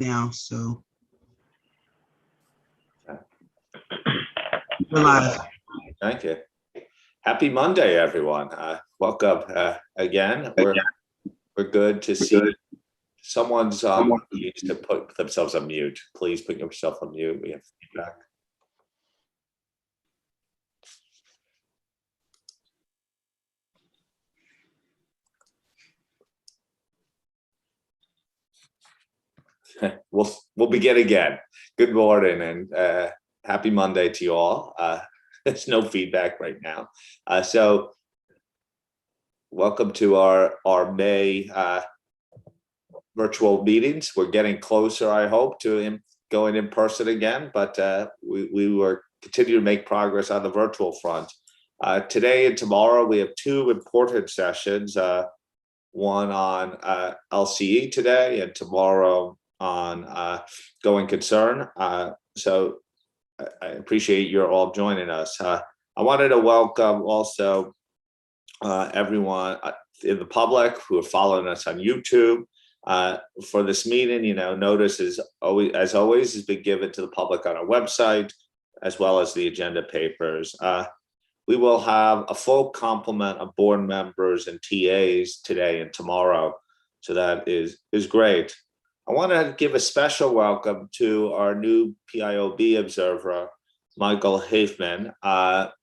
now, so we're live. Thank you. Happy Monday, everyone. Welcome again. We're good to see someone's needs to put themselves on mute. Please put yourself on mute. We have feedback. We'll begin again. Good morning and happy Monday to you all. There's no feedback right now. So welcome to our May virtual meetings. We're getting closer, I hope, to going in person again, but we were continue to make progress on the virtual front. Today and tomorrow, we have two important sessions, one on LCE today and tomorrow on going concern. So I appreciate you're all joining us. I wanted to welcome also everyone in the public who are following us on YouTube for this meeting. You know, notice is always, as always, has been given to the public on our website, as well as the agenda papers. We will have a full complement of board members and TAs today and tomorrow, so that is great. I want to give a special welcome to our new PIOB observer, Michael Hafman.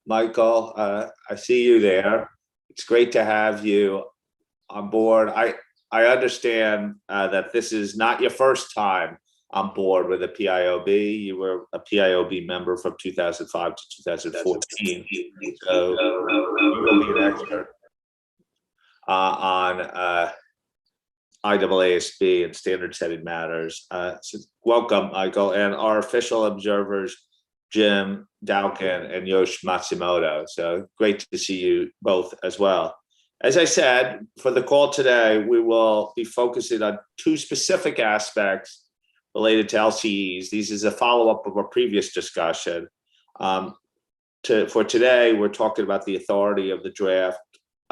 Michael, I see you there. It's great to have you on board. I understand that this is not your first time on board with a PIOB. You were a PIOB member from 2005 to 2014. So you will be an expert on IAASB and standard setting matters. So welcome, Michael, and our official observers, Jim Dowkin and Yosh Matsumoto. So great to see you both as well. As I said, for the call today, we will be focusing on two specific aspects related to LCEs. These is a follow-up of our previous discussion. For today, we're talking about the authority of the draft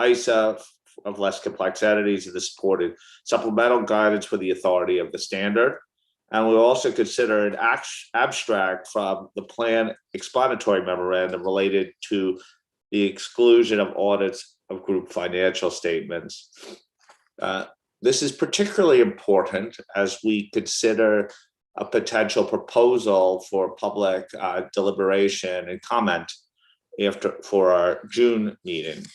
ISA of less complex entities and the supported supplemental guidance for the authority of the standard. And we'll also consider an abstract from the plan explanatory memorandum related to the exclusion of audits of group financial statements. This is particularly important as we consider a potential proposal for public deliberation and comment for our June meeting.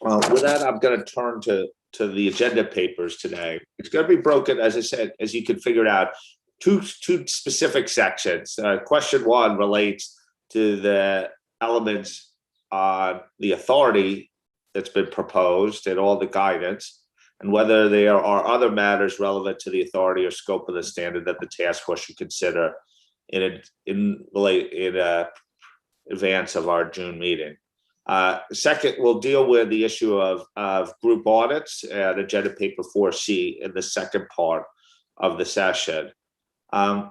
With that, I'm going to turn to the agenda papers today. It's going to be broken, as I said, as you can figure it out, two specific sections. Question one relates to the elements on the authority that's been proposed and all the guidance, and whether there are other matters relevant to the authority or scope of the standard that the task force should consider in advance of our June meeting. Second, we'll deal with the issue of group audits and agenda paper 4C in the second part of the session. I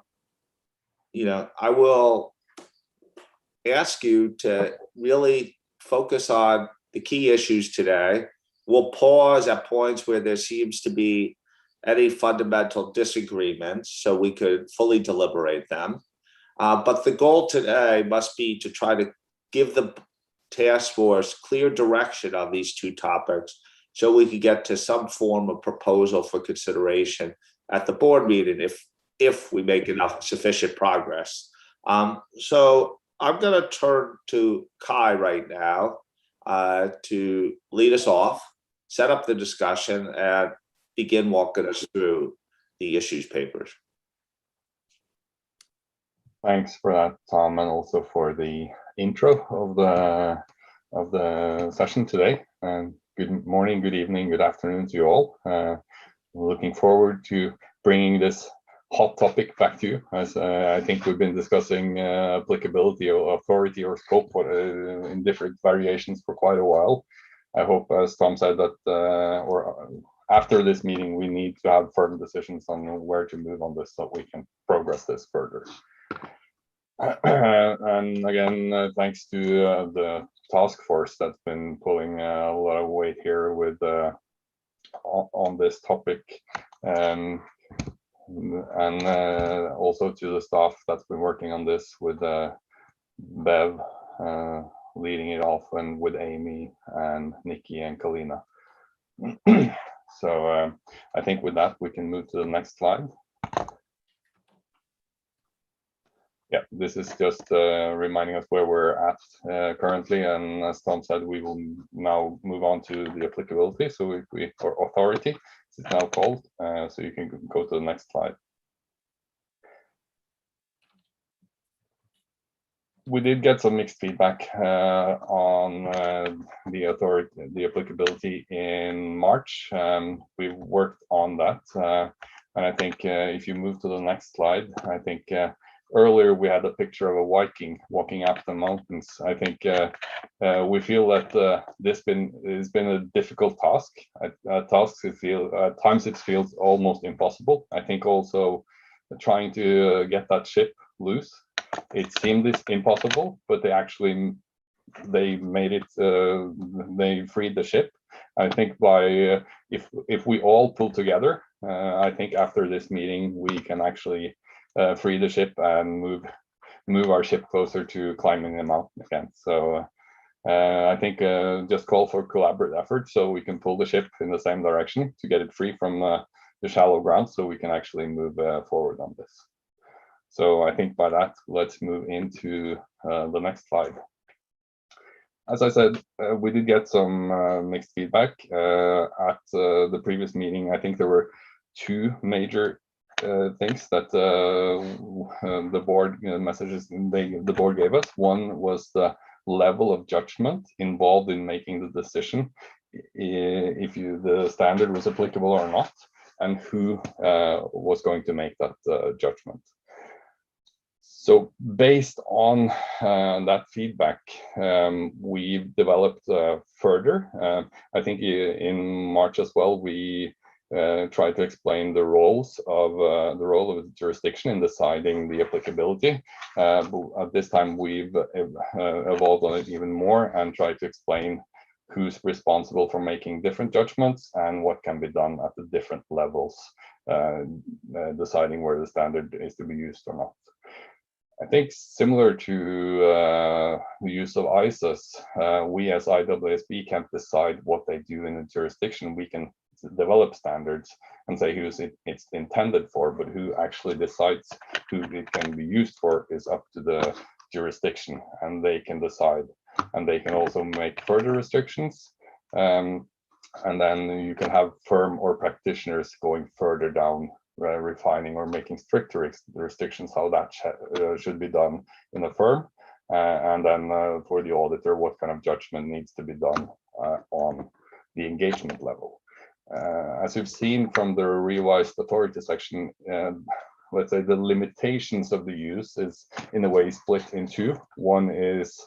will ask you to really focus on the key issues today. We'll pause at points where there seems to be any fundamental disagreements so we could fully deliberate them. But the goal today must be to try to give the task force clear direction on these two topics so we could get to some form of proposal for consideration at the board meeting if we make enough sufficient progress. So I'm going to turn to Kai right now to lead us off, set up the discussion, and begin walking us through the issues papers. Thanks for that, Tom, and also for the intro of the session today. And good morning, good evening, good afternoon to you all. Looking forward to bringing this hot topic back to you, as I think we've been discussing applicability or authority or scope in different variations for quite a while. I hope, as Tom said, that after this meeting, we need to have firm decisions on where to move on this so we can progress this further. And again, thanks to the task force that's been pulling a lot of weight here with on this topic. and also to the staff that's been working on this with Bev leading it off, and with Amy and Nikki and Kalina. So I think with that we can move to the next slide. Yeah, this is just reminding us where we're at currently, and as Tom said, we will now move on to the applicability. So if we, or authority, it's now called. So you can go to the next slide. We did get some mixed feedback on the authority, the applicability in March. We worked on that, and I think if you move to the next slide, I think earlier we had a picture of a Viking walking up the mountains. I think we feel that this has been a difficult task. At times it feels almost impossible. I think also trying to get that ship loose, it seemed impossible, but they made it. They freed the ship. I think by if we all pull together, I think after this meeting we can actually free the ship and move our ship closer to climbing the mountain again. So I think just call for collaborative effort so we can pull the ship in the same direction to get it free from the shallow ground, so we can actually move forward on this. So I think by that, let's move into the next slide. As I said, we did get some mixed feedback at the previous meeting. I think there were two major things that the board messages the board gave us. One was the level of judgment involved in making the decision if the standard was applicable or not, and who was going to make that judgment. So based on that feedback, we've developed further. I think in March as well, we tried to explain the role of the jurisdiction in deciding the applicability. But at this time, we've evolved on it even more and tried to explain who's responsible for making different judgments and what can be done at the different levels, deciding where the standard is to be used or not. I think similar to the use of ISAs, we as IAASB can't decide what they do in a jurisdiction. We can develop standards and say who's it's intended for, but who actually decides who it can be used for is up to the jurisdiction, and they can decide. And they can also make further restrictions. And then you can have firm or practitioners going further down, refining or making stricter restrictions how that should be done in a firm, and then for the auditor what kind of judgment needs to be done on the engagement level. As you've seen from the revised authority section, let's say the limitations of the use is in a way split in two. One is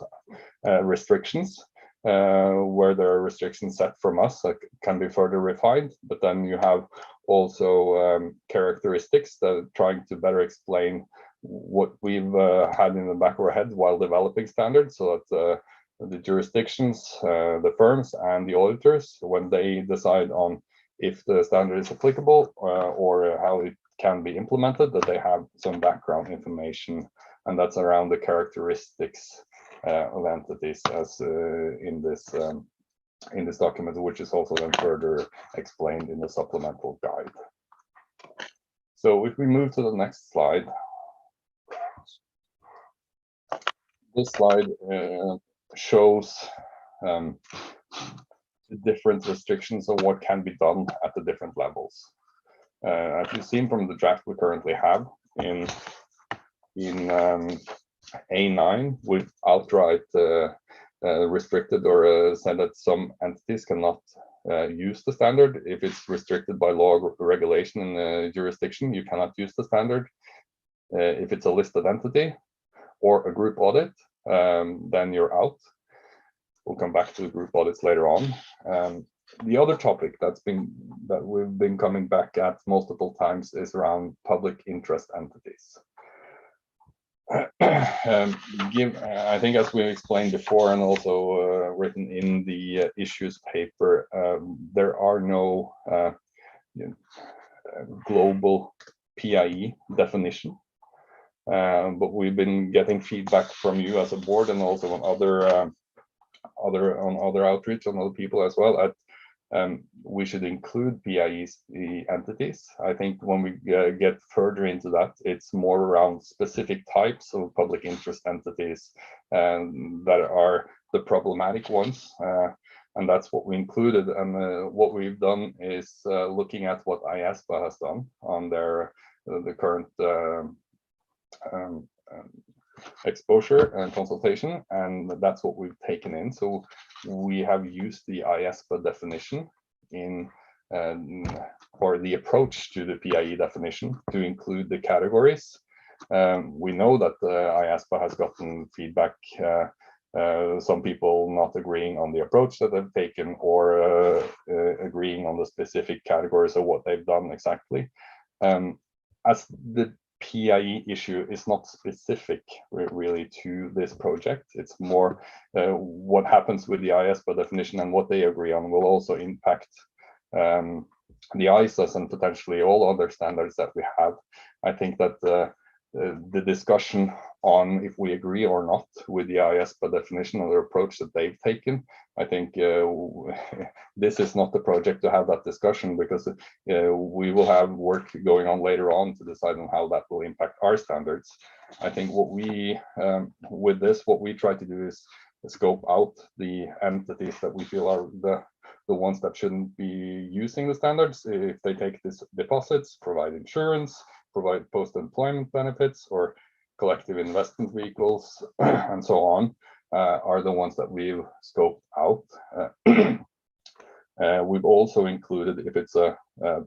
restrictions, where there are restrictions set from us that can be further refined, but then you have also characteristics that are trying to better explain what we've had in the back of our head while developing standards, so that the jurisdictions, the firms and the auditors, when they decide on if the standard is applicable or how it can be implemented, that they have some background information, and that's around the characteristics of entities as in this document, which is also then further explained in the supplemental guide. So if we move to the next slide, this slide shows the different restrictions of what can be done at the different levels. As you've seen from the draft we currently have in A9, we've outright restricted or said that some entities cannot use the standard. If it's restricted by law or regulation in the jurisdiction, you cannot use the standard. If it's a listed entity or a group audit, then you're out. We'll come back to the group audits later on. The other topic that we've been coming back at multiple times is around public interest entities. I think as we explained before and also written in the issues paper, there are no global PIE definition. But we've been getting feedback from you as a board and also on other outreach on other people as well at we should include PIEs entities. I think when we get further into that, it's more around specific types of public interest entities that are the problematic ones. And that's what we included. And what we've done is looking at what IAASB has done on their the current exposure and consultation, and that's what we've taken in. So we have used the IAASB definition in or the approach to the PIE definition to include the categories. We know that IAASB has gotten feedback, some people not agreeing on the approach that they've taken or agreeing on the specific categories of what they've done exactly. As the PIE issue is not specific really to this project. It's more what happens with the IAASB definition and what they agree on will also impact the ISAs and potentially all other standards that we have. I think that the discussion on if we agree or not with the IAASB definition or the approach that they've taken, I think this is not the project to have that discussion, because we will have work going on later on to decide on how that will impact our standards. I think what we, with this, what we try to do is scope out the entities that we feel are the ones that shouldn't be using the standards. If they take these deposits, provide insurance, provide post-employment benefits or collective investment vehicles, and so on, are the ones that we've scoped out. We've also included if it's a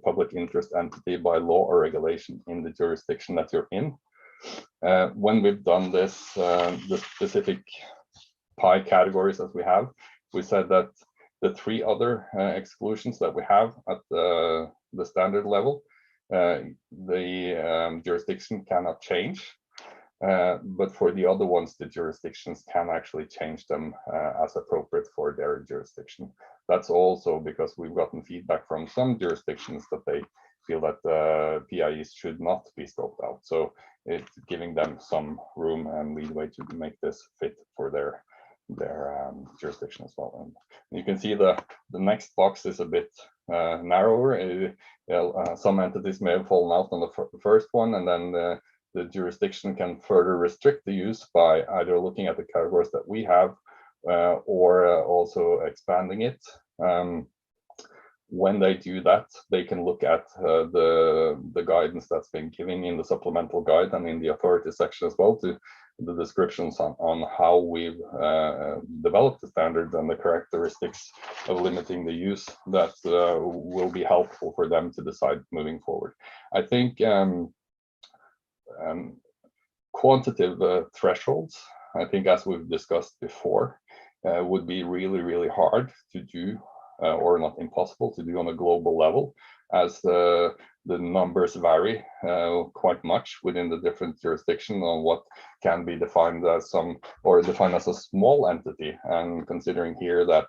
public interest entity by law or regulation in the jurisdiction that you're in. When we've done this, the specific PIE categories that we have, we said that the three other exclusions that we have at the standard level, the jurisdiction cannot change. But for the other ones, the jurisdictions can actually change them as appropriate for their jurisdiction. That's also because we've gotten feedback from some jurisdictions that they feel that PIEs should not be scoped out. So it's giving them some room and leeway to make this fit for their jurisdiction as well. And you can see the next box is a bit narrower. Some entities may have fallen out on the first one, and then the jurisdiction can further restrict the use by either looking at the categories that we have or also expanding it. When they do that, they can look at the guidance that's been given in the supplemental guide and in the authority section as well, to the descriptions on how we've developed the standards and the characteristics of limiting the use that will be helpful for them to decide moving forward. I think quantitative thresholds, I think as we've discussed before, would be really, really hard to do or not impossible to do on a global level, as the numbers vary quite much within the different jurisdictions on what can be defined as some or defined as a small entity. And considering here that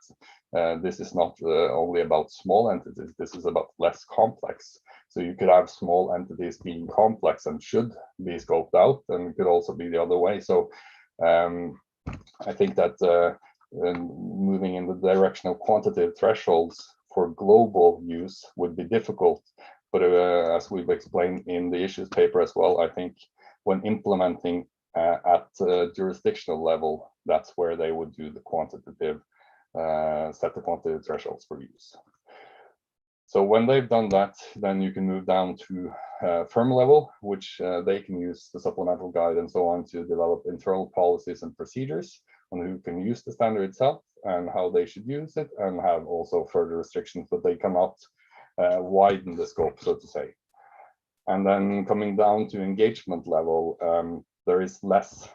this is not only about small entities, this is about less complex. So you could have small entities being complex and should be scoped out, and it could also be the other way. So I think that moving in the direction of quantitative thresholds for global use would be difficult. But as we've explained in the issues paper as well, I think when implementing at jurisdictional level, that's where they would do the quantitative, set the quantitative thresholds for use. So when they've done that, then you can move down to firm level, which they can use the supplemental guide and so on to develop internal policies and procedures on who can use the standard itself and how they should use it, and have also further restrictions that they cannot widen the scope, so to say. And then coming down to engagement level, there is less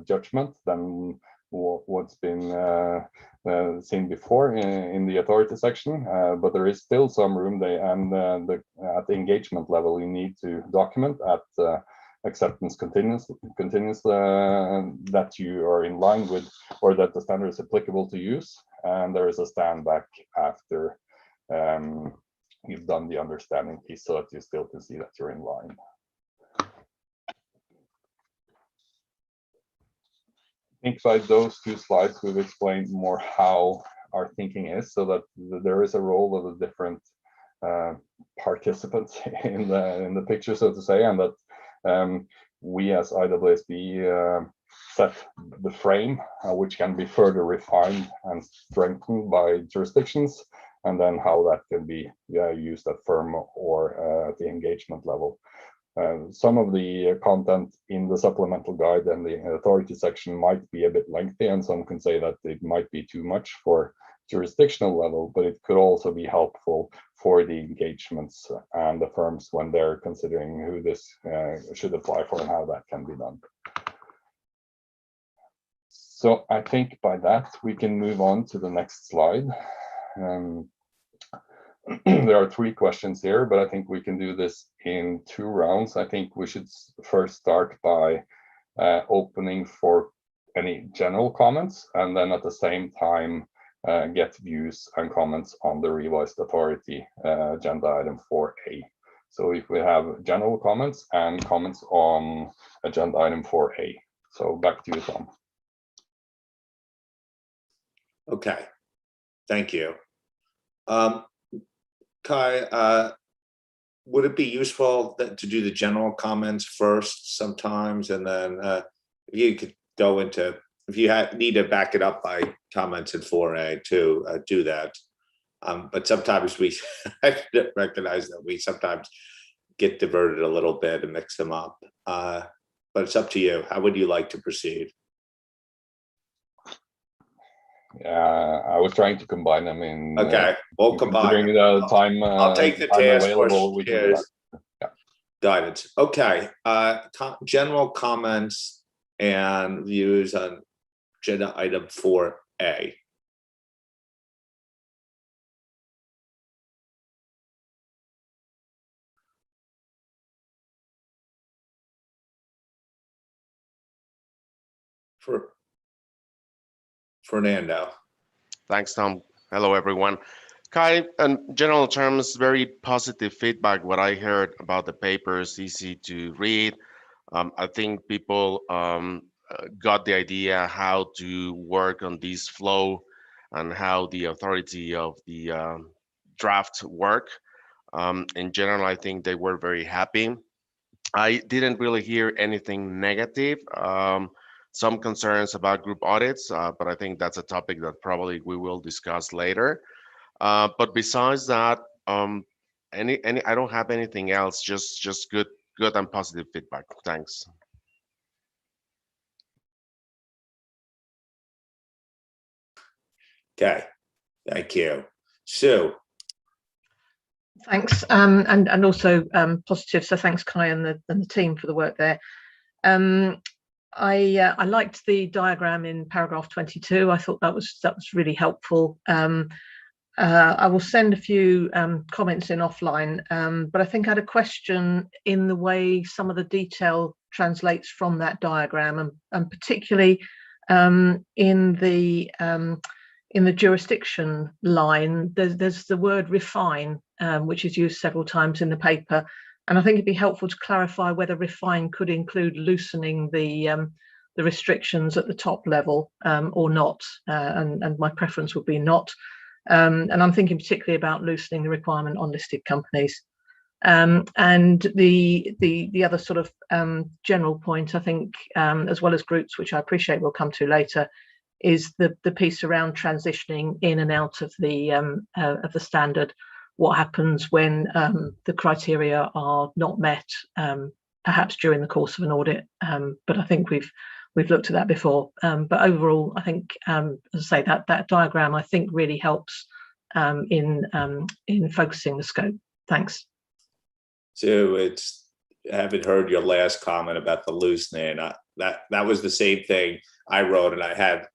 judgment than what's been seen before in the authority section, but there is still some room. At the engagement level, you need to document at acceptance continuously that you are in line with, or that the standard is applicable to use, and there is a stand back after you've done the understanding piece, so that you still can see that you're in line. think by those two slides, we've explained more how our thinking is, so that there is a role of the different participants in the picture, so to say, and that we as IAASB set the frame, which can be further refined and strengthened by jurisdictions, and then how that can be used at firm or at the engagement level. Some of the content in the supplemental guide and the authority section might be a bit lengthy, and some can say that it might be too much for jurisdictional level, but it could also be helpful for the engagements and the firms when they're considering who this should apply for and how that can be done. So I think by that we can move on to the next slide. There are 3 questions here, but I think we can do this in 2 rounds. I think we should first start by opening for any general comments, and then at the same time get views and comments on the revised authority agenda item 4A. So if we have general comments and comments on agenda item 4A. So back to you, Tom. Okay, thank you. Kai, would it be useful to do the general comments first sometimes, and then you could go into, if you need to back it up by comments in 4A too, do that. But sometimes we recognize that we sometimes get diverted a little bit and mix them up. But it's up to you. How would you like to proceed? I was trying to combine them in. Okay, we'll combine. The time, I'll take the time task available. force Yeah. guidance. Okay, general comments and views on agenda item 4A. For Fernando. Thanks, Tom. Hello, everyone. Kai, in general terms, very positive feedback. What I heard about the papers, easy to read. I think people got the idea how to work on this flow and how the authority of the draft work. In general, I think they were very happy. I didn't really hear anything negative. Some concerns about group audits, but I think that's a topic that probably we will discuss later. But besides that, I don't have anything else. Just good and positive feedback. Thanks. Okay, thank you. Sue. Thanks, and also positive. So thanks, Kai, and the team for the work there. I liked the diagram in paragraph 22. I thought that was really helpful. I will send a few comments in offline, but I think I had a question in the way some of the detail translates from that diagram, and particularly in the jurisdiction line. There's the word refine, which is used several times in the paper. And I think it'd be helpful to clarify whether refine could include loosening the restrictions at the top level or not. And my preference would be not. And I'm thinking particularly about loosening the requirement on listed companies. And the other sort of general point, I think, as well as groups, which I appreciate we'll come to later, is the piece around transitioning in and out of the standard. What happens when the criteria are not met, perhaps during the course of an audit? But I think we've looked at that before. But overall, I think, as I say, that diagram I think really helps in focusing the scope. Thanks. So I haven't heard your last comment about the loosening. That was the same thing I wrote, and I had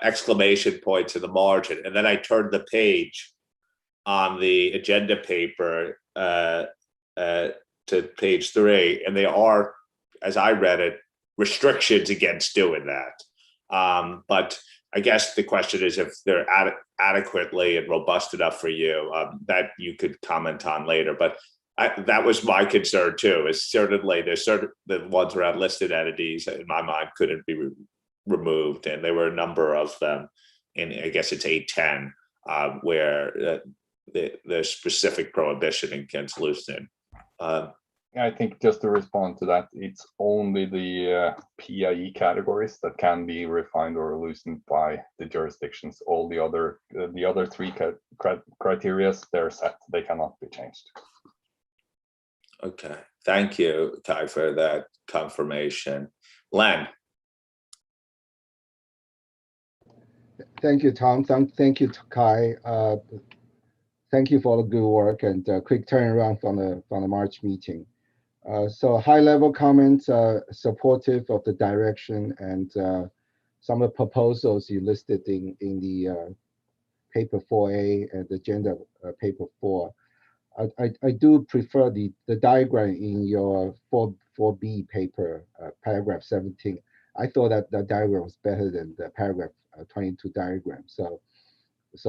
exclamation points in the margin, and then I turned the page on the agenda paper to page 3, and they are, as I read it, restrictions against doing that. But I guess the question is if they're adequately and robust enough for you, that you could comment on later. But that was my concern too, is certainly there's the ones around listed entities in my mind couldn't be removed, and there were a number of them in, I guess it's 810, where there's specific prohibition against loosening. I think just to respond to that, it's only the PIE categories that can be refined or loosened by the jurisdictions. All the other three criteria, they're set; they cannot be changed. Okay, thank you, Kai, for that confirmation. Len. Thank you, Tom. Thank you, Kai. Thank you for the good work and quick turnaround from the March meeting. So high-level comments, supportive of the direction and some of the proposals you listed in the paper 4A and the agenda paper 4. I do prefer the diagram in your 4B paper, paragraph 17. I thought that the diagram was better than the paragraph 22 diagram. So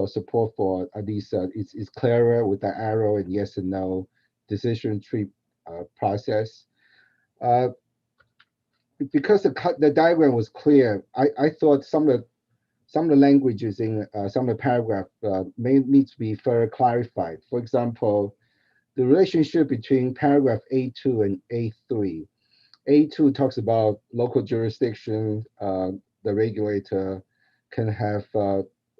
support for at least it's clearer with the arrow and yes and no decision tree process. Because the diagram was clear, I thought some of the languages in some of the paragraph may need to be further clarified. For example, the relationship between paragraph A2 and A3. A2 talks about local jurisdiction, the regulator can have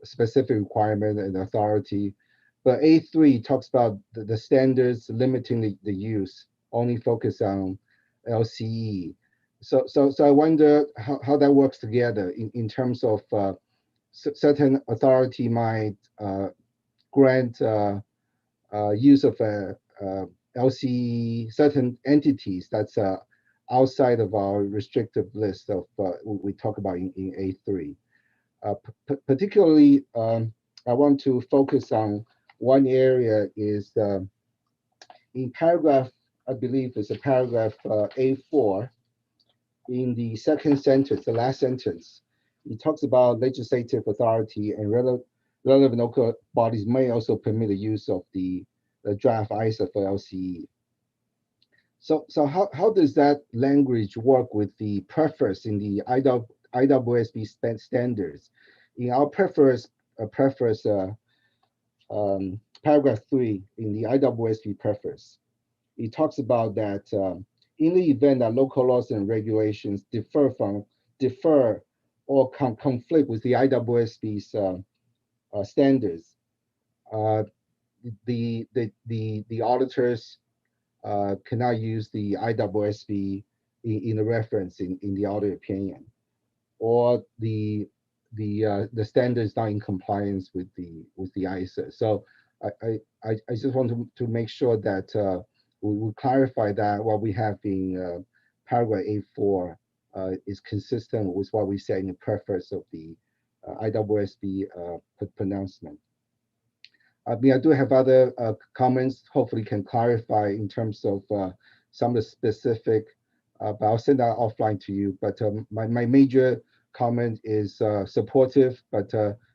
specific requirement and authority, but A3 talks about the standards limiting the use, only focus on LCE. So I wonder how that works together in terms of certain authority might grant use of LCE, certain entities that's outside of our restrictive list of we talk about in A3. Particularly, I want to focus on one area is in paragraph, I believe it's a paragraph A4, in the second sentence, the last sentence, it talks about legislative authority and relevant local bodies may also permit the use of the draft ISA for LCE. So how does that language work with the preface in the IAASB standards? In our preface, paragraph 3 in the IAASB preface, it talks about that in the event that local laws and regulations differ or conflict with the IAASB's standards, the auditors cannot use the IAASB in a reference in the audit opinion, or the standard is not in compliance with the ISA. So I just want to make sure that we will clarify that what we have in paragraph A4 is consistent with what we said in the preface of the IAASB pronouncement. I mean, I do have other comments, hopefully can clarify in terms of some of the specific, but I'll send that offline to you. But my major comment is supportive, but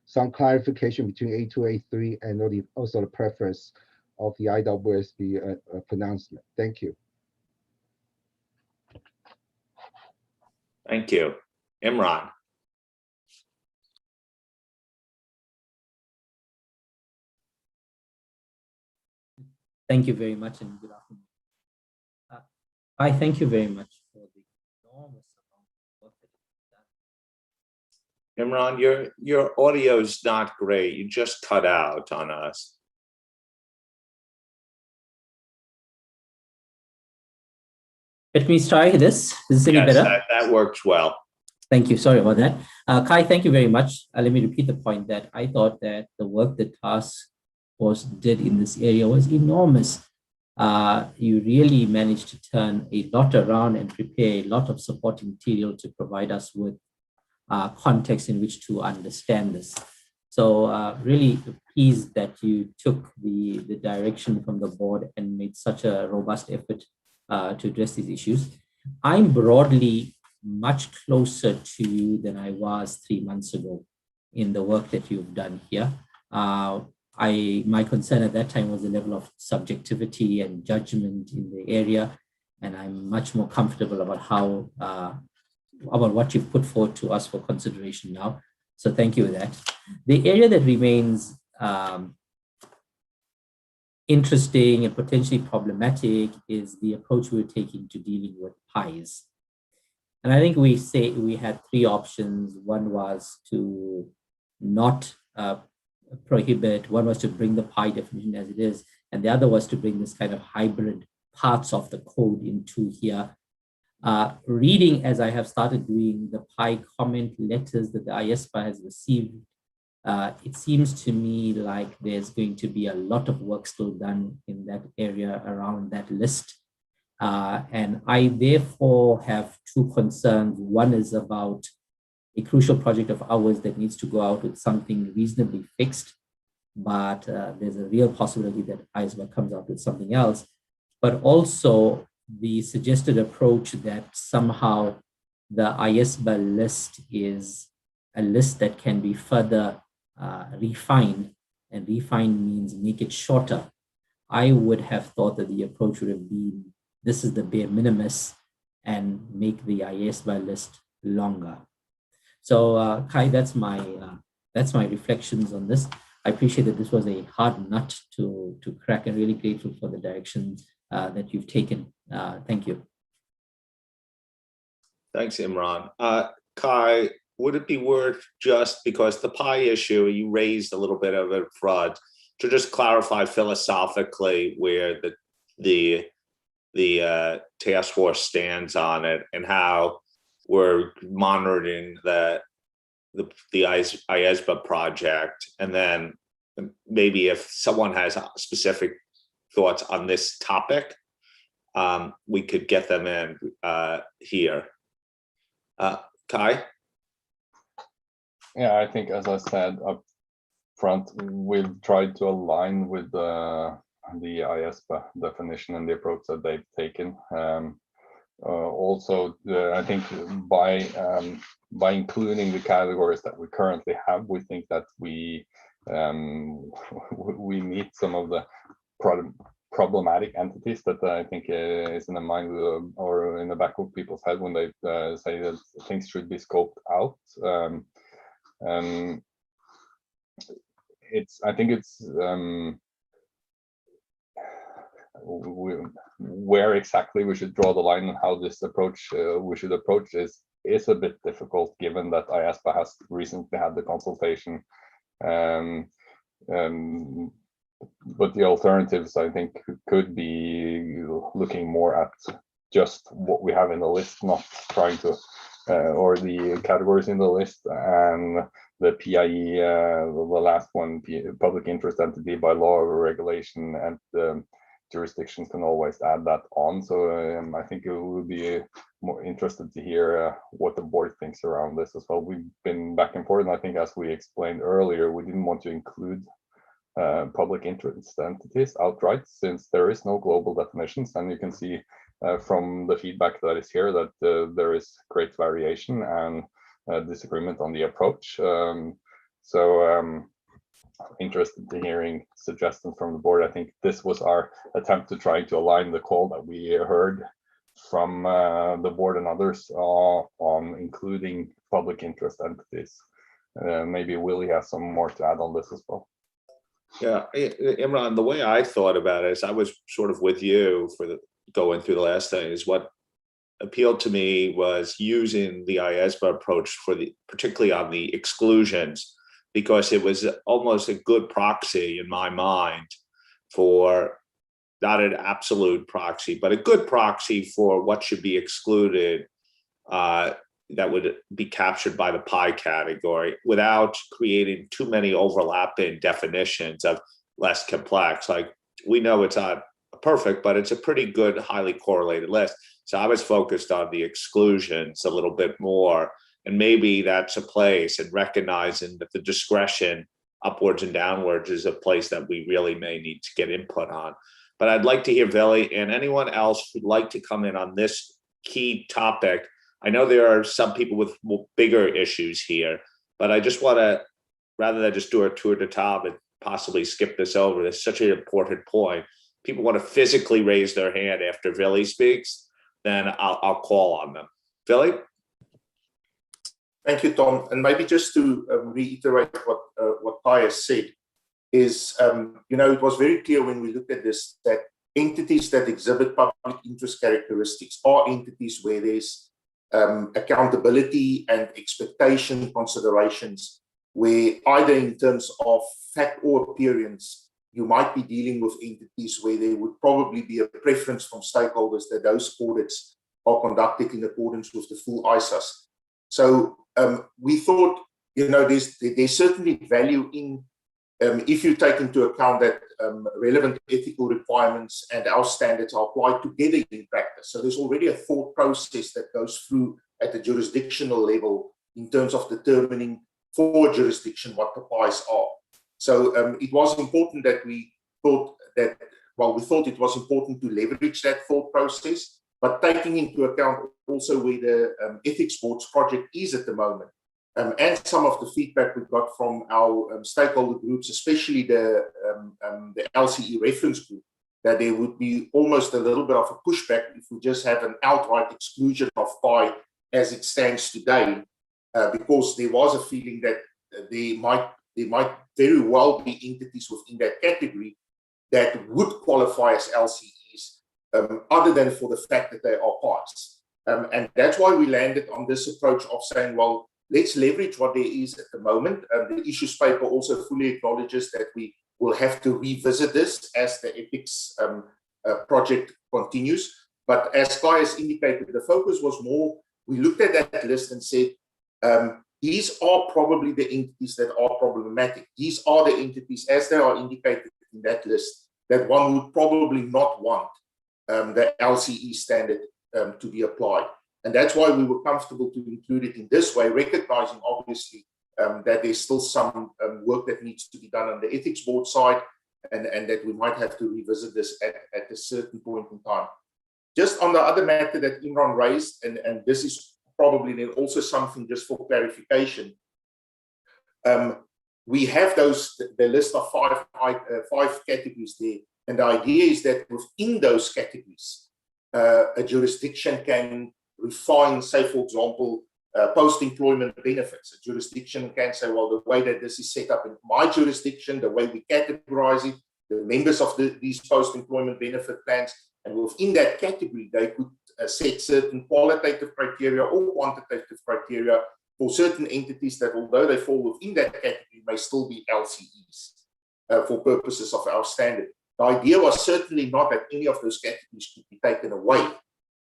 some clarification between A2, A3, and also the preface of the IAASB pronouncement. Thank you. Thank you. Imran. Thank you very much and good afternoon. I thank you very much for the enormous amount of work that you've done. Imran, your audio is not great. You just cut out on us. Let me try this. Is this any Yes, better? that works well. Thank you. Sorry about that. Kai, thank you very much. Let me repeat the point that I thought that the work the task force did in this area was enormous. You really managed to turn a lot around and prepare a lot of supporting material to provide us with context in which to understand this. So really pleased that you took the direction from the board and made such a robust effort to address these issues. I'm broadly much closer to you than I was 3 months ago in the work that you've done here. My concern at that time was the level of subjectivity and judgment in the area, and I'm much more comfortable about how about what you've put forward to us for consideration now. So thank you for that. The area that remains interesting and potentially problematic is the approach we're taking to dealing with pies. And I think we had three options. One was to not prohibit, one was to bring the pie definition as it is, and the other was to bring this kind of hybrid parts of the code into here. Reading, as I have started doing, the pie comment letters that the IAASB has received, it seems to me like there's going to be a lot of work still done in that area around that list. And I therefore have two concerns. One is about a crucial project of ours that needs to go out with something reasonably fixed, but there's a real possibility that IAASB comes out with something else. But also the suggested approach that somehow the IAASB list is a list that can be further refined, and refined means make it shorter. I would have thought that the approach would have been, this is the bare minimus, and make the IAASB list longer. So Kai, that's my reflections on this. I appreciate that this was a hard nut to crack, and really grateful for the direction that you've taken. Thank you. Thanks, Imran. Kai, would it be worth, just because the pie issue, you raised a little bit of it front, to just clarify philosophically where the task force stands on it, and how we're monitoring the IAASB project, and then maybe if someone has specific thoughts on this topic, we could get them in here. Kai? Yeah, I think, as I said up front, we've tried to align with the IAASB definition and the approach that they've taken. Also, I think by including the categories that we currently have, we think that we meet some of the problematic entities that I think is in the mind or in the back of people's head when they say that things should be scoped out. I think it's where exactly we should draw the line and how this approach we should approach is a bit difficult, given that IAASB has recently had the consultation. But the alternatives, I think, could be looking more at just what we have in the list, not trying to, or the categories in the list, and the PIE, the last one, public interest entity by law or regulation, and jurisdictions can always add that on. So I think it would be more interested to hear what the board thinks around this as well. We've been back and forth, and I think, as we explained earlier, we didn't want to include public interest entities outright, since there is no global definitions, and you can see from the feedback that is here that there is great variation and disagreement on the approach. Interested in hearing suggestions from the board. I think this was our attempt to try to align the call that we heard from the board and others on including public interest entities. Maybe Willie has some more to add on this as well. Yeah, Imran, the way I thought about it is, I was sort of with you for going through the last thing, is what appealed to me was using the IAASB approach particularly on the exclusions, because it was almost a good proxy in my mind for, not an absolute proxy, but a good proxy for what should be excluded that would be captured by the pie category, without creating too many overlapping definitions of less complex. Like, we know it's not perfect, but it's a pretty good, highly correlated list. So I was focused on the exclusions a little bit more, and maybe that's a place, and recognizing that the discretion upwards and downwards is a place that we really may need to get input on. But I'd like to hear Veli and anyone else who'd like to come in on this key topic. I know there are some people with bigger issues here, but I just want to, rather than just do a tour de table and possibly skip this over, it's such an important point. People want to physically raise their hand after Veli speaks, then I'll call on them. Veli? Thank you, Tom. And maybe just to reiterate what Kai has said, is, it was very clear when we looked at this that entities that exhibit public interest characteristics are entities where there's accountability and expectation considerations, where either in terms of fact or appearance, you might be dealing with entities where there would probably be a preference from stakeholders that those audits are conducted in accordance with the full ISAs. So we thought, there's certainly value in, if you take into account that relevant ethical requirements and our standards are applied together in practice. So there's already a thought process that goes through at the jurisdictional level in terms of determining for jurisdiction what the pies are. So it was important that we thought it was important to leverage that thought process, but taking into account also where the ethics board's project is at the moment, and some of the feedback we got from our stakeholder groups, especially the LCE reference group, that there would be almost a little bit of a pushback if we just have an outright exclusion of PI as it stands today, because there was a feeling that there might very well be entities within that category that would qualify as LCEs, other than for the fact that they are PIs. And that's why we landed on this approach of saying, well, let's leverage what there is at the moment. The issues paper also fully acknowledges that we will have to revisit this as the ethics project continues. But as Kai has indicated, the focus was more, we looked at that list and said, these are probably the entities that are problematic. These are the entities, as they are indicated in that list, that one would probably not want the LCE standard to be applied. And that's why we were comfortable to include it in this way, recognizing obviously that there's still some work that needs to be done on the ethics board side, and that we might have to revisit this at a certain point in time. Just on the other matter that Imran raised, and this is probably then also something just for clarification, we have the list of five categories there, and the idea is that within those categories, a jurisdiction can refine, say, for example, post-employment benefits. A jurisdiction can say, well, the way that this is set up in my jurisdiction, the way we categorize it, the members of these post-employment benefit plans, and within that category, they could set certain qualitative criteria or quantitative criteria for certain entities that, although they fall within that category, may still be LCEs for purposes of our standard. The idea was certainly not that any of those categories could be taken away.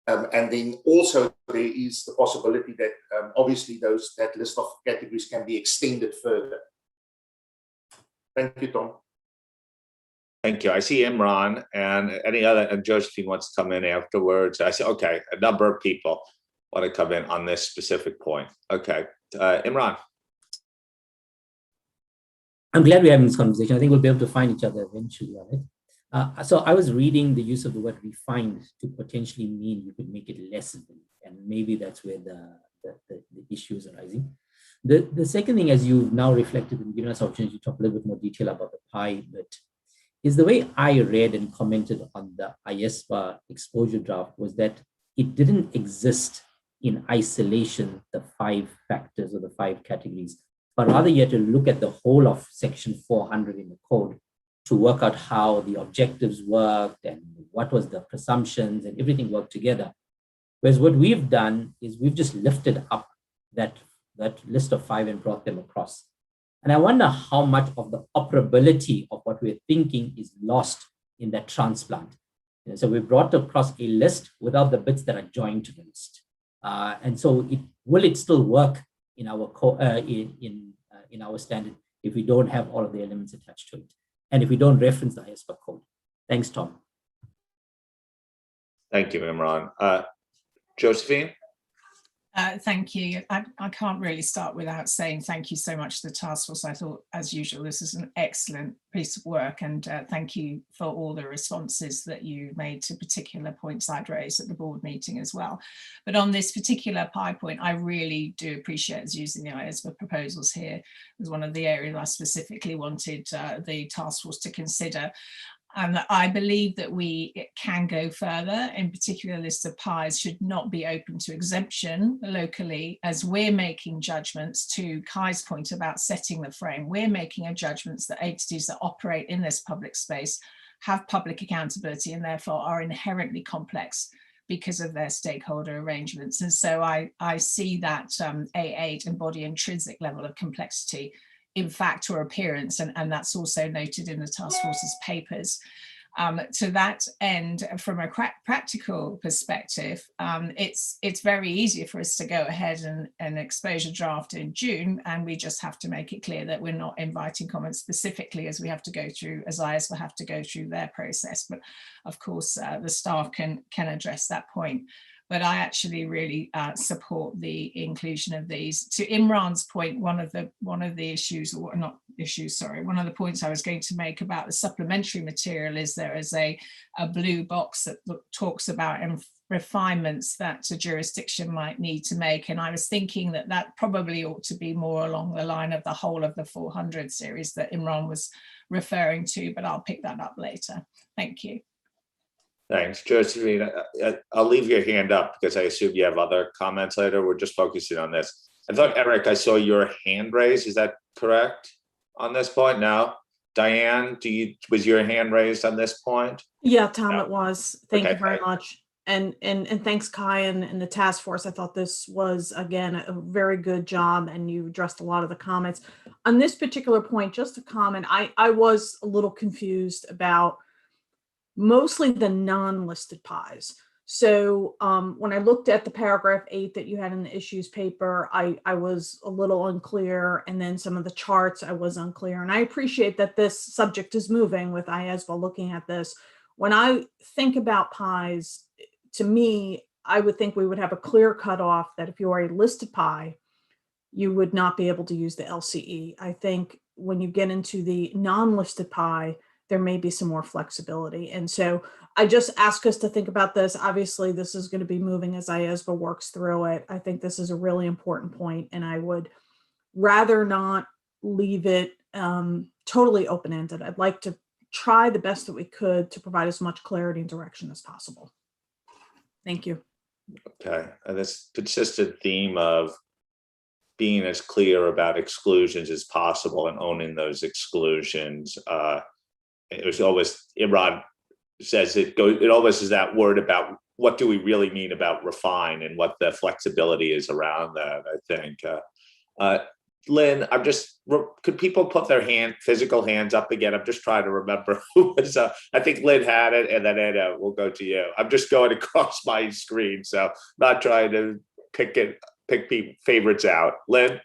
And then also there is the possibility that obviously that list of categories can be extended further. Thank you, Tom. Thank you. I see Imran and any other, and Josephine wants to come in afterwards. I see, okay, a number of people want to come in on this specific point. Okay, Imran. I'm glad we're having this conversation. I think we'll be able to find each other eventually on it. So I was reading the use of the word refined to potentially mean you could make it less, and maybe that's where the issue is arising. The second thing, as you've now reflected and given us opportunity to talk a little bit more detail about the pie, but is the way I read and commented on the IAASB exposure draft was that it didn't exist in isolation, the 5 factors or the 5 categories, but rather you had to look at the whole of section 400 in the code to work out how the objectives worked and what was the presumptions and everything worked together. Whereas what we've done is we've just lifted up that list of 5 and brought them across. And I wonder how much of the operability of what we're thinking is lost in that transplant. And so we brought across a list without the bits that are joined to the list. And so will it still work in our in our standard if we don't have all of the elements attached to it, and if we don't reference the IAASB code? Thanks, Tom. Thank you, Imran. Josephine? Thank you. I can't really start without saying thank you so much to the task force. I thought, as usual, this is an excellent piece of work, and thank you for all the responses that you made to particular points I'd raised at the board meeting as well. But on this particular pie point, I really do appreciate us using the IAASB proposals here as one of the areas I specifically wanted the task force to consider. I believe that it can go further. In particular, list of pies should not be open to exemption locally, as we're making judgments, to Kai's point about setting the frame. We're making a judgments that entities that operate in this public space have public accountability and therefore are inherently complex because of their stakeholder arrangements. And so I see that A8 embody intrinsic level of complexity in fact or appearance, and that's also noted in the task force's papers. To that end, from a practical perspective, it's very easy for us to go ahead and expose a draft in June, and we just have to make it clear that we're not inviting comments specifically, as we have to go through, as IAASB will have to go through their process. But of course, the staff can address that point. But I actually really support the inclusion of these. To Imran's point, one of the issues, or not issues, sorry, one of the points I was going to make about the supplementary material is there is a blue box that talks about refinements that a jurisdiction might need to make. And I was thinking that probably ought to be more along the line of the whole of the 400 series that Imran was referring to, but I'll pick that up later. Thank you. Thanks, Josephine. I'll leave your hand up because I assume you have other comments later. We're just focusing on this. I thought, Eric, I saw your hand raised. Is that correct on this point? No. Diane, was your hand raised on this point? Yeah, Tom, No. it was. Thank Okay, you very much. And thanks, Kai, and the task force. I thought this was, again, a very good job, and you addressed a lot of the comments. On this particular point, just a comment, I was a little confused about mostly the non-listed pies. So when I looked at the paragraph 8 that you had in the issues paper, I was a little unclear, and then some of the charts I was unclear. And I appreciate that this subject is moving with IAASB looking at this. When I think about pies, to me, I would think we would have a clear cutoff that if you are a listed pie, you would not be able to use the LCE. I think when you get into the non-listed pie, there may be some more flexibility. And so I just ask us to think about this. Obviously, this is going to be moving as IAASB works through it. I think this is a really important point, and I would rather not leave it totally open-ended. I'd like to try the best that we could to provide as much clarity and direction as possible. Thank you. Okay, and this consistent theme of being as clear about exclusions as possible and owning those exclusions. It was always, Imran says it always is that word about what do we really mean about refine and what the flexibility is around that, I think. Lynn, could people put their physical hands up again? I'm just trying to remember who was, I think Lynn had it, and then Anna, we'll go to you. I'm just going across my screen, so not trying to pick people favorites out. Lynn?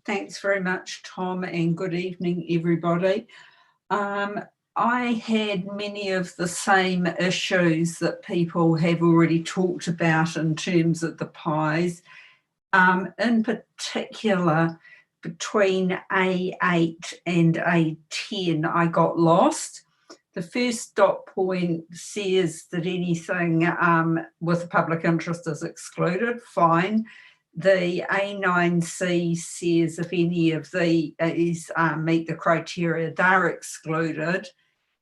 Thanks very much, Tom, and good evening, everybody. I had many of the same issues that people have already talked about in terms of the pies. In particular, between A8 and A10, I got lost. The first dot point says that anything with a public interest is excluded, fine. The A9C says if any of these meet the criteria, they're excluded.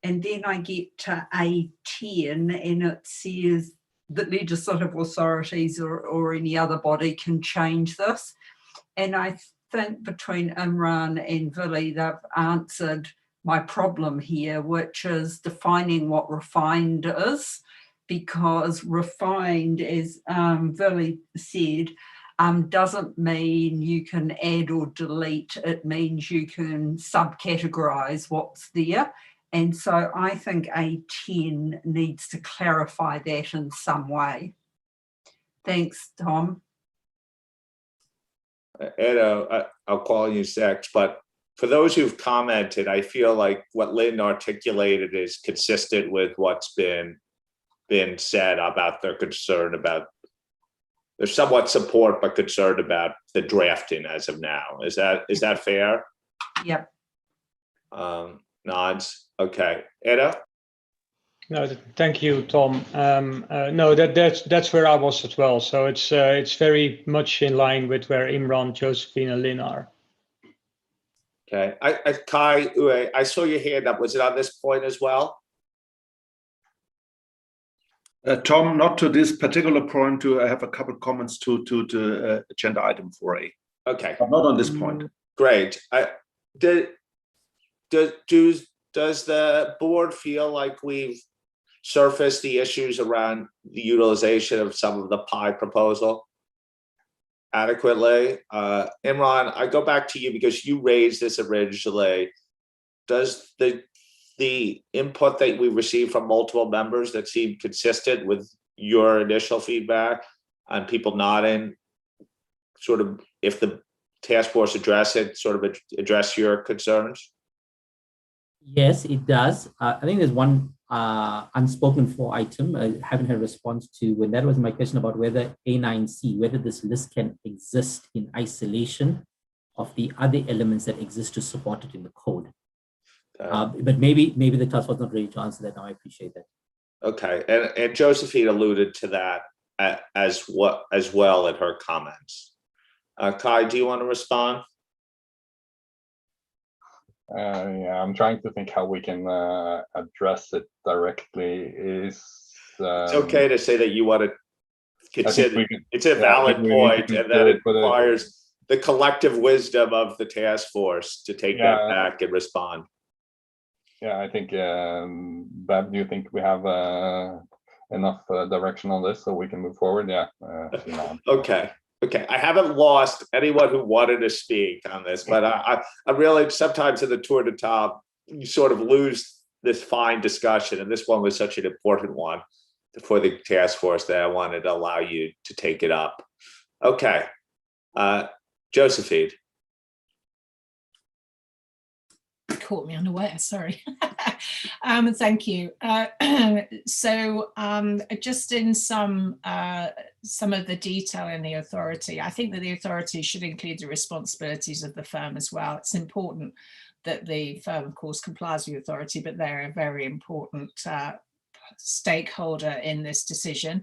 And then I get to A10 and it says that legislative authorities or any other body can change this. And I think between Imran and Vili, they've answered my problem here, which is defining what refined is, because refined, as Vili said, doesn't mean you can add or delete. It means you can subcategorize what's there. And so I think A10 needs to clarify that in some way. Thanks, Tom. Ed, I'll call you next, but for those who've commented, I feel like what Lynn articulated is consistent with what's been said about their concern about. There's somewhat support, but concern about the drafting as of now. Is that fair? Yep. Nods. Okay. Edda? No, thank you, Tom. No, that's where I was as well. So it's very much in line with where Imran, Josephine, and Lynn are. Okay, Kai, I saw your hand up. Was it on this point as well? Tom, not to this particular point. I have a couple of comments to the agenda item 4A. Okay, But not on this point. great. Does the board feel like we've surfaced the issues around the utilization of some of the PI proposal adequately? Imran, I go back to you because you raised this originally. Does the input that we received from multiple members that seemed consistent with your initial feedback and people nodding, sort of, if the task force address it, sort of address your concerns? Yes, it does. I think there's one unspoken for item I haven't had a response to, and that was my question about whether A9C, whether this list can exist in isolation of the other elements that exist to support it in the code. But maybe the task was not ready to answer that now. I appreciate that. Okay, and Josephine alluded to that as well in her comments. Kai, do you want to respond? Yeah, I'm trying to think how we can address it directly. It's okay to say that you want to consider it's a valid point, and that it requires the collective wisdom of the task force to take that back and respond. Yeah, I think, Bab, do you think we have enough direction on this so we can move forward? Yeah. Okay. I haven't lost anyone who wanted to speak on this, but I really, sometimes in the tour de table, you sort of lose this fine discussion, and this one was such an important one for the task force that I wanted to allow you to take it up. Okay. Josephine. Caught me unaware, sorry. Thank you. So just in some of the detail in the authority, I think that the authority should include the responsibilities of the firm as well. It's important that the firm, of course, complies with the authority, but they're a very important stakeholder in this decision.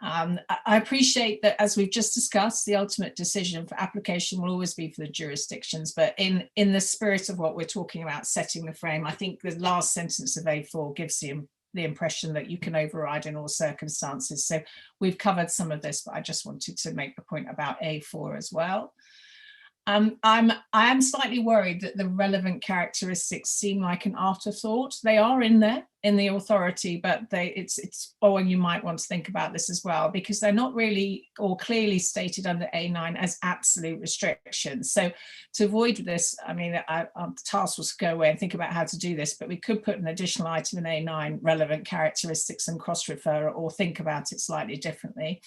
I appreciate that, as we've just discussed, the ultimate decision for application will always be for the jurisdictions, but in the spirit of what we're talking about, setting the frame, I think the last sentence of A4 gives the impression that you can override in all circumstances. So we've covered some of this, but I just wanted to make the point about A4 as well. I am slightly worried that the relevant characteristics seem like an afterthought. They are in there in the authority, but you might want to think about this as well, because they're not really or clearly stated under A9 as absolute restrictions. So to avoid this, I mean, the task was to go away and think about how to do this, but we could put an additional item in A9, relevant characteristics, and cross-refer, or think about it slightly differently.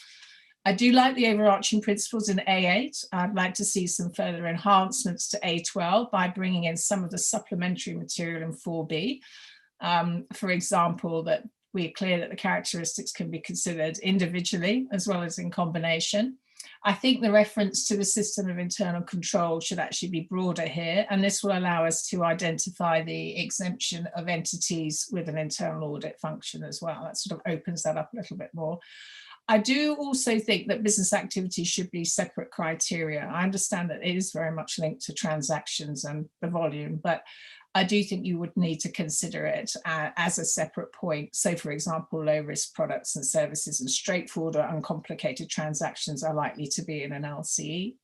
I do like the overarching principles in A8. I'd like to see some further enhancements to A12 by bringing in some of the supplementary material in 4B. For example, that we're clear that the characteristics can be considered individually as well as in combination. I think the reference to the system of internal control should actually be broader here, and this will allow us to identify the exemption of entities with an internal audit function as well. That sort of opens that up a little bit more. I do also think that business activity should be separate criteria. I understand that it is very much linked to transactions and the volume, but I do think you would need to consider it as a separate point. So, for example, low risk products and services and straightforward or uncomplicated transactions are likely to be in an LCE.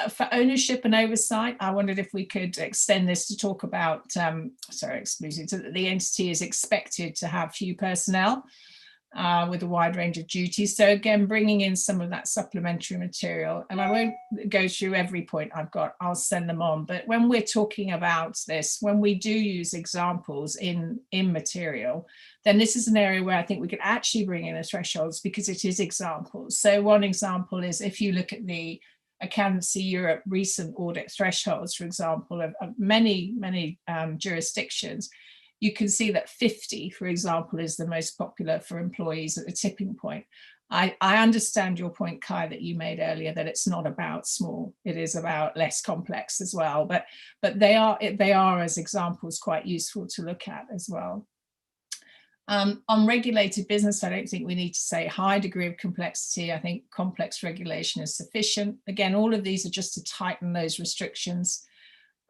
For ownership and oversight, I wondered if we could extend this to talk about, so the entity is expected to have few personnel, with a wide range of duties. So again, bringing in some of that supplementary material, and I won't go through every point I've got, I'll send them on. But when we're talking about this, when we do use examples in material, then this is an area where I think we could actually bring in the thresholds, because it is examples. So one example is if you look at the Accountancy Europe recent audit thresholds, for example, of many jurisdictions, you can see that 50, for example, is the most popular for employees at the tipping point. I understand your point, Kai, that you made earlier, that it's not about small, it is about less complex as well. But they are as examples quite useful to look at as well. On regulated business, I don't think we need to say high degree of complexity. I think complex regulation is sufficient. Again, all of these are just to tighten those restrictions.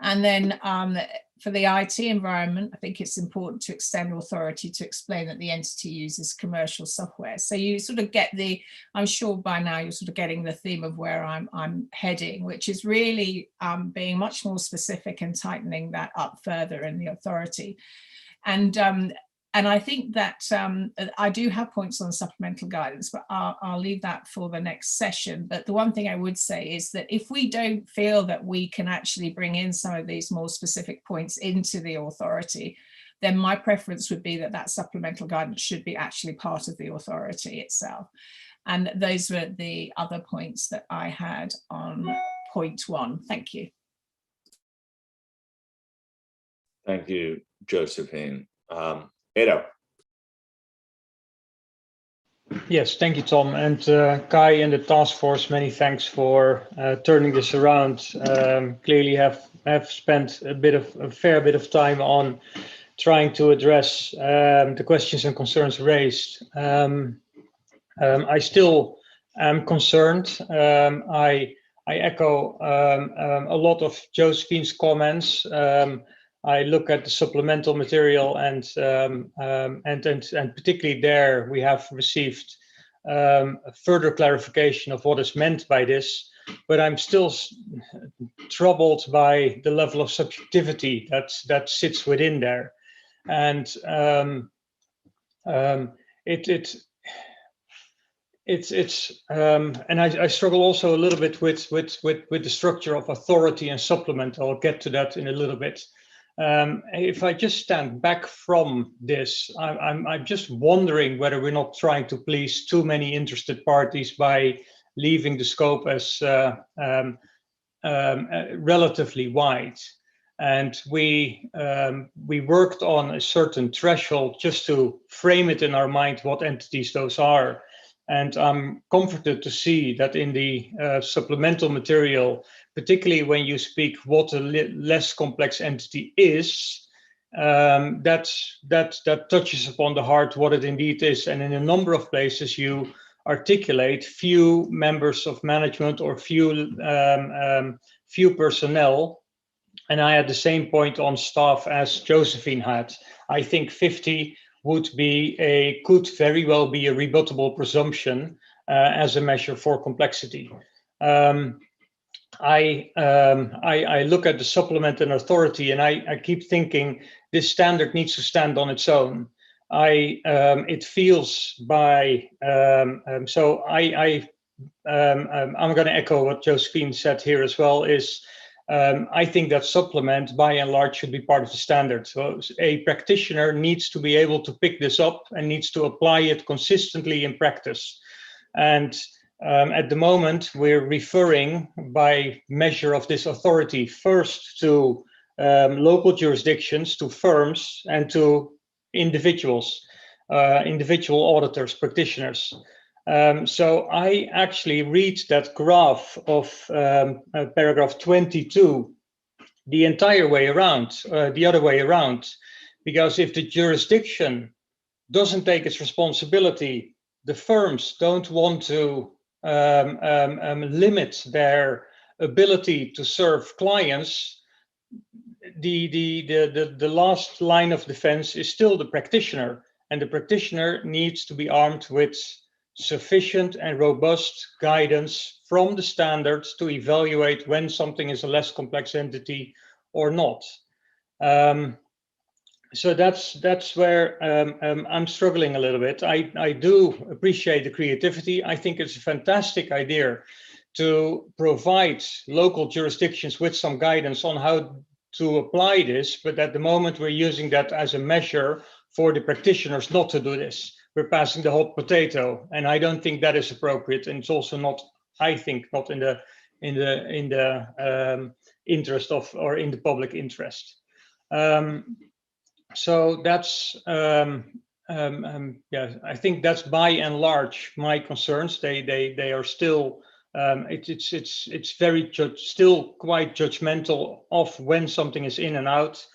And then for the IT environment, I think it's important to extend authority to explain that the entity uses commercial software. So you sort of get I'm sure by now you're sort of getting the theme of where I'm heading, which is really being much more specific and tightening that up further in the authority. And I think that I do have points on supplemental guidance, but I'll leave that for the next session. But the one thing I would say is that if we don't feel that we can actually bring in some of these more specific points into the authority, then my preference would be that supplemental guidance should be actually part of the authority itself. And those were the other points that I had on point 1. Thank you. Thank you, Josephine. Edo. Yes, thank you, Tom. And Kai and the task force, many thanks for turning this around. Clearly have spent a fair bit of time on trying to address the questions and concerns raised. I still am concerned. I echo a lot of Josephine's comments. I look at the supplemental material, and particularly there we have received further clarification of what is meant by this. But I'm still troubled by the level of subjectivity that sits within there, and and I struggle also a little bit with the structure of authority and supplement. I'll get to that in a little bit. If I just stand back from this, I'm just wondering whether we're not trying to please too many interested parties by leaving the scope as relatively wide. And we worked on a certain threshold just to frame it in our mind what entities those are. And I'm comforted to see that in the supplemental material, particularly when you speak what a less complex entity is, that touches upon the heart what it indeed is. And in a number of places you articulate few members of management or few personnel. And I had the same point on staff as Josephine had. I think 50 could very well be a rebuttable presumption as a measure for complexity. I look at the supplement and authority, and I keep thinking this standard needs to stand on its own. It feels by so I'm going to echo what Josephine said here as well. I think that supplement by and large should be part of the standard. So a practitioner needs to be able to pick this up and needs to apply it consistently in practice. And at the moment, we're referring by measure of this authority first to local jurisdictions, to firms, and to individuals, individual auditors, practitioners. So I actually read that graph of paragraph 22 the entire way around, the other way around, because if the jurisdiction doesn't take its responsibility, the firms don't want to limit their ability to serve clients, the last line of defense is still the practitioner, and the practitioner needs to be armed with sufficient and robust guidance from the standards to evaluate when something is a less complex entity or not. So that's where I'm struggling a little bit. I do appreciate the creativity. I think it's a fantastic idea to provide local jurisdictions with some guidance on how to apply this, but at the moment we're using that as a measure for the practitioners not to do this. We're passing the hot potato, and I don't think that is appropriate, and it's also not, I think, not in the interest of, or in the public interest. So that's yeah, I think that's by and large my concerns. They are still it's very still quite judgmental of when something is in and out.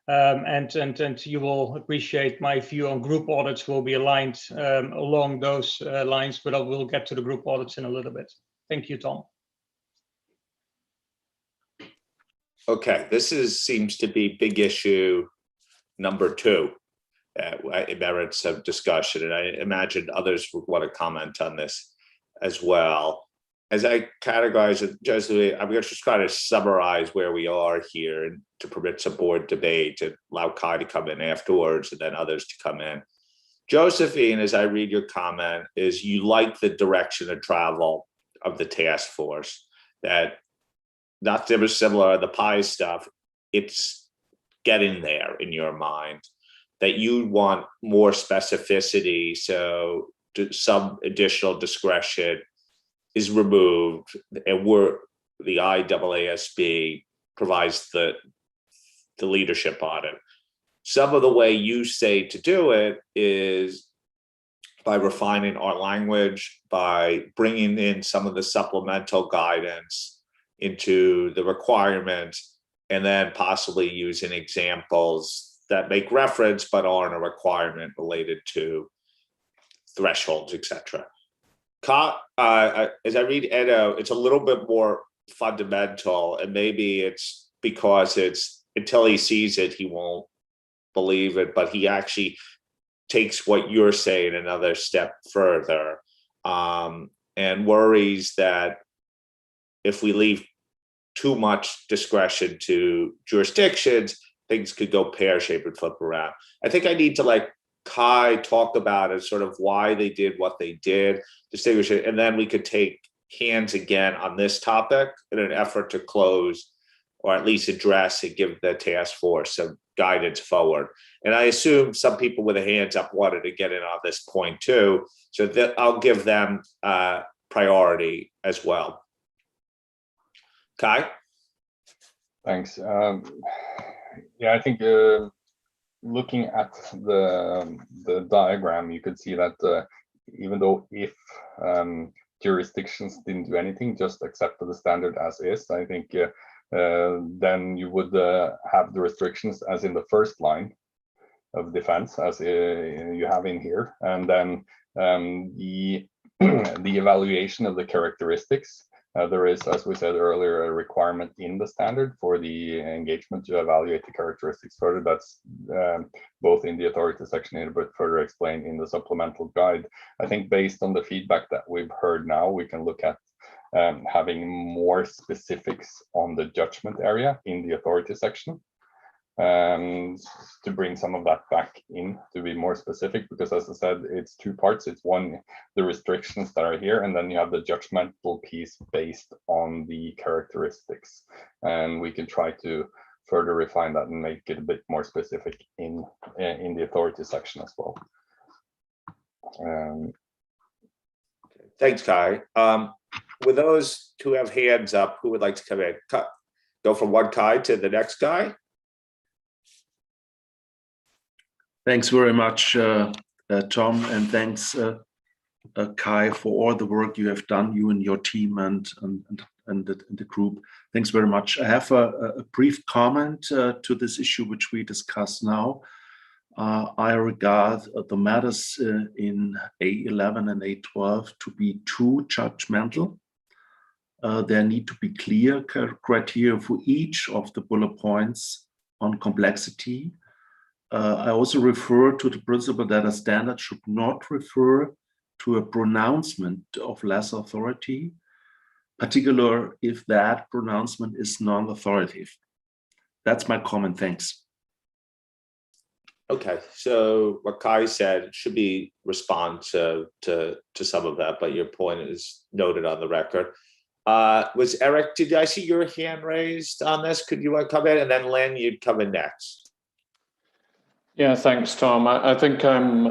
And you will appreciate my view on group audits will be aligned along those lines, but I will get to the group audits in a little bit. Thank you, Tom. Okay, this seems to be big issue number 2. It merits some discussion, and I imagine others would want to comment on this as well. As I categorize it, I'm going to just try to summarize where we are here and to permit some board debate and allow Kai to come in afterwards and then others to come in. Josephine, as I read your comment, is you like the direction of travel of the task force, that not similar to the pie stuff, it's getting there in your mind, that you want more specificity, so some additional discretion is removed, and the IAASB provides the leadership on it. Some of the way you say to do it is by refining our language, by bringing in some of the supplemental guidance into the requirements, and then possibly using examples that make reference but aren't a requirement related to thresholds, etc. As I read Edo, it's a little bit more fundamental, and maybe it's because it's until he sees it, he won't believe it, but he actually takes what you're saying another step further, and worries that if we leave too much discretion to jurisdictions, things could go pear-shaped and flip around. I think I need to let Kai talk about it, sort of why they did what they did, distinguish it, and then we could take hands again on this topic in an effort to close, or at least address and give the task force some guidance forward. And I assume some people with their hands up wanted to get in on this point too, so that I'll give them priority as well. Kai? Thanks. Yeah, I think looking at the diagram, you could see that even though if jurisdictions didn't do anything, just accepted the standard as is, I think then you would have the restrictions as in the first line of defense, as you have in here, and then the evaluation of the characteristics. There is, as we said earlier, a requirement in the standard for the engagement to evaluate the characteristics further. That's both in the authority section here, but further explained in the supplemental guide. I think based on the feedback that we've heard now, we can look at having more specifics on the judgment area in the authority section, to bring some of that back in to be more specific, because as I said, it's 2 parts. It's one, the restrictions that are here, and then you have the judgmental piece based on the characteristics, and we can try to further refine that and make it a bit more specific in the authority section as well. Thanks, Kai. With those who have hands up, who would like to come in? Go from one Kai to the next guy. Thanks very much, Tom, and thanks, Kai, for all the work you have done, you and your team and the group. Thanks very much. I have a brief comment to this issue which we discuss now. I regard the matters in A11 and A12 to be too judgmental. There need to be clear criteria for each of the bullet points on complexity. I also refer to the principle that a standard should not refer to a pronouncement of less authority, particularly if that pronouncement is non-authoritative. That's my comment. Thanks. Okay, so what Kai said should be responsive to some of that, but your point is noted on the record. Was Eric, did I see your hand raised on this? Could you come in? And then Lynn, you'd come in next. Yeah, thanks, Tom. I think I'm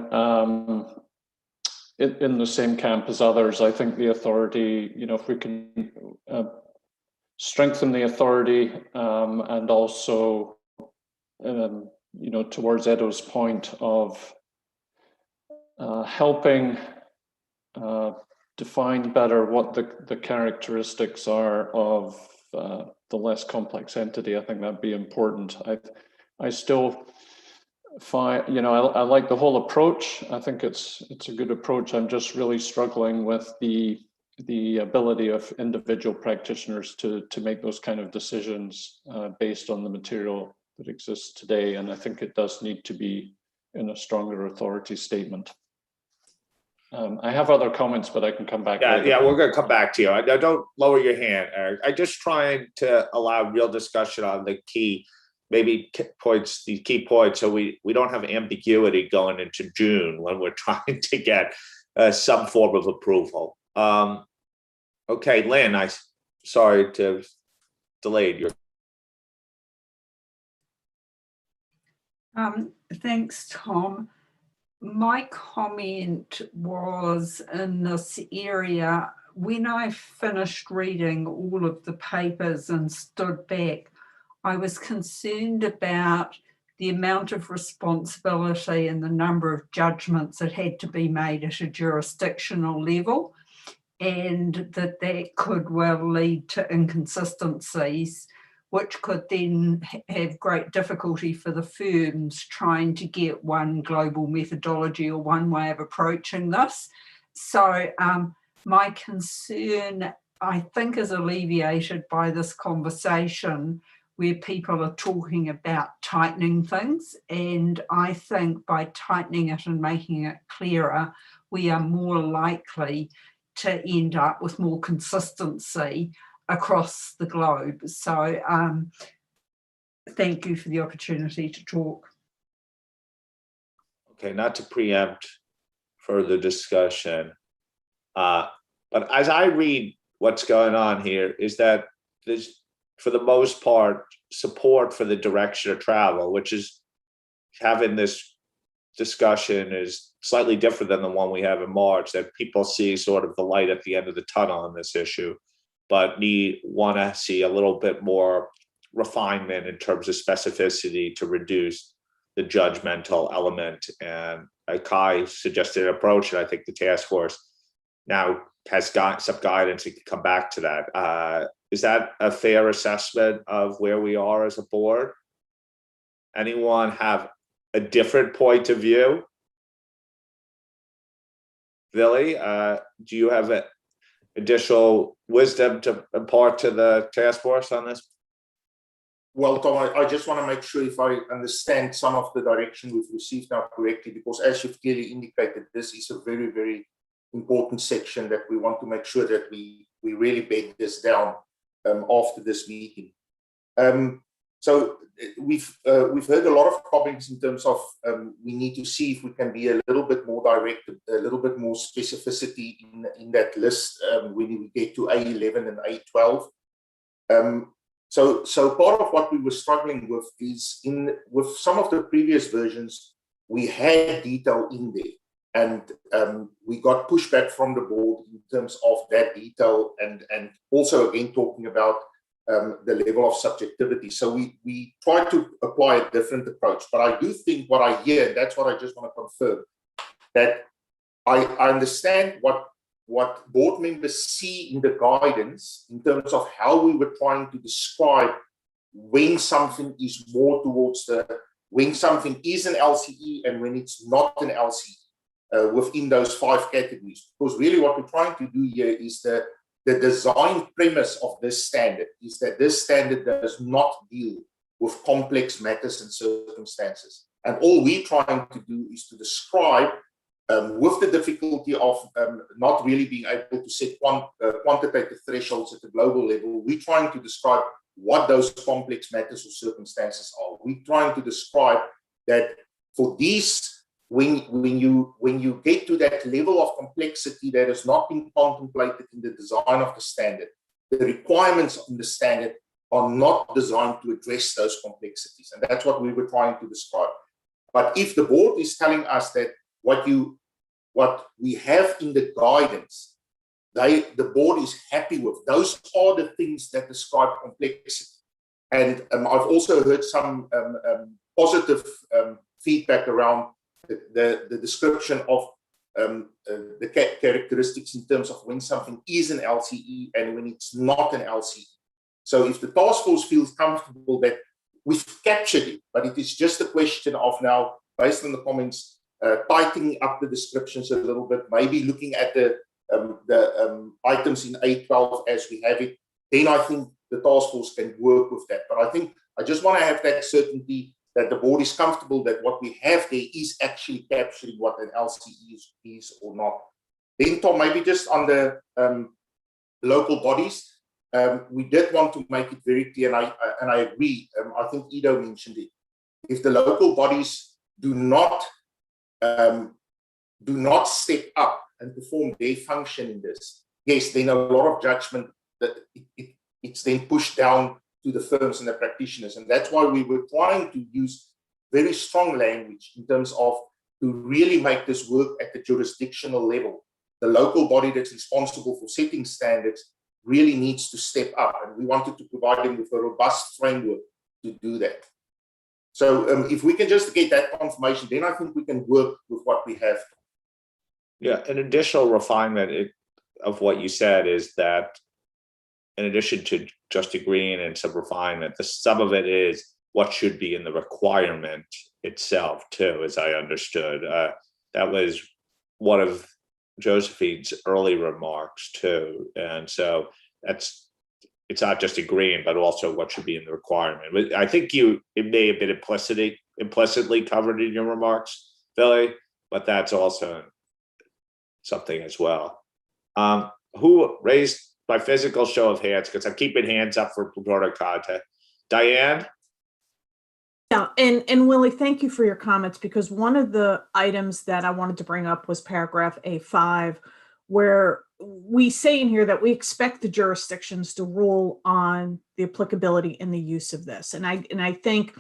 in the same camp as others. I think the authority, if we can strengthen the authority and also, towards Edo's point of helping define better what the characteristics are of the less complex entity, I think that'd be important. I still find, I like the whole approach. I think it's a good approach. I'm just really struggling with the the ability of individual practitioners to make those kind of decisions based on the material that exists today. And I think it does need to be in a stronger authority statement. I have other comments, but I can come back later. Yeah, we're going to come back to you. Don't lower your hand, Eric. I'm just trying to allow real discussion on the key, maybe points, the key points, so we don't have ambiguity going into June when we're trying to get some form of approval. Okay, Lynn, sorry to delay your. Thanks, Tom. My comment was in this area, when I finished reading all of the papers and stood back, I was concerned about the amount of responsibility and the number of judgments that had to be made at a jurisdictional level, and that could well lead to inconsistencies, which could then have great difficulty for the firms trying to get one global methodology or one way of approaching this. So my concern, I think, is alleviated by this conversation where people are talking about tightening things. And I think by tightening it and making it clearer, we are more likely to end up with more consistency across the globe. So thank you for the opportunity to talk. Okay, not to preempt further discussion, but as I read what's going on here is that there's, for the most part, support for the direction of travel, which is having this discussion is slightly different than the one we have in March, that people see sort of the light at the end of the tunnel on this issue, but want to see a little bit more refinement in terms of specificity to reduce the judgmental element. And Kai suggested an approach, and I think the task force now has got some guidance and can come back to that. Is that a fair assessment of where we are as a board? Anyone have a different point of view? Billy, do you have additional wisdom to impart to the task force on this? Well, Tom, I just want to make sure if I understand some of the direction we've received now correctly, because as you've clearly indicated, this is a very, very important section that we want to make sure that we really bed this down after this meeting. So we've heard a lot of comments in terms of we need to see if we can be a little bit more direct, a little bit more specificity in that list when we get to A11 and A12. So part of what we were struggling with is with some of the previous versions, we had detail in there, and we got pushback from the board in terms of that detail, and also again talking about the level of subjectivity. So we try to apply a different approach. But I do think what I hear, and that's what I just want to confirm, that I understand what board members see in the guidance in terms of how we were trying to describe when something is more towards when something is an LCE and when it's not an LCE within those 5 categories. Because really what we're trying to do here is the design premise of this standard is that this standard does not deal with complex matters and circumstances. And all we're trying to do is to describe with the difficulty of not really being able to set quantitative thresholds at the global level, we're trying to describe what those complex matters or circumstances are. We're trying to describe that for these, when you get to that level of complexity that has not been contemplated in the design of the standard, the requirements in the standard are not designed to address those complexities. And that's what we were trying to describe. But if the board is telling us that what we have in the guidance, the board is happy with, those are the things that describe complexity. And I've also heard some positive feedback around the description of the characteristics in terms of when something is an LCE and when it's not an LCE. So if the task force feels comfortable that we've captured it, but it is just a question of now, based on the comments, tightening up the descriptions a little bit, maybe looking at the items in A12 as we have it, then I think the task force can work with that. But I think I just want to have that certainty that the board is comfortable that what we have there is actually capturing what an LCE is or not. Then, Tom, maybe just on the local bodies, we did want to make it very clear, and I agree. I think Ido mentioned it. If the local bodies do not step up and perform their function in this, yes, then a lot of judgment that it's then pushed down to the firms and the practitioners. And that's why we were trying to use very strong language in terms of to really make this work at the jurisdictional level. The local body that's responsible for setting standards really needs to step up. And we wanted to provide them with a robust framework to do that. So if we can just get that confirmation, then I think we can work with what we have. Yeah, an additional refinement of what you said is that in addition to just agreeing and some refinement, some of it is what should be in the requirement itself too, as I understood. That was one of Josephine's early remarks too. And so it's not just agreeing, but also what should be in the requirement. I think it may have been implicitly covered in your remarks, Billy, but that's also something as well. Who raised by physical show of hands? Because I'm keeping hands up for broader content. Diane? Yeah, and Willie, thank you for your comments, because one of the items that I wanted to bring up was paragraph A5, where we say in here that we expect the jurisdictions to rule on the applicability and the use of this. And I think,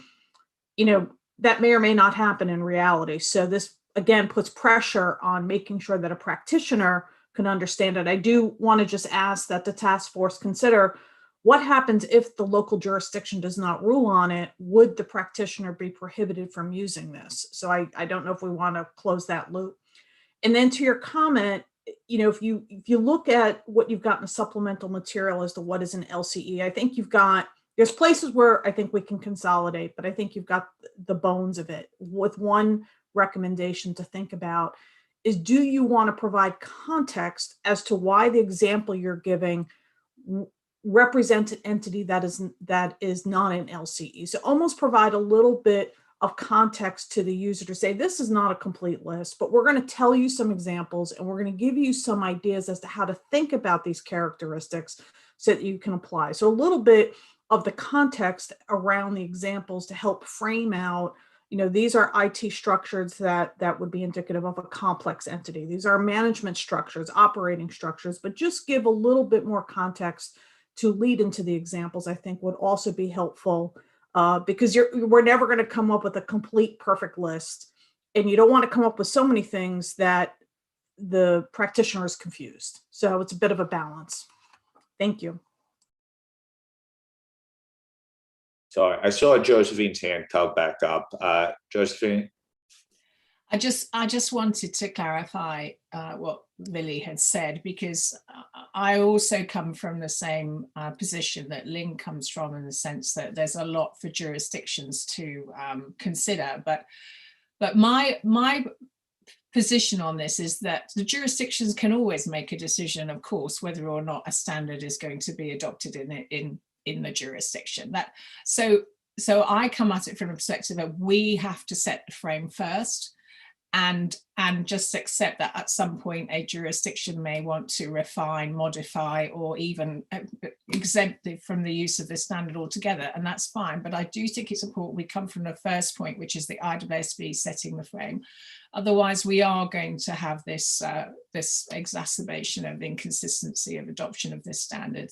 that may or may not happen in reality. So this, again, puts pressure on making sure that a practitioner can understand it. I do want to just ask that the task force consider what happens if the local jurisdiction does not rule on it. Would the practitioner be prohibited from using this? So I don't know if we want to close that loop. And then to your comment, if you look at what you've got in the supplemental material as to what is an LCE, I think there's places where I think we can consolidate, but I think you've got the bones of it. With one recommendation to think about is, do you want to provide context as to why the example you're giving represents an entity that is not an LCE? So almost provide a little bit of context to the user to say, this is not a complete list, but we're going to tell you some examples and we're going to give you some ideas as to how to think about these characteristics so that you can apply. So a little bit of the context around the examples to help frame out, these are IT structures that would be indicative of a complex entity. These are management structures, operating structures, but just give a little bit more context to lead into the examples, I think would also be helpful, because we're never going to come up with a complete perfect list. And you don't want to come up with so many things that the practitioner is confused. So it's a bit of a balance. Thank you. Sorry, I saw Josephine's hand come back up. Josephine? I just wanted to clarify what Lily had said, because I also come from the same position that Lynn comes from, in the sense that there's a lot for jurisdictions to consider. But my position on this is that the jurisdictions can always make a decision, of course, whether or not a standard is going to be adopted in the jurisdiction. So I come at it from a perspective that we have to set the frame first, and just accept that at some point a jurisdiction may want to refine, modify, or even exempt it from the use of the standard altogether, and that's fine. But I do think it's important we come from the first point, which is the IAASB setting the frame. Otherwise, we are going to have this exacerbation of inconsistency of adoption of this standard.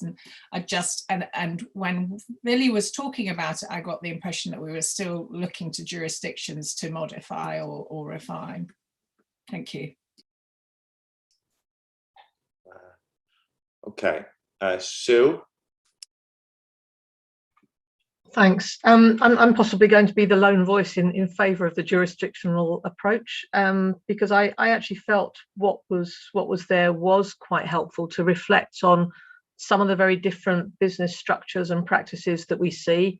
And when Billy was talking about it, I got the impression that we were still looking to jurisdictions to modify or refine. Thank you. Okay, Sue? Thanks. I'm possibly going to be the lone voice in favour of the jurisdictional approach, because I actually felt what was there was quite helpful to reflect on some of the very different business structures and practices that we see.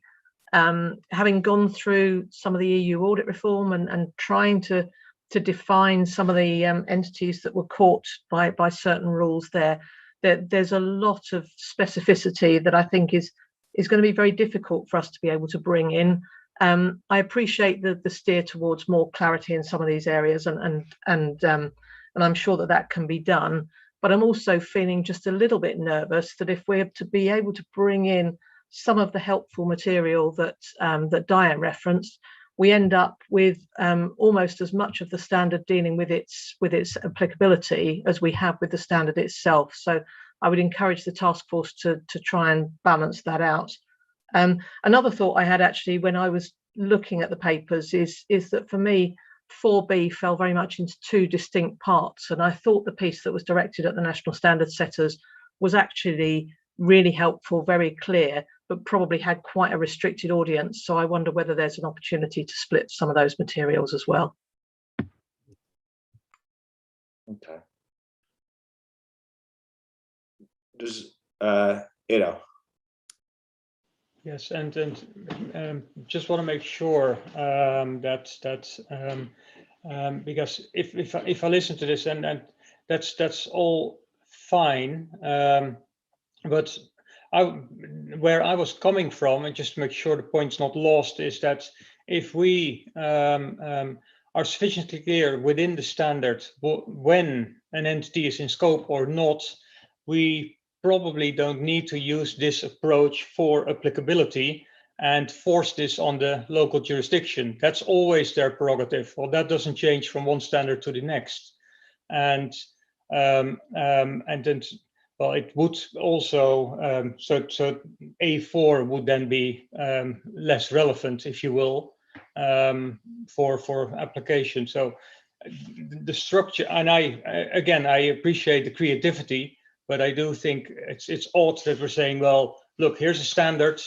Having gone through some of the EU audit reform and trying to to define some of the entities that were caught by certain rules there. There's a lot of specificity that I think is going to be very difficult for us to be able to bring in. I appreciate the steer towards more clarity in some of these areas, and I'm sure that can be done. But I'm also feeling just a little bit nervous that if we're to be able to bring in some of the helpful material that Diane referenced, we end up with almost as much of the standard dealing with its applicability as we have with the standard itself. So I would encourage the task force to try and balance that out. Another thought I had actually when I was looking at the papers is that for me, 4B fell very much into two distinct parts. And I thought the piece that was directed at the national standard setters was actually really helpful, very clear, but probably had quite a restricted audience. So I wonder whether there's an opportunity to split some of those materials as well. Okay. Does Yes, and just want to make sure because if I listen to this and that's all fine, but where I was coming from, and just to make sure the point's not lost, is that if we are sufficiently clear within the standard when an entity is in scope or not, we probably don't need to use this approach for applicability and force this on the local jurisdiction. That's always their prerogative. Well, that doesn't change from one standard to the next. And then, well, it would also, so A4 would then be less relevant, if you will, for application. So the structure, and I appreciate the creativity, but I do think it's odd that we're saying, well, look, here's a standard,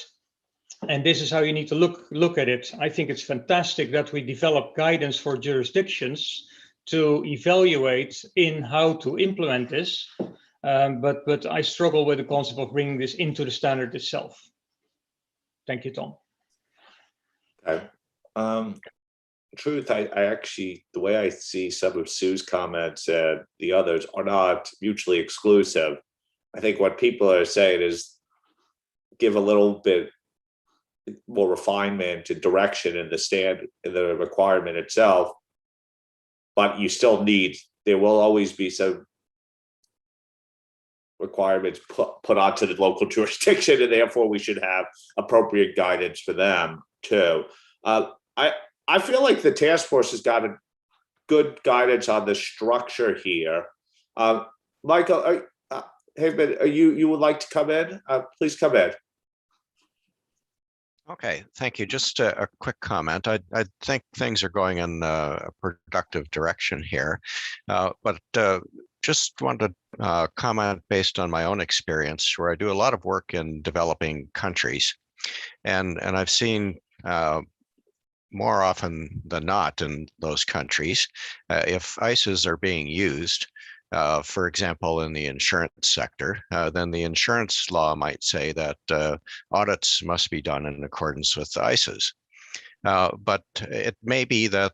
and this is how you need to look at it. I think it's fantastic that we develop guidance for jurisdictions to evaluate in how to implement this, but I struggle with the concept of bringing this into the standard itself. Thank you, Tom. Okay. Truth, I actually, the way I see some of Sue's comments and the others are not mutually exclusive. I think what people are saying is give a little bit more refinement and direction in the standard, in the requirement itself, but you still need, there will always be some requirements put onto the local jurisdiction, and therefore we should have appropriate guidance for them too. I feel like the task force has got a good guidance on the structure here. Michael, Haveman, you would like to come in? Please come in. Okay, thank you. Just a quick comment. I think things are going in a productive direction here, but just wanted to comment based on my own experience, where I do a lot of work in developing countries, and I've seen more often than not in those countries, if ICEs are being used, for example, in the insurance sector, then the insurance law might say that audits must be done in accordance with the ICEs. But it may be that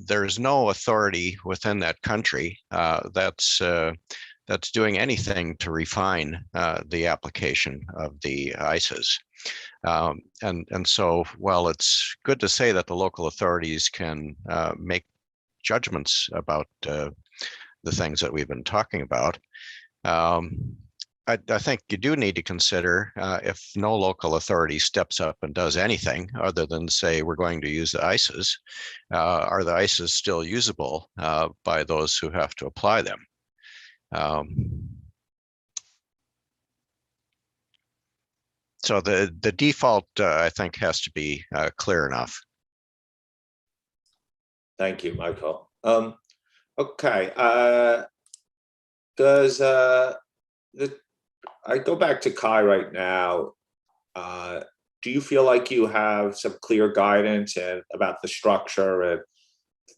there's no authority within that country that's doing anything to refine the application of the ICEs. And so while it's good to say that the local authorities can make judgments about the things that we've been talking about, I think you do need to consider if no local authority steps up and does anything other than say we're going to use the ICEs, are the ICEs still usable by those who have to apply them? So the default, I think, has to be clear enough. Thank you, Michael. Okay. I go back to Kai right now. Do you feel like you have some clear guidance about the structure and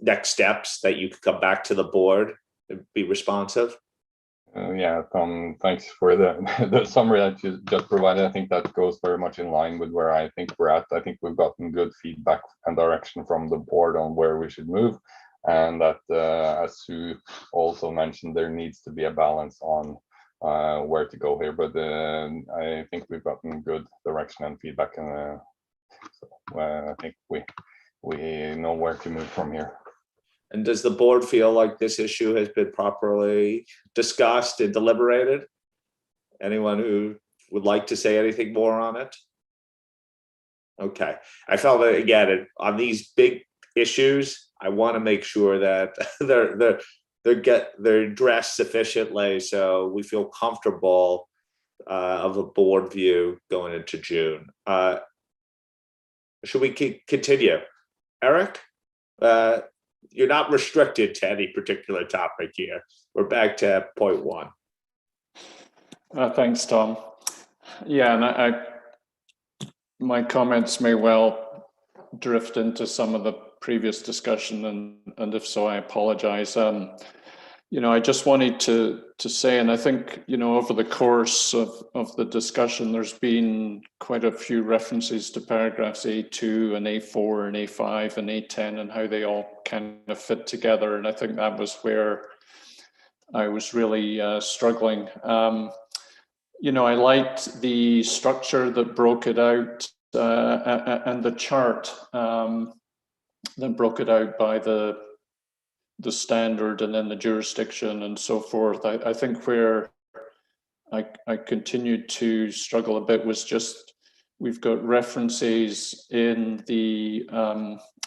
next steps that you could come back to the board and be responsive? Yeah, Tom, thanks for the summary that you just provided. I think that goes very much in line with where I think we're at. I think we've gotten good feedback and direction from the board on where we should move. and that, as Sue also mentioned, there needs to be a balance on where to go here. But I think we've gotten good direction and feedback, and so I think we know where to move from here. And does the board feel like this issue has been properly discussed and deliberated? Anyone who would like to say anything more on it? Okay, I felt that again on these big issues, I want to make sure that they're addressed sufficiently, so we feel comfortable of a board view going into June. Should we continue, Eric? You're not restricted to any particular topic here. We're back to point 1. Thanks, Tom. Yeah, and my comments may well drift into some of the previous discussion, and if so, I apologize. I just wanted to say, and I think, over the course of the discussion, there's been quite a few references to paragraphs A2 and A4 and A5 and A10 and how they all kind of fit together. And I think that was where I was really struggling. I liked the structure that broke it out and the chart that broke it out by the standard and then the jurisdiction and so forth. I think where I continued to struggle a bit was just, we've got references in the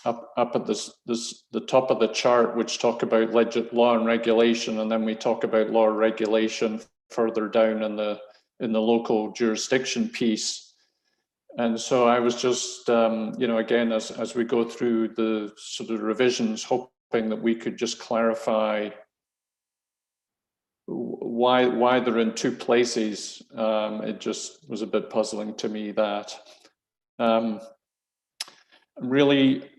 up at the top of the chart, which talk about law and regulation, and then we talk about law and regulation further down in the local jurisdiction piece. And so I was just, again, as we go through the sort of revisions, hoping that we could just clarify why they're in 2 places. It just was a bit puzzling to me that really,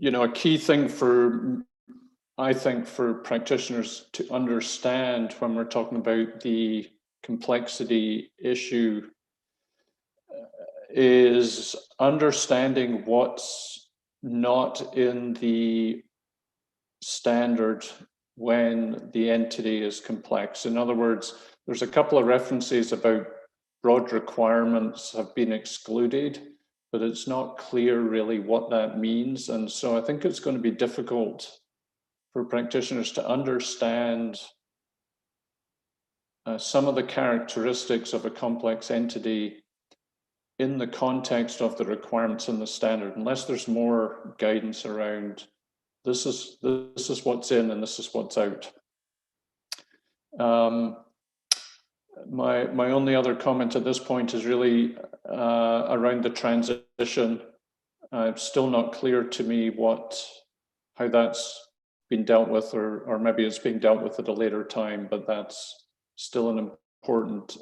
a key thing I think for practitioners to understand when we're talking about the complexity issue is understanding what's not in the standard when the entity is complex. In other words, there's a couple of references about broad requirements have been excluded, but it's not clear really what that means. And so I think it's going to be difficult for practitioners to understand some of the characteristics of a complex entity in the context of the requirements in the standard, unless there's more guidance around this is what's in and this is what's out. My only other comment at this point is really around the transition. It's still not clear to me how that's been dealt with, or maybe it's being dealt with at a later time, but that's still an important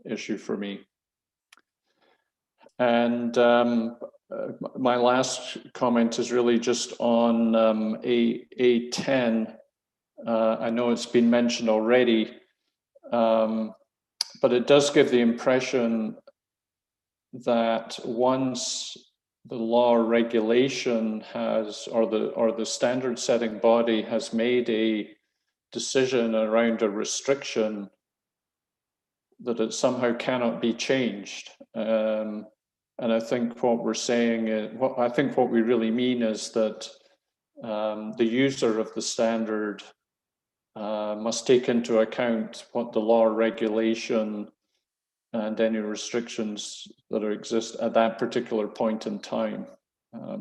issue for me. And my last comment is really just on A10. I know it's been mentioned already, but it does give the impression that once the law or regulation has, or the standard setting body has made a decision around a restriction, that it somehow cannot be changed. And I think what we're saying is, what we really mean is that the user of the standard must take into account what the law or regulation and any restrictions that exist at that particular point in time.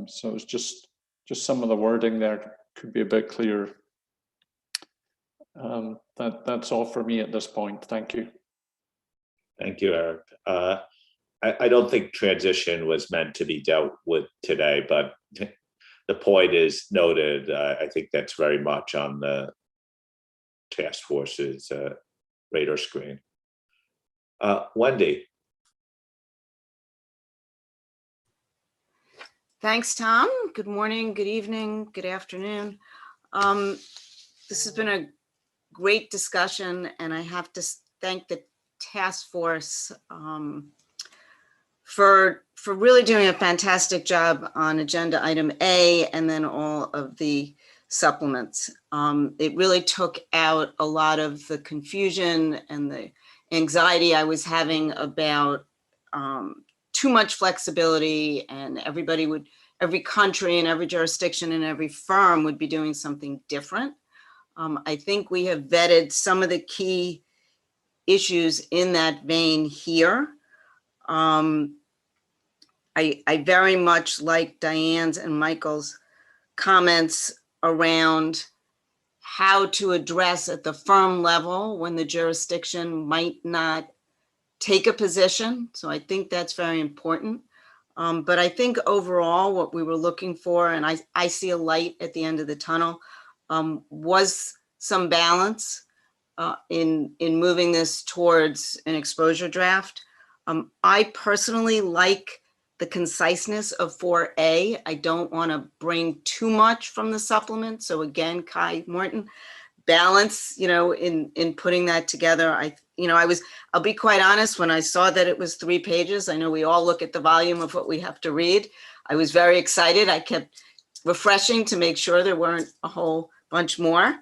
So it's just some of the wording there could be a bit clearer. That's all for me at this point. Thank you. Thank you, Eric. I don't think transition was meant to be dealt with today, but the point is noted. I think that's very much on the task force's radar screen. Wendy. Thanks, Tom. Good morning, good evening, good afternoon. This has been a great discussion, and I have to thank the task force for really doing a fantastic job on agenda item A, and then all of the supplements. It really took out a lot of the confusion and the anxiety I was having about too much flexibility, and every country and every jurisdiction and every firm would be doing something different. I think we have vetted some of the key issues in that vein here. I very much like Diane's and Michael's comments around how to address at the firm level when the jurisdiction might not take a position. So I think that's very important. But I think overall what we were looking for, and I see a light at the end of the tunnel, was some balance in moving this towards an exposure draft. I personally like the conciseness of 4A. I don't want to bring too much from the supplement. So again, Kai Morton, balance, in putting that together. I'll be quite honest, when I saw that it was 3 pages, I know we all look at the volume of what we have to read. I was very excited. I kept refreshing to make sure there weren't a whole bunch more.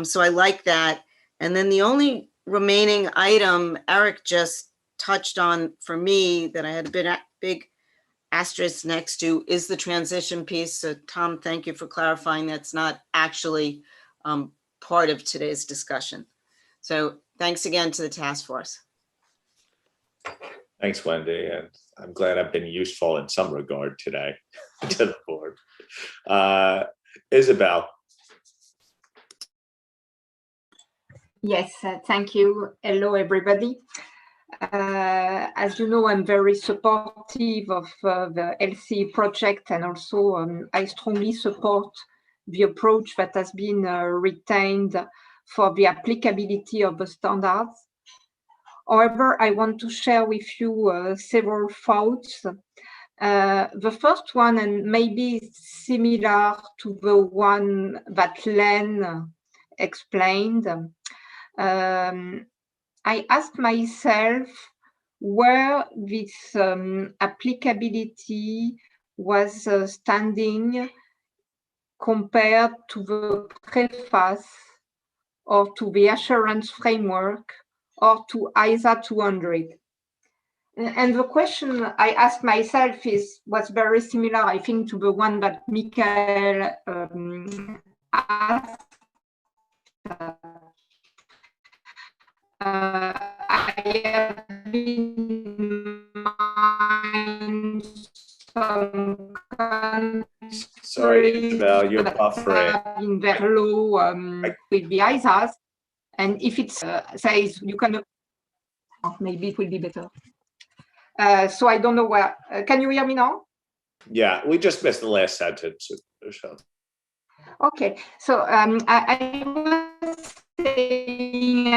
So I like that. And then the only remaining item Eric just touched on for me that I had a big asterisk next to is the transition piece. So Tom, thank you for clarifying that's not actually part of today's discussion. So thanks again to the task force. Thanks, Wendy. And I'm glad I've been useful in some regard today to the board. Isabel. Yes, thank you. Hello, everybody. As you know, I'm very supportive of the LCE project, and also I strongly support the approach that has been retained for the applicability of the standards. However, I want to share with you several thoughts. The first one, and maybe similar to the one that Len explained, I asked myself where this applicability was standing compared to the preface or to the assurance framework or to ISA 200. And the question I asked myself was very similar, I think, to the one that Michael asked. I have in mind some countries. Sorry, Isabel, you're buffering. In their law with the ISAs, and if it says you can, maybe it will be better. So I don't know where. Can you hear me now? Yeah, we just missed the last sentence. Okay, so I was saying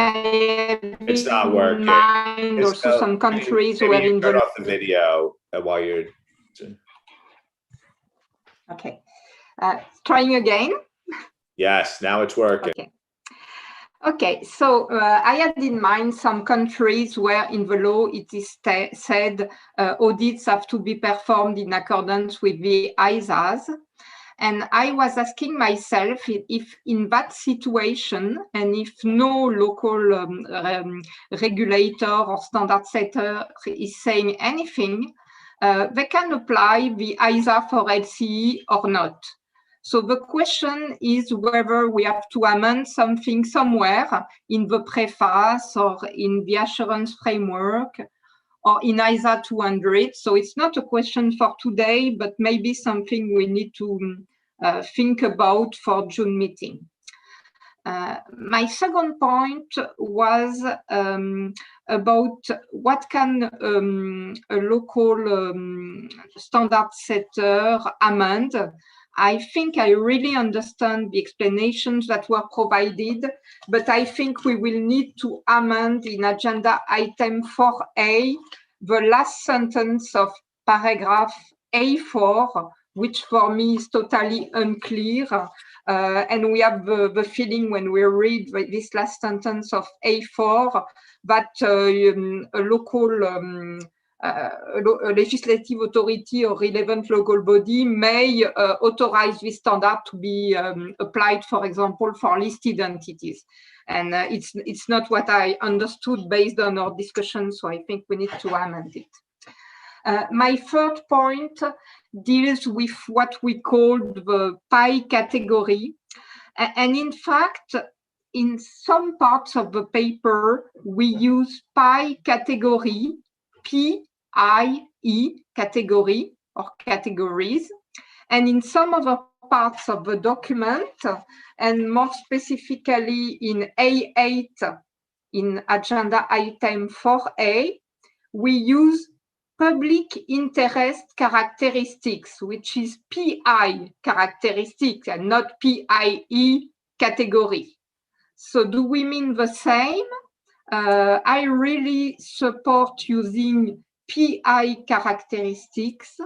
it's not working. It's also some countries where in turn off the video while you're. Okay, trying again. Yes, now it's working. Okay. Okay, so I had in mind some countries where in the law it is said audits have to be performed in accordance with the ISAs. And I was asking myself if in that situation, and if no local regulator or standard setter is saying anything, they can apply the ISA for LCE or not. So the question is whether we have to amend something somewhere in the preface or in the assurance framework or in ISA 200. So it's not a question for today, but maybe something we need to think about for June meeting. My second point was about what can a local standard setter amend. I think I really understand the explanations that were provided, but I think we will need to amend in agenda item 4A, the last sentence of paragraph A4, which for me is totally unclear. And we have the feeling when we read this last sentence of A4 that a local a legislative authority or relevant local body may authorize this standard to be applied, for example, for listed entities. And it's not what I understood based on our discussion, so I think we need to amend it. My third point deals with what we call the PI category. And in fact, in some parts of the paper, we use PI category, P-I-E category or categories. And in some other parts of the document, and more specifically in A8, in agenda item 4A, we use public interest characteristics, which is PI characteristics and not PIE category. So do we mean the same? I really support using PI characteristics.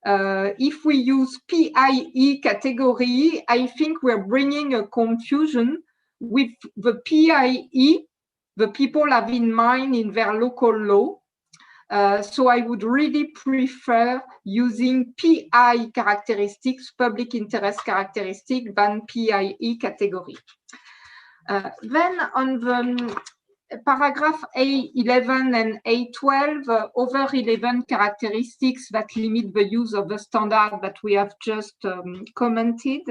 If we use PIE category, I think we're bringing a confusion with the PIE the people have in mind in their local law. So I would really prefer using PI characteristics, public interest characteristic, than PIE category. Then on the paragraph A11 and A12, over 11 characteristics that limit the use of the standard that we have just commented.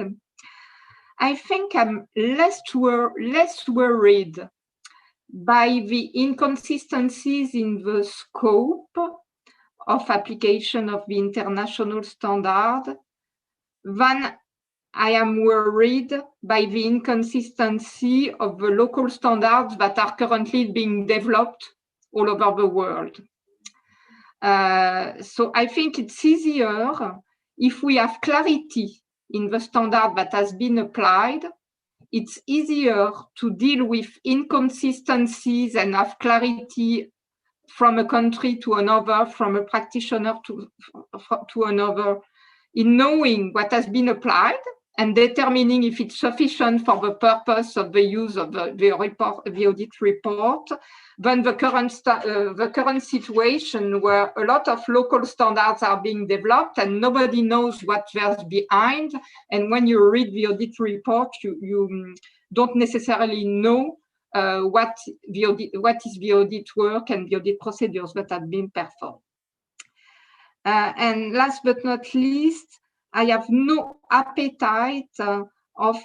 I think I'm less worried by the inconsistencies in the scope of application of the international standard than I am worried by the inconsistency of the local standards that are currently being developed all over the world. So I think it's easier if we have clarity in the standard that has been applied. It's easier to deal with inconsistencies and have clarity from a country to another, from a practitioner to another, in knowing what has been applied and determining if it's sufficient for the purpose of the use of the audit report, than the current situation where a lot of local standards are being developed and nobody knows what there's behind. And when you read the audit report, you don't necessarily know what is the audit work and the audit procedures that have been performed. And last but not least, I have no appetite of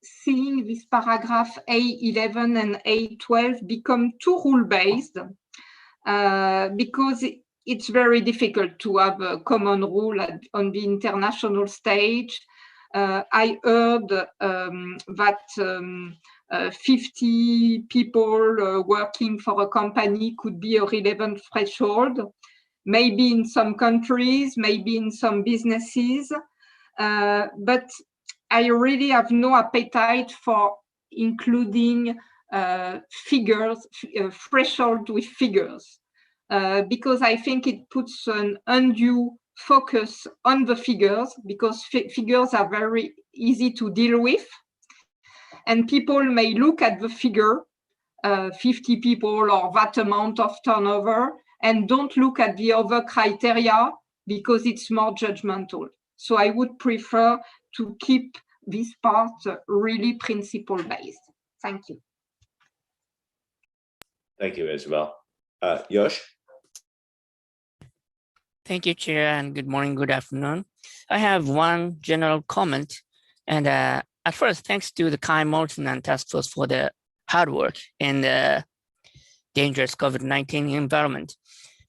seeing this paragraph A11 and A12 become too rule-based because it's very difficult to have a common rule on the international stage. I heard that 50 people working for a company could be a relevant threshold. Maybe in some countries, maybe in some businesses, but I really have no appetite for including figures, threshold with figures, because I think it puts an undue focus on the figures, because figures are very easy to deal with. And people may look at the figure, 50 people or that amount of turnover, and don't look at the other criteria because it's more judgmental. So I would prefer to keep this part really principle-based. Thank you. Thank you, Isabel. Yosh? Thank you, Chair, and good morning, good afternoon. I have one general comment. And at first, thanks to the Kai Morton and Task Force for the hard work in the dangerous COVID-19 environment.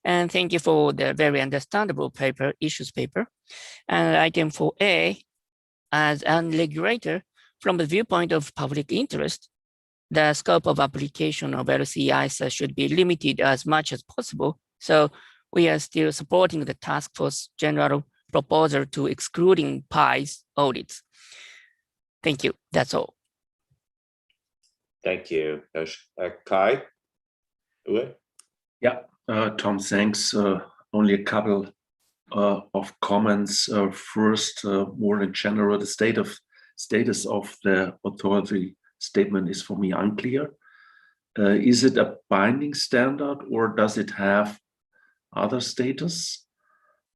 And thank you for the very understandable issues paper. And item 4A, as an regulator, from the viewpoint of public interest, the scope of application of LCE ISA should be limited as much as possible. So we are still supporting the task force general proposal to excluding PI's audits. Thank you. That's all. Thank you, Kai? Uwe? Yeah, Tom, thanks. Only a couple of comments. First, more in general, the status of the authority statement is for me unclear. Is it a binding standard, or does it have other status.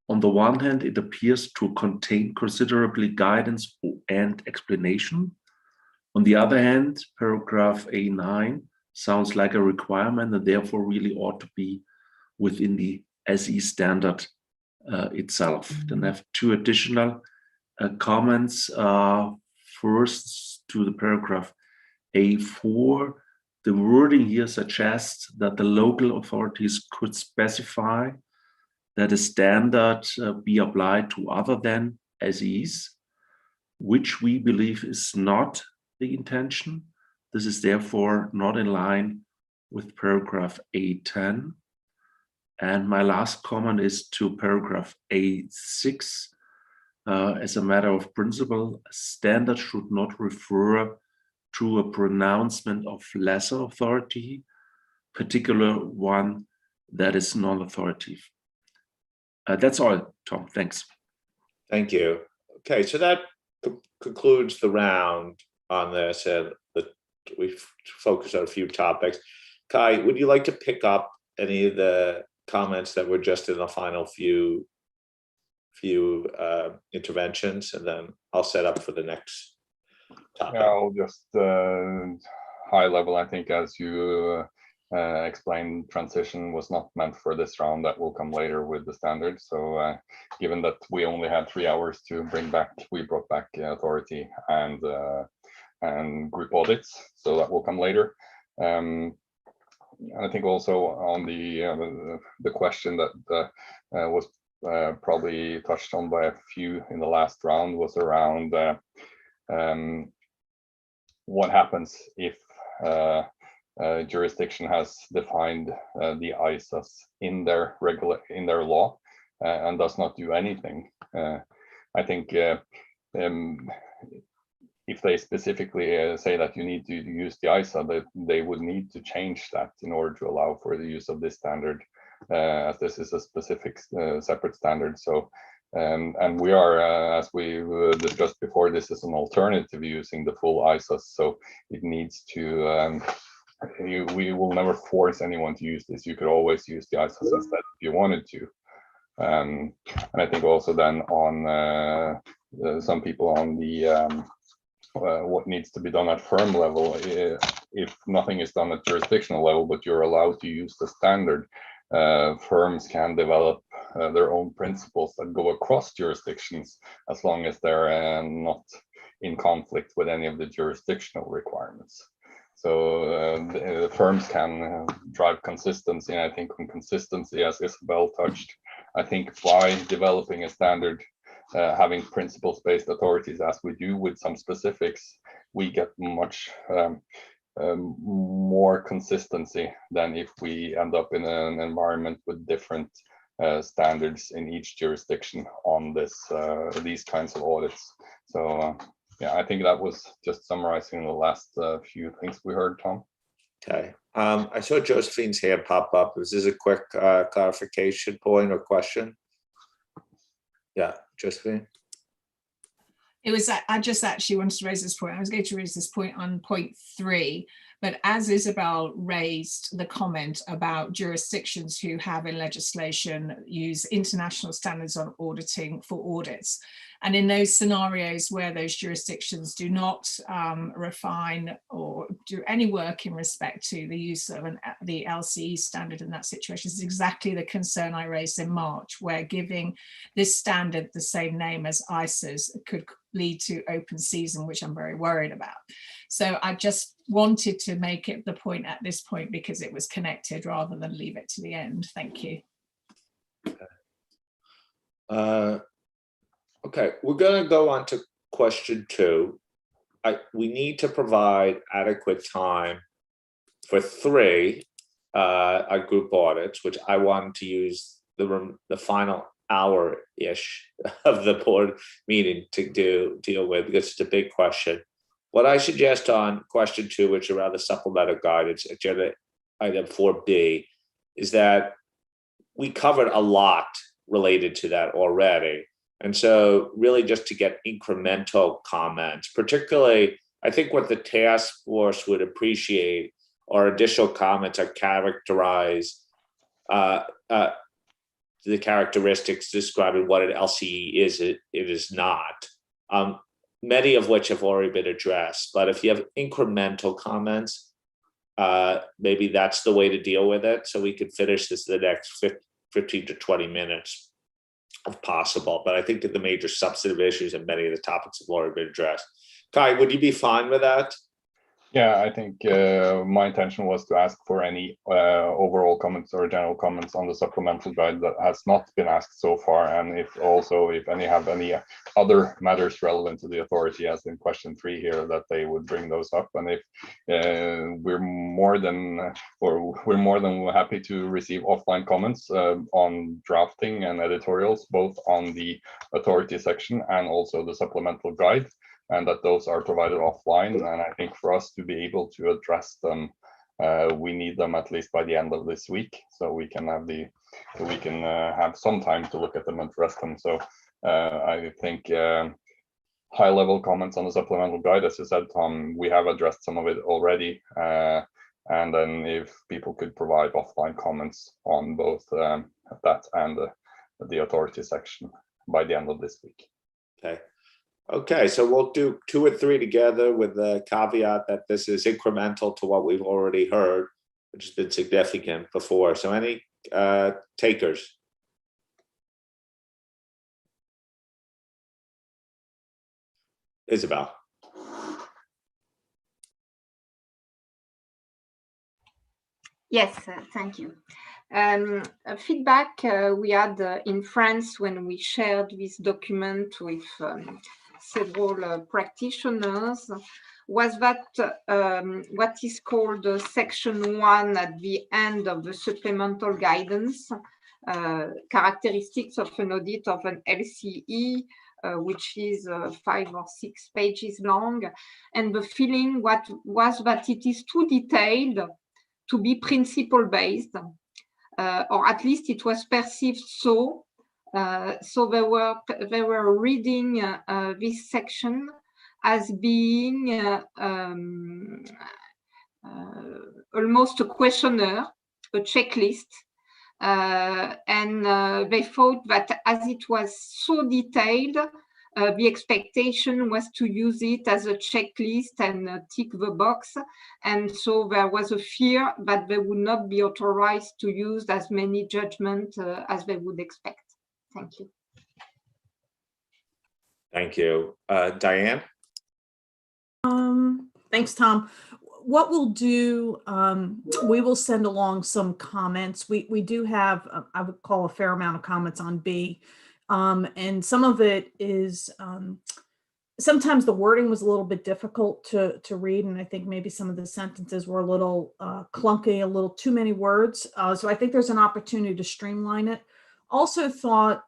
On the one hand, it appears to contain considerably guidance and explanation. On the other hand, paragraph A9 sounds like a requirement and therefore really ought to be within the SE standard itself. Then I have two additional comments. First, to the paragraph A4, the wording here suggests that the local authorities could specify that a standard be applied to other than SEs, which we believe is not the intention. This is therefore not in line with paragraph A10. And my last comment is to paragraph A6. As a matter of principle, a standard should not refer to a pronouncement of lesser authority, particular one that is non-authoritative. That's all, Tom. Thanks. Thank you. Okay, so that concludes the round on this, and we've focused on a few topics. Kai, would you like to pick up any of the comments that were just in the final few interventions, and then I'll set up for the next topic. Yeah, I'll just high level. I think, as you explained, transition was not meant for this round. That will come later with the standard. So given that we only had 3 hours to bring back, we brought back authority and group audits. So that will come later. I think also on the question that was probably touched on by a few in the last round was around what happens if jurisdiction has defined the ISAs in their law and does not do anything. I think if they specifically say that you need to use the ISA, that they would need to change that in order to allow for the use of this standard, as this is a specific separate standard. So, and we are, as we discussed before, this is an alternative using the full ISAs. So it needs to, we will never force anyone to use this. You could always use the ISAs instead if you wanted to. And I think also then on some people on the what needs to be done at firm level, if nothing is done at jurisdictional level, but you're allowed to use the standard, firms can develop their own principles that go across jurisdictions as long as they're not in conflict with any of the jurisdictional requirements. So the firms can drive consistency, and I think on consistency, as Isabel touched, I think by developing a standard, having principles-based authorities as we do with some specifics, we get much more consistency than if we end up in an environment with different standards in each jurisdiction on these kinds of audits. So yeah, I think that was just summarizing the last few things we heard, Tom. Okay. I saw Josephine's hand pop up. Is this a quick clarification point or question? Yeah, Josephine. It was, I just actually wanted to raise this point. I was going to raise this point on point 3, but as Isabel raised the comment about jurisdictions who have in legislation use international standards on auditing for audits. And in those scenarios where those jurisdictions do not refine or do any work in respect to the use of the LCE standard in that situation, is exactly the concern I raised in March, where giving this standard the same name as ISAs could lead to open season, which I'm very worried about. So I just wanted to make it the point at this point because it was connected rather than leave it to the end. Thank you. Okay, we're going to go on to question 2. We need to provide adequate time for 3 group audits, which I wanted to use the final hour-ish of the board meeting to deal with, because it's a big question. What I suggest on question 2, which is around the supplemental guidance, agenda item 4B, is that we covered a lot related to that already. And so really just to get incremental comments, particularly, I think what the task force would appreciate are additional comments that characterize the characteristics describing what an LCE is, it is not. Many of which have already been addressed, but if you have incremental comments, maybe that's the way to deal with it. So we could finish this in the next 15 to 20 minutes if possible. But I think that the major substantive issues and many of the topics have already been addressed. Kai, would you be fine with that? Yeah, I think my intention was to ask for any overall comments or general comments on the supplemental guide that has not been asked so far, and if any have any other matters relevant to the authority, as in question 3 here, that they would bring those up. And if we're more than happy to receive offline comments on drafting and editorials, both on the authority section and also the supplemental guide, and that those are provided offline. And I think for us to be able to address them, we need them at least by the end of this week, so we can have some time to look at them and address them. So I think high-level comments on the supplemental guide, as you said, Tom, we have addressed some of it already. And then if people could provide offline comments on both that and the authority section by the end of this week. Okay, so we'll do 2 and 3 together with the caveat that this is incremental to what we've already heard, which has been significant before. So any takers? Isabel. Yes, thank you. Feedback we had in France when we shared this document with several practitioners was that what is called section 1 at the end of the supplemental guidance, characteristics of an audit of an LCE, which is 5 or 6 pages long, and the feeling was that it is too detailed to be principle based, or at least it was perceived so. So they were reading this section as being almost a questionnaire, a checklist, and they thought that as it was so detailed, the expectation was to use it as a checklist and tick the box. And so there was a fear that they would not be authorized to use as many judgments as they would expect. Thank you. Thank you. Diane? Thanks, Tom. What we'll do, we will send along some comments. We do have, I would call a fair amount of comments on B. And some of it is, sometimes the wording was a little bit difficult to read. And I think maybe some of the sentences were a little clunky, a little too many words. So I think there's an opportunity to streamline it. Also thought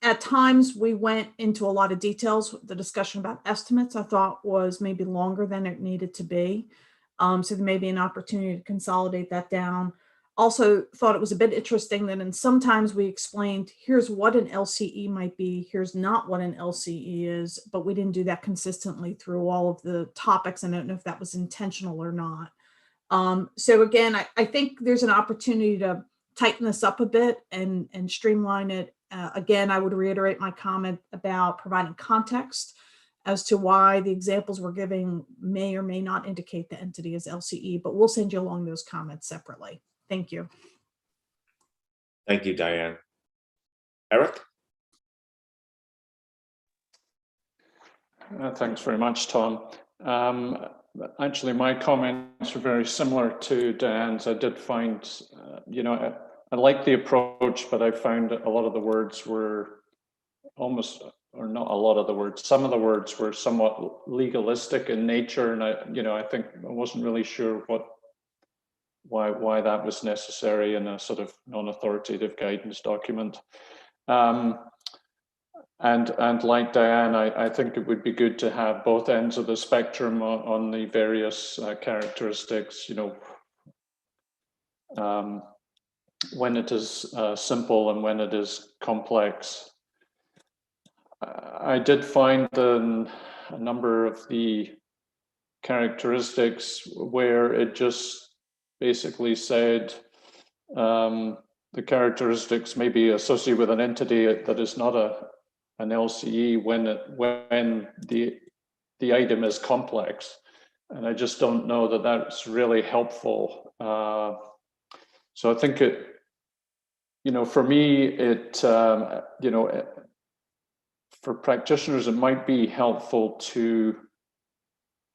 at times we went into a lot of details. The discussion about estimates I thought was maybe longer than it needed to be. So there may be an opportunity to consolidate that down. Also thought it was a bit interesting that in sometimes we explained, here's what an LCE might be, here's not what an LCE is, but we didn't do that consistently through all of the topics. I don't know if that was intentional or not. So again, I think there's an opportunity to tighten this up a bit and streamline it. Again, I would reiterate my comment about providing context as to why the examples we're giving may or may not indicate the entity as LCE, but we'll send you along those comments separately. Thank you. Thank you, Diane. Eric? Thanks very much, Tom. Actually, my comments were very similar to Diane's. I did find, I like the approach, but I found a lot of the words were almost, or not a lot of the words, some of the words were somewhat legalistic in nature. And I think I wasn't really sure why that was necessary in a sort of non-authoritative guidance document. And like Diane, I think it would be good to have both ends of the spectrum on the various characteristics, when it is simple and when it is complex. I did find a number of the characteristics where it just basically said the the characteristics may be associated with an entity that is not an LCE when the item is complex. And I just don't know that that's really helpful. So I think it, for me, it, for practitioners, it might be helpful to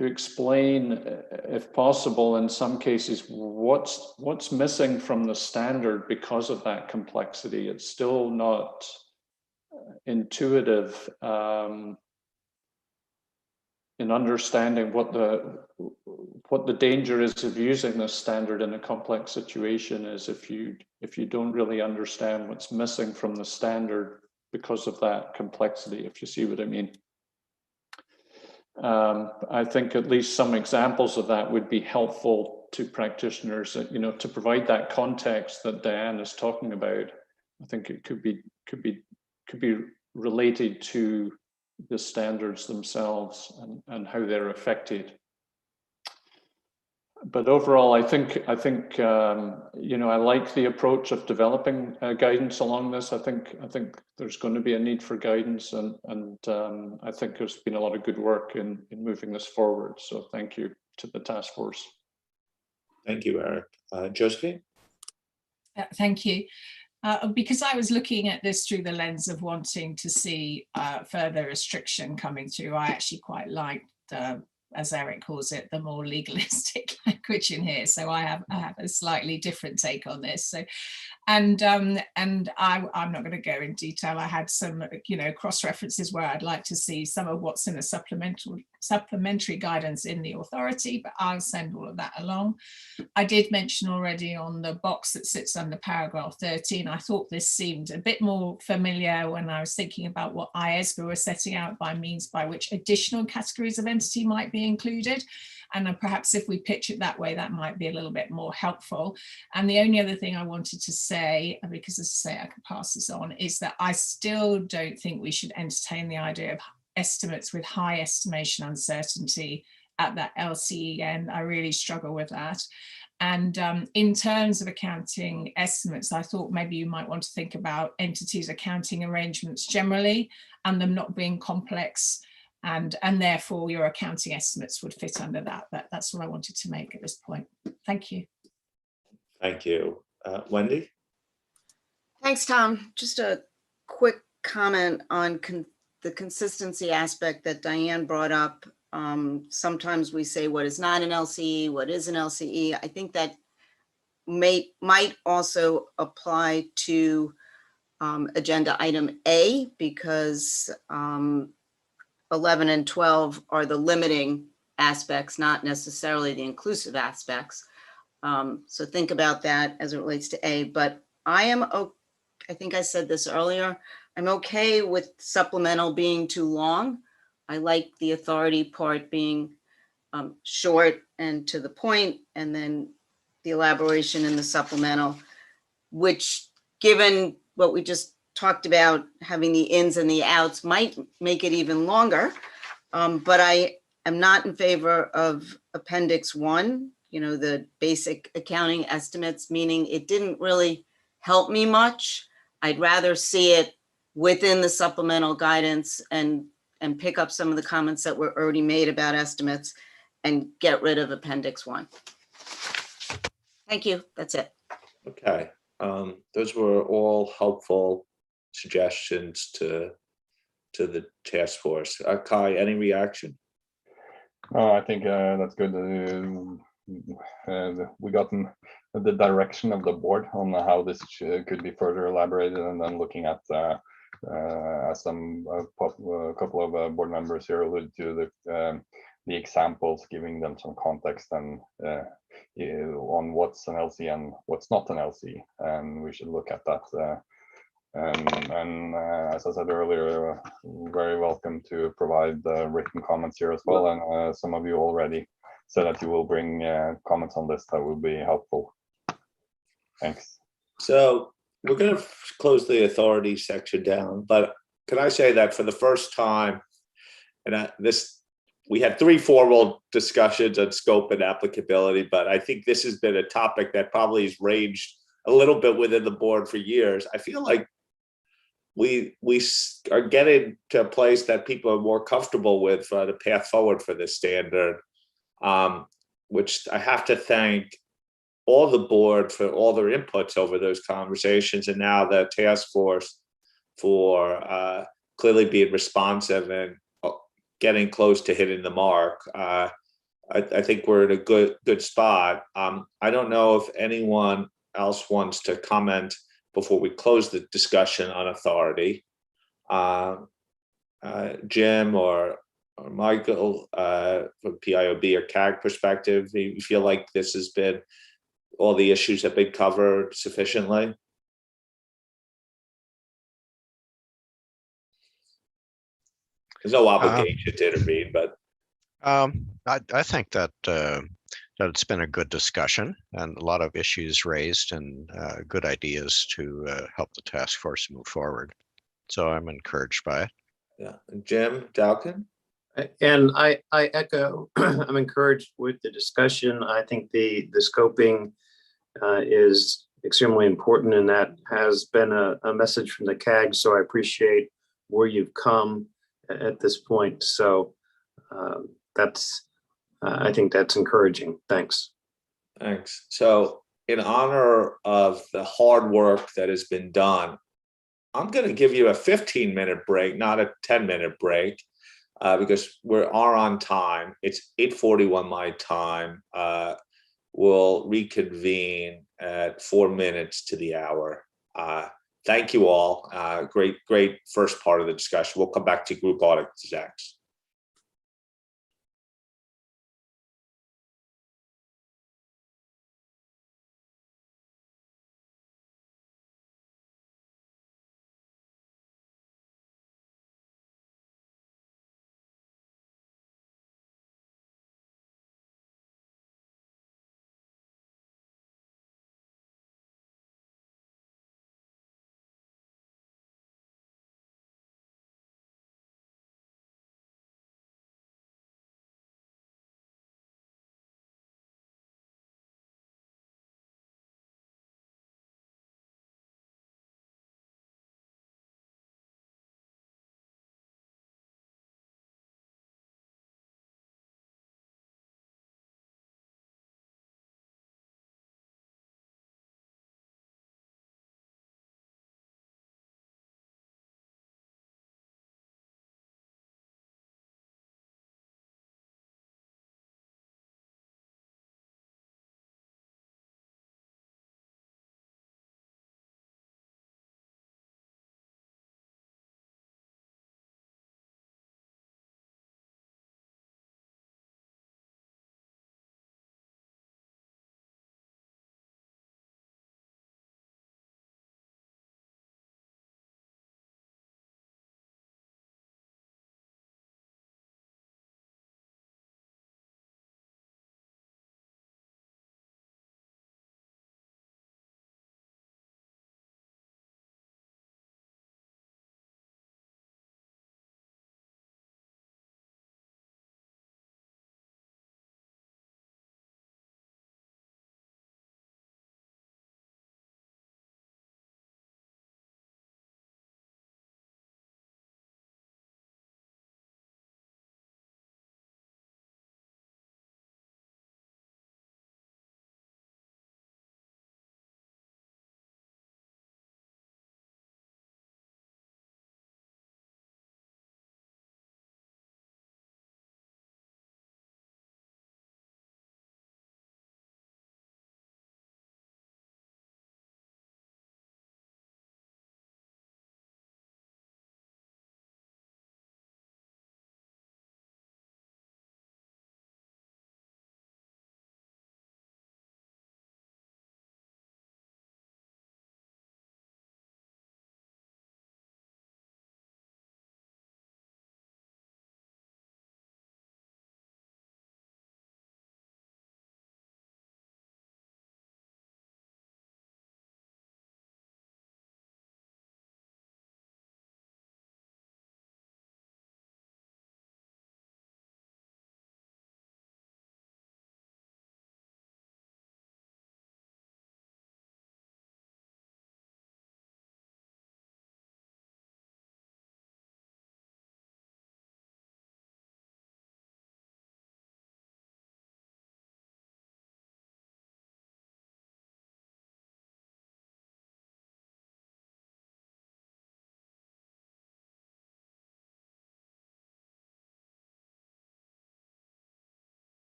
explain, if possible, in some cases, what's missing from the standard because of that complexity. It's still not intuitive in understanding what the danger is of using this standard in a complex situation is if you don't really understand what's missing from the standard because of that complexity, if you see what I mean. I think at least some examples of that would be helpful to practitioners, to provide that context that Diane is talking about. I think it could be related to the standards themselves and how they're affected. But overall, I think I like the approach of developing guidance along this. I think there's going to be a need for guidance, and I think there's been a lot of good work in moving this forward. So thank you to the task force. Thank you, Eric. Josephine? Thank you. Because I was looking at this through the lens of wanting to see further restriction coming through, I actually quite liked, as Eric calls it, the more legalistic language in here. So I have a slightly different take on this. So, and I'm not going to go in detail. I had some, cross references where I'd like to see some of what's in the supplementary guidance in the authority, but I'll send all of that along. I did mention already on the box that sits under paragraph 13, I thought this seemed a bit more familiar when I was thinking about what IAASB was setting out by means by which additional categories of entity might be included. And perhaps if we pitch it that way, that might be a little bit more helpful. And the only other thing I wanted to say, because as I say, I can pass this on, is that I still don't think we should entertain the idea of estimates with high estimation uncertainty at that LCE end. I really struggle with that. And in terms of accounting estimates, I thought maybe you might want to think about entities' accounting arrangements generally and them not being complex, and therefore your accounting estimates would fit under that. That's what I wanted to make at this point. Thank you. Thank you. Wendy? Thanks, Tom. Just a quick comment on the consistency aspect that Diane brought up. Sometimes we say what is not an LCE, what is an LCE. I think that might also apply to agenda item A, because 11 and 12 are the limiting aspects, not necessarily the inclusive aspects. So think about that as it relates to A, but I think I said this earlier, I'm okay with supplemental being too long. I like the authority part being short and to the point, and then the elaboration in the supplemental, which, given what we just talked about, having the ins and the outs, might make it even longer. But I am not in favor of Appendix 1, the basic accounting estimates, meaning it didn't really help me much. I'd rather see it within the supplemental guidance and pick up some of the comments that were already made about estimates and get rid of Appendix 1. Thank you. That's it. Okay. Those were all helpful suggestions to the task force. Kai, any reaction? I think that's good. We gotten the direction of the board on how this could be further elaborated, and then looking at a couple of board members here alluded to the examples, giving them some context and on what's an LC and what's not an LC, and we should look at that. And as I said earlier, very welcome to provide written comments here as well. And some of you already said that you will bring comments on this that will be helpful. Thanks. So we're going to close the authority section down, but can I say that for the first time, and we had 3 formal discussions on scope and applicability, but I think this has been a topic that probably has ranged a little bit within the board for years. I feel like we are getting to a place that people are more comfortable with for the path forward for this standard, which I have to thank all the board for all their inputs over those conversations, and now the task force for clearly being responsive and getting close to hitting the mark. I think we're in a good spot. I don't know if anyone else wants to comment before we close the discussion on authority. Jim or Michael, from PIOB or CAG perspective, do you feel like this has been, all the issues have been covered sufficiently? There's no obligation to intervene, but I think that that it's been a good discussion and a lot of issues raised and good ideas to help the task force move forward. So I'm encouraged by it. Yeah, Jim Dalkin. And I echo, I'm encouraged with the discussion. I think the scoping is extremely important, and that has been a message from the CAG. So I appreciate where you've come at this point. So I think that's encouraging. Thanks. Thanks. So in honor of the hard work that has been done, I'm going to give you a 15-minute break, not a 10-minute break, because we are on time. It's 8:41 my time. We'll reconvene at 4 minutes to the hour. Thank you all. Great first part of the discussion. We'll come back to group audit execs.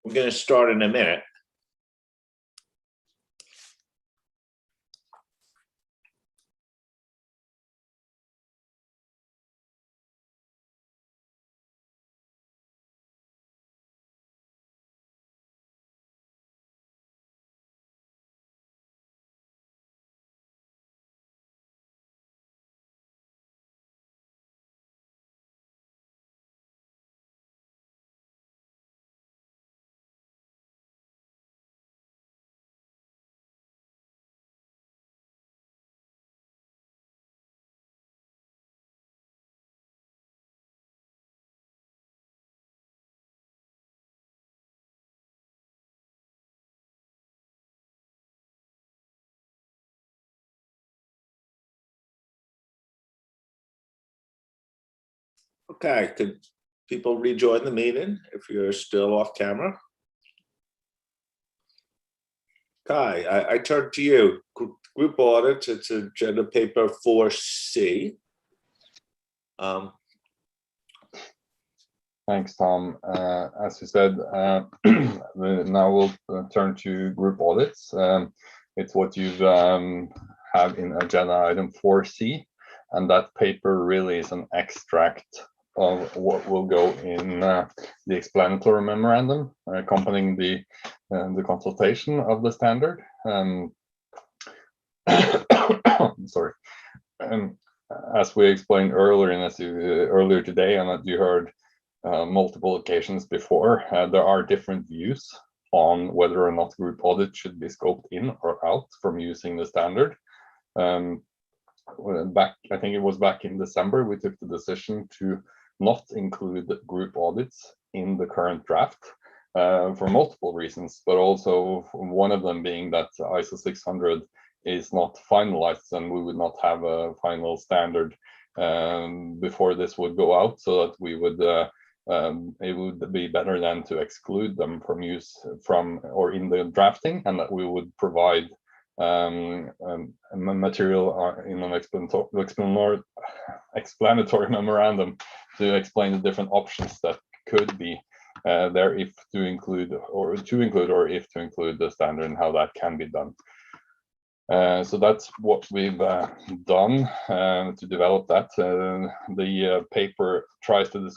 We're going to start in a minute. Okay, could people rejoin the meeting if you're still off camera? Kai, I turn to you. Group audits, it's agenda paper 4C. Thanks, Tom. As you said, now we'll turn to group audits. It's what you've have in agenda item 4C, and that paper really is an extract of what will go in the explanatory memorandum accompanying the consultation of the standard. Sorry. As we explained earlier, and as earlier today, and as you heard multiple occasions before, there are different views on whether or not group audit should be scoped in or out from using the standard. I think it was back in December, we took the decision to not include group audits in the current draft for multiple reasons, but also one of them being that ISO 600 is not finalized, and we would not have a final standard before this would go out, so that we would it would be better than to exclude them from use from or in the drafting, and that we would provide material in an explanatory memorandum to explain the different options that could be there if to include or if to include the standard and how that can be done. So that's what we've done to develop that. The paper tries to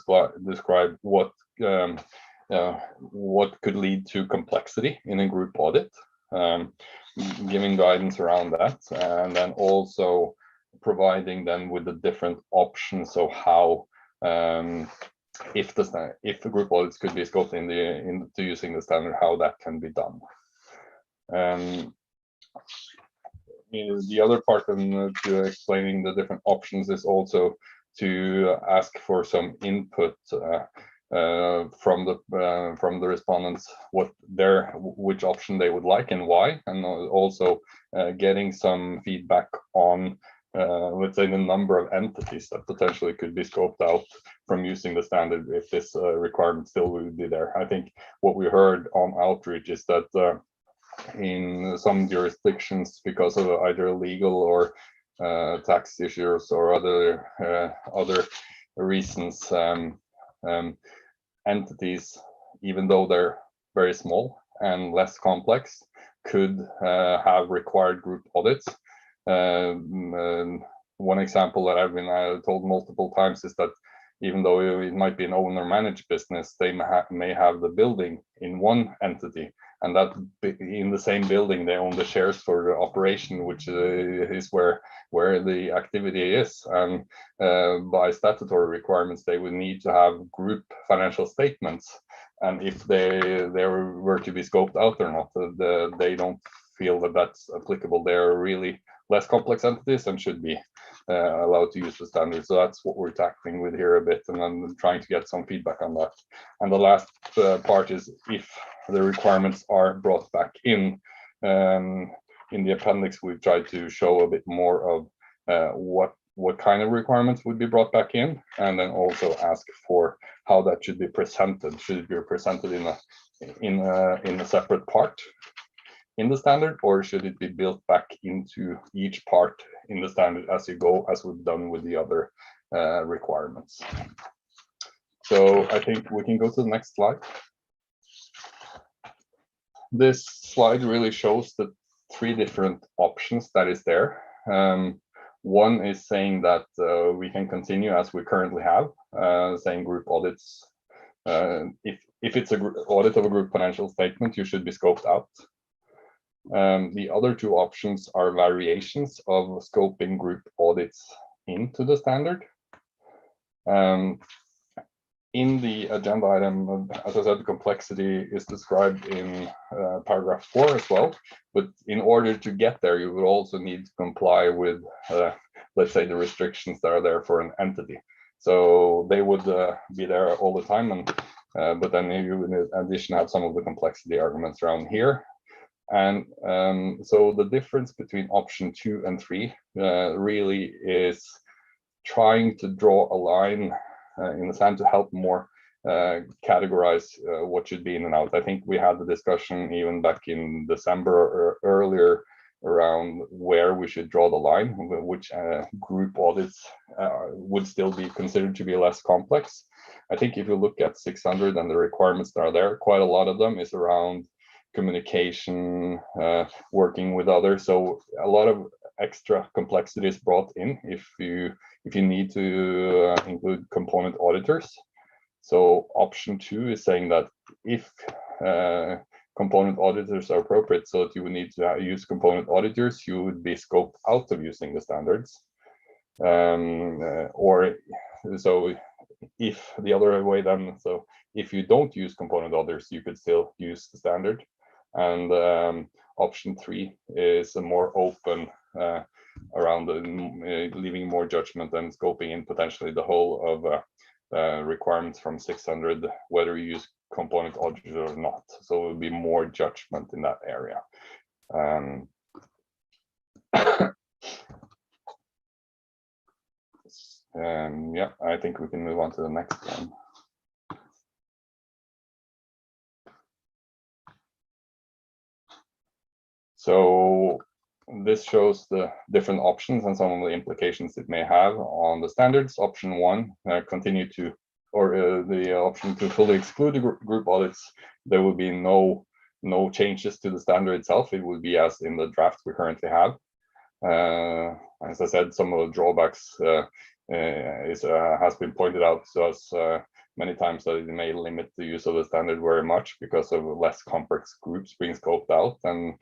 describe what could lead to complexity in a group audit, giving guidance around that, and then also providing them with the different options of how if the group audits could be scoped into using the standard, how that can be done. The other part to explaining the different options is also to ask for some input from the respondents, which option they would like and why, and also getting some feedback on let's say the number of entities that potentially could be scoped out from using the standard if this requirement still would be there. I think what we heard on outreach is that in some jurisdictions, because of either legal or tax issues or other reasons, entities, even though they're very small and less complex, could have required group audits. One example that I've been told multiple times is that even though it might be an owner-managed business, they may have the building in one entity, and that in the same building they own the shares for the operation, which is where the activity is. And by statutory requirements, they would need to have group financial statements. And if they were to be scoped out or not, they don't feel that that's applicable. They're really less complex entities and should be allowed to use the standard. So that's what we're tackling with here a bit, and then trying to get some feedback on that. And the last part is if the requirements are brought back in the appendix, we've tried to show a bit more of what kind of requirements would be brought back in, and then also ask for how that should be presented. Should it be presented in a separate part in the standard, or should it be built back into each part in the standard as you go, as we've done with the other requirements? So I think we can go to the next slide. this slide really shows the three different options that is there. One is saying that we can continue as we currently have, saying group audits. If it's an audit of a group financial statement, you should be scoped out. The other two options are variations of scoping group audits into the standard. In the agenda item, as I said, the complexity is described in paragraph 4 as well. But in order to get there, you would also need to comply with, let's say, the restrictions that are there for an entity. So they would be there all the time, and but then you, in addition, have some of the complexity arguments around here. And so the difference between option 2 and 3 really is trying to draw a line in the sand to help more categorize what should be in and out. I think we had the discussion even back in December or earlier around where we should draw the line, which group audits would still be considered to be less complex. I think if you look at 600 and the requirements that are there, quite a lot of them is around communication, working with others. So a lot of extra complexity is brought in if you need to include component auditors. So option 2 is saying that if component auditors are appropriate, so that you would need to use component auditors, you would be scoped out of using the standards. Or so if the other way then, so if you don't use component auditors, you could still use the standard. And option 3 is a more open around leaving more judgment and scoping in potentially the whole of requirements from 600, whether you use component auditors or not. So it will be more judgment in that area. Yeah, I think we can move on to the next one. So this shows the different options and some of the implications it may have on the standards. Option 1, continue to, or the option to fully exclude the group audits. There will be no changes to the standard itself. It will be as in the draft we currently have. As I said, some of the drawbacks has been pointed out to us many times that it may limit the use of the standard very much because of less complex groups being scoped out. And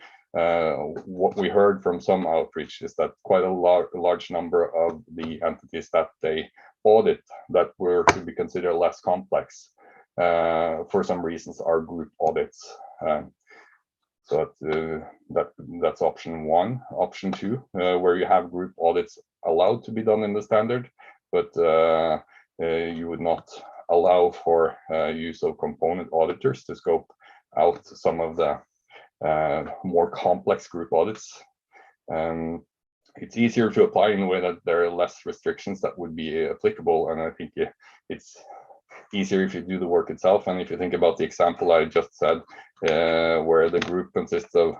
what we heard from some outreach is that quite a large number of the entities that they audit that were to be considered less complex for some reasons are group audits. So that's option 1. Option 2, where you have group audits allowed to be done in the standard, but you would not allow for use of component auditors to scope out some of the more complex group audits. It's easier to apply in a way that there are less restrictions that would be applicable, and I think it's easier if you do the work itself. And if you think about the example I just said, where the group consists of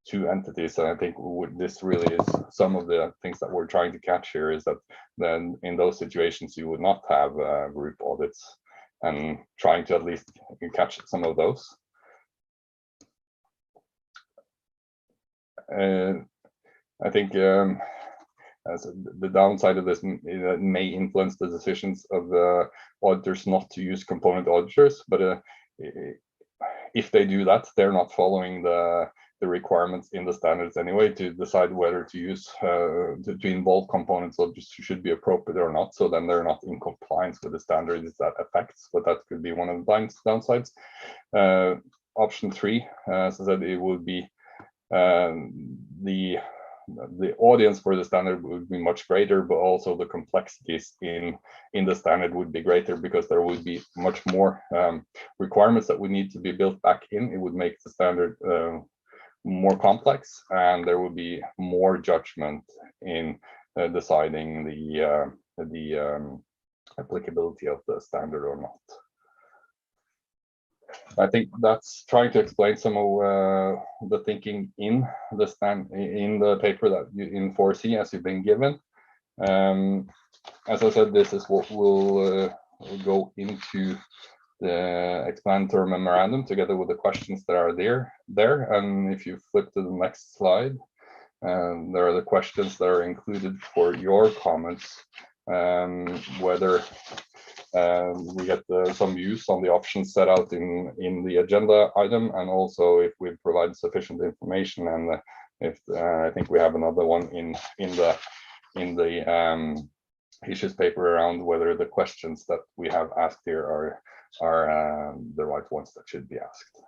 2 entities, and I think this really is some of the things that we're trying to catch here, is that then in those situations you would not have group audits, and trying to at least catch some of those. I think as the downside of this may influence the decisions of the auditors not to use component auditors, but if they do that, they're not following the requirements in the standards anyway to decide whether to use to involve components auditors should be appropriate or not. So then they're not in compliance with the standards that affects, but that could be one of the downsides. Option 3, as I said, it would be the audience for the standard would be much greater, but also the complexities in the standard would be greater because there would be much more requirements that would need to be built back in. It would make the standard more complex, and there would be more judgment in deciding the applicability of the standard or not. I think that's trying to explain some of the thinking in the paper that in 4C as you've been given. As I said, this is what will go into the explanatory memorandum together with the questions that are there. And if you flip to the next slide, there are the questions that are included for your comments, whether we get some views on the options set out in the agenda item, and also if we provide sufficient information. And if I think we have another one in the issues paper around whether the questions that we have asked here are the right ones that should be asked,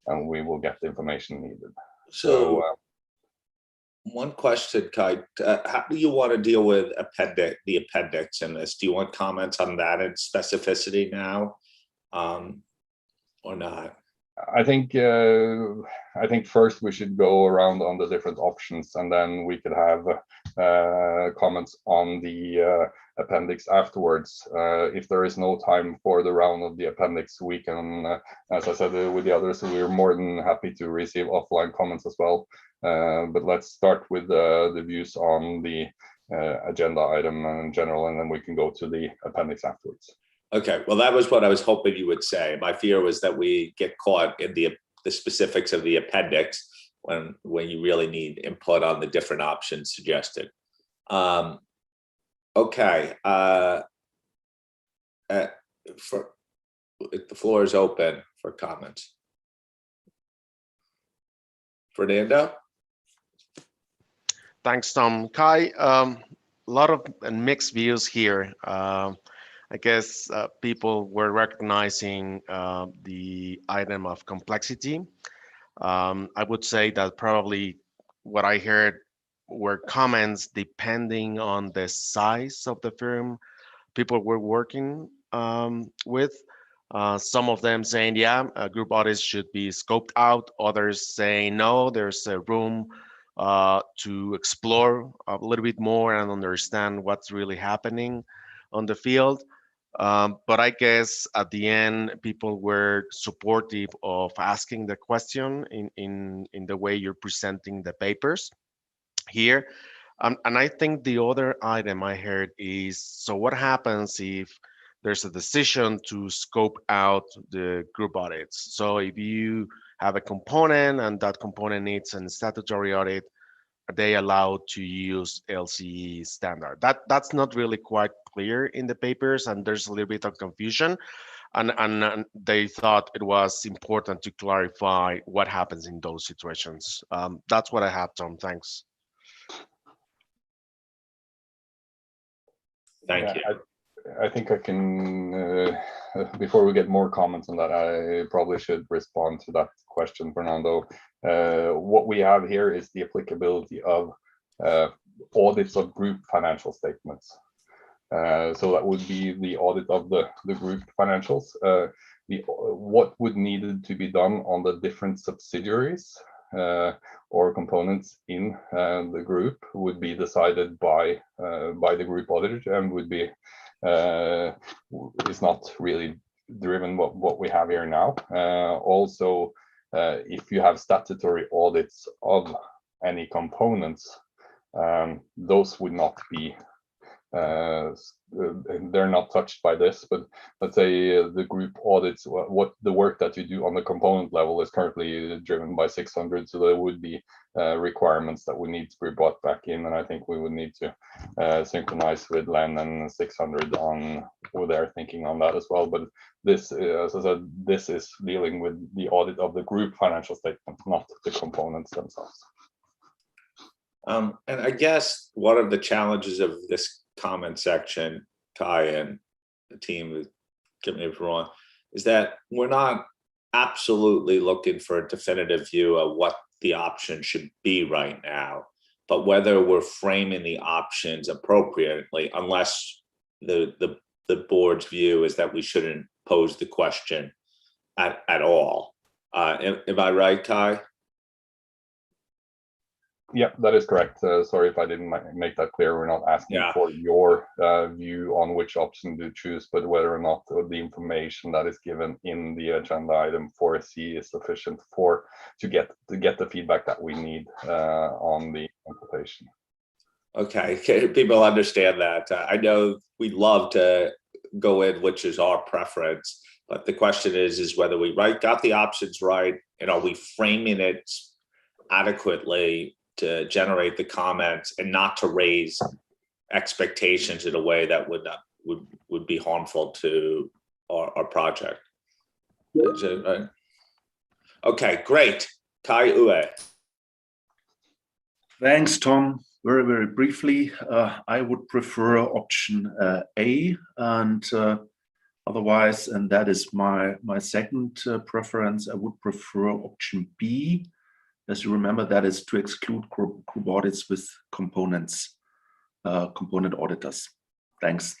and we will get the information needed. So one question, Kai, how do you want to deal with the appendix in this? Do you want comments on that in specificity now, or not? I think first we should go around on the different options, and then we could have comments on the appendix afterwards. If there is no time for the round of the appendix, we can, as I said with the others, we're more than happy to receive offline comments as well. But let's start with the views on the agenda item in general, and then we can go to the appendix afterwards. Okay, well, that was what I was hoping you would say. My fear was that we get caught in the specifics of the appendix when you really need input on the different options suggested. Okay, the floor is open for comments. Fernando? Thanks, Tom. Kai, a lot of mixed views here. I guess people were recognizing the item of complexity. I would say that probably what I heard were comments depending on the size of the firm people were working with. Some of them saying, yeah, group audits should be scoped out. Others saying, no, there's a room to explore a little bit more and understand what's really happening on the field. But I guess at the end, people were supportive of asking the question in the way you're presenting the papers here. And I think the other item I heard is, so what happens if there's a decision to scope out the group audits? So if you have a component and that component needs a statutory audit, are they allowed to use LCE standard? That's not really quite clear in the papers, and there's a little bit of confusion. And they thought it was important to clarify what happens in those situations. That's what I have, Tom. Thanks. Thank you. I think I can, before we get more comments on that, I probably should respond to that question, Fernando. What we have here is the applicability of audits of group financial statements. So that would be the audit of the group financials. What would needed to be done on the different subsidiaries or components in the group would be decided by the group auditor, and would be is not really driven what we have here now. Also, if you have statutory audits of any components, those would not be they're not touched by this. But let's say the group audits, what the work that you do on the component level is currently driven by 600, so there would be requirements that would need to be brought back in, and I think we would need to synchronize with LEN and 600 on their thinking on that as well. But this, as I said, this is dealing with the audit of the group financial statement, not the components themselves. And I guess one of the challenges of this comment section, Kai and the team, get me if I'm wrong, is that we're not absolutely looking for a definitive view of what the option should be right now, but whether we're framing the options appropriately, unless the board's view is that we shouldn't pose the question at all. Am I right, Kai? Yeah, that is correct. Sorry if I didn't make that clear. We're not asking for your view on which option to choose, but whether or not the information that is given in the agenda item 4C is sufficient to get the feedback that we need on the implementation. Okay, people understand that. I know we'd love to go in, which is our preference, But the question is whether we got the options right, and are we framing it adequately to generate the comments and not to raise expectations in a way that would be harmful to our project. Okay, great. Kai Ue. Thanks, Tom. Very, very briefly, I would prefer option A, and otherwise, and that is my second preference, I would prefer option B. As you remember, that is to exclude group audits with component auditors. Thanks.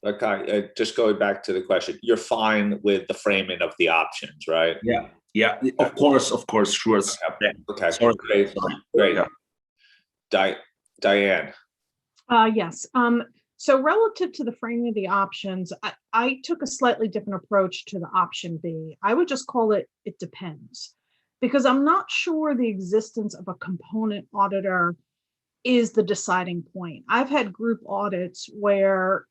Okay, just going back to the question, you're fine with the framing of the options, right? Yeah, of course, sure. Okay, sorry. Great. Yeah. Diane. Yes. So relative to the framing of the options, I took a slightly different approach to the option B. I would just call it depends, because I'm not sure the existence of a component auditor is the deciding point. I've had group audits where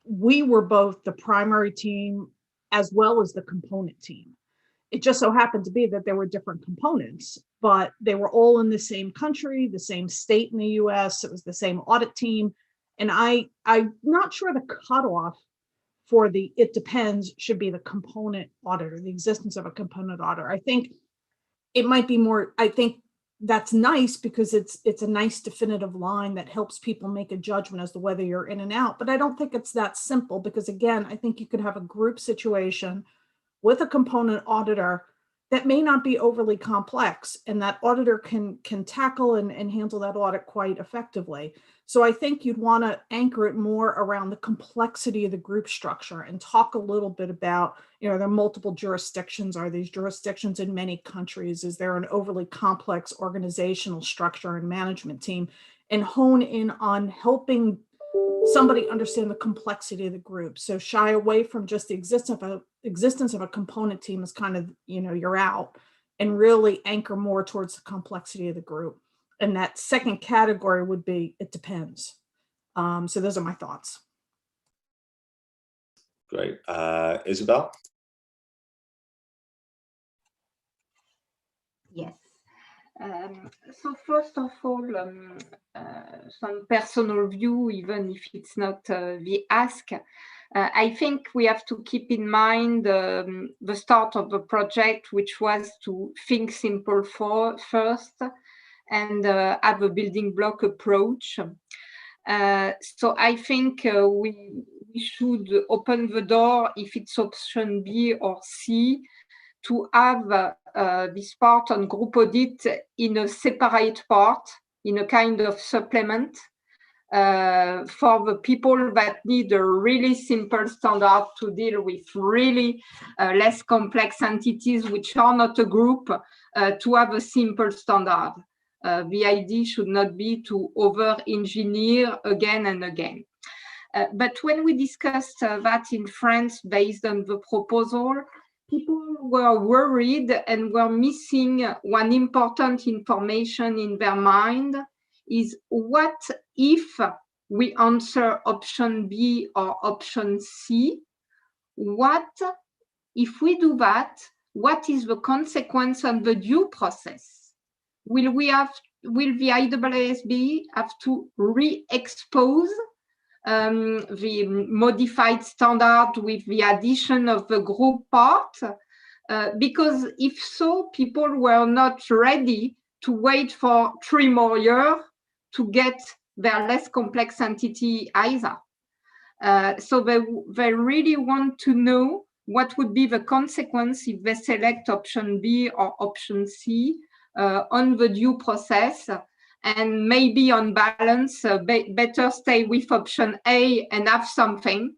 we were both the primary team as well as the component team. It just so happened to be that there were different components, but they were all in the same country, the same state in the US. It was the same audit team. And I'm not sure the cutoff for the it depends should be the component auditor, the existence of a component auditor. I think it might be more, I think that's nice because it's a nice definitive line that helps people make a judgment as to whether you're in and out. But I don't think it's that simple because, again, I think you could have a group situation with a component auditor that may not be overly complex, and that auditor can tackle and handle that audit quite effectively. So I think you'd want to anchor it more around the complexity of the group structure and talk a little bit about, there are multiple jurisdictions. Are these jurisdictions in many countries? Is there an overly complex organizational structure and management team? And hone in on helping somebody understand the complexity of the group. So shy away from just the existence of a component team as kind of, you're out, and really anchor more towards the complexity of the group. And that second category would be, it depends. So those are my thoughts. Great. Isabel? Yes. So first of all, some personal view, even if it's not the ask, I think we have to keep in mind the start of the project, which was to think simple first and have a building block approach. So I think we should open the door, if it's option B or C, to have this part on group audit in a separate part, in a kind of supplement for the people that need a really simple standard to deal with really less complex entities which are not a group, to have a simple standard. The idea should not be to over-engineer again and again. But when we discussed that in France based on the proposal, people were worried and were missing one important information in their mind is what if we answer option B or option C? What if we do that? What is the consequence on the due process? Will the IAASB have to re-expose the modified standard with the addition of the group part? Because if so, people were not ready to wait for 3 more years to get their less complex entity either. So they really want to know what would be the consequence if they select option B or option C on the due process, and maybe on balance, better stay with option A and have something,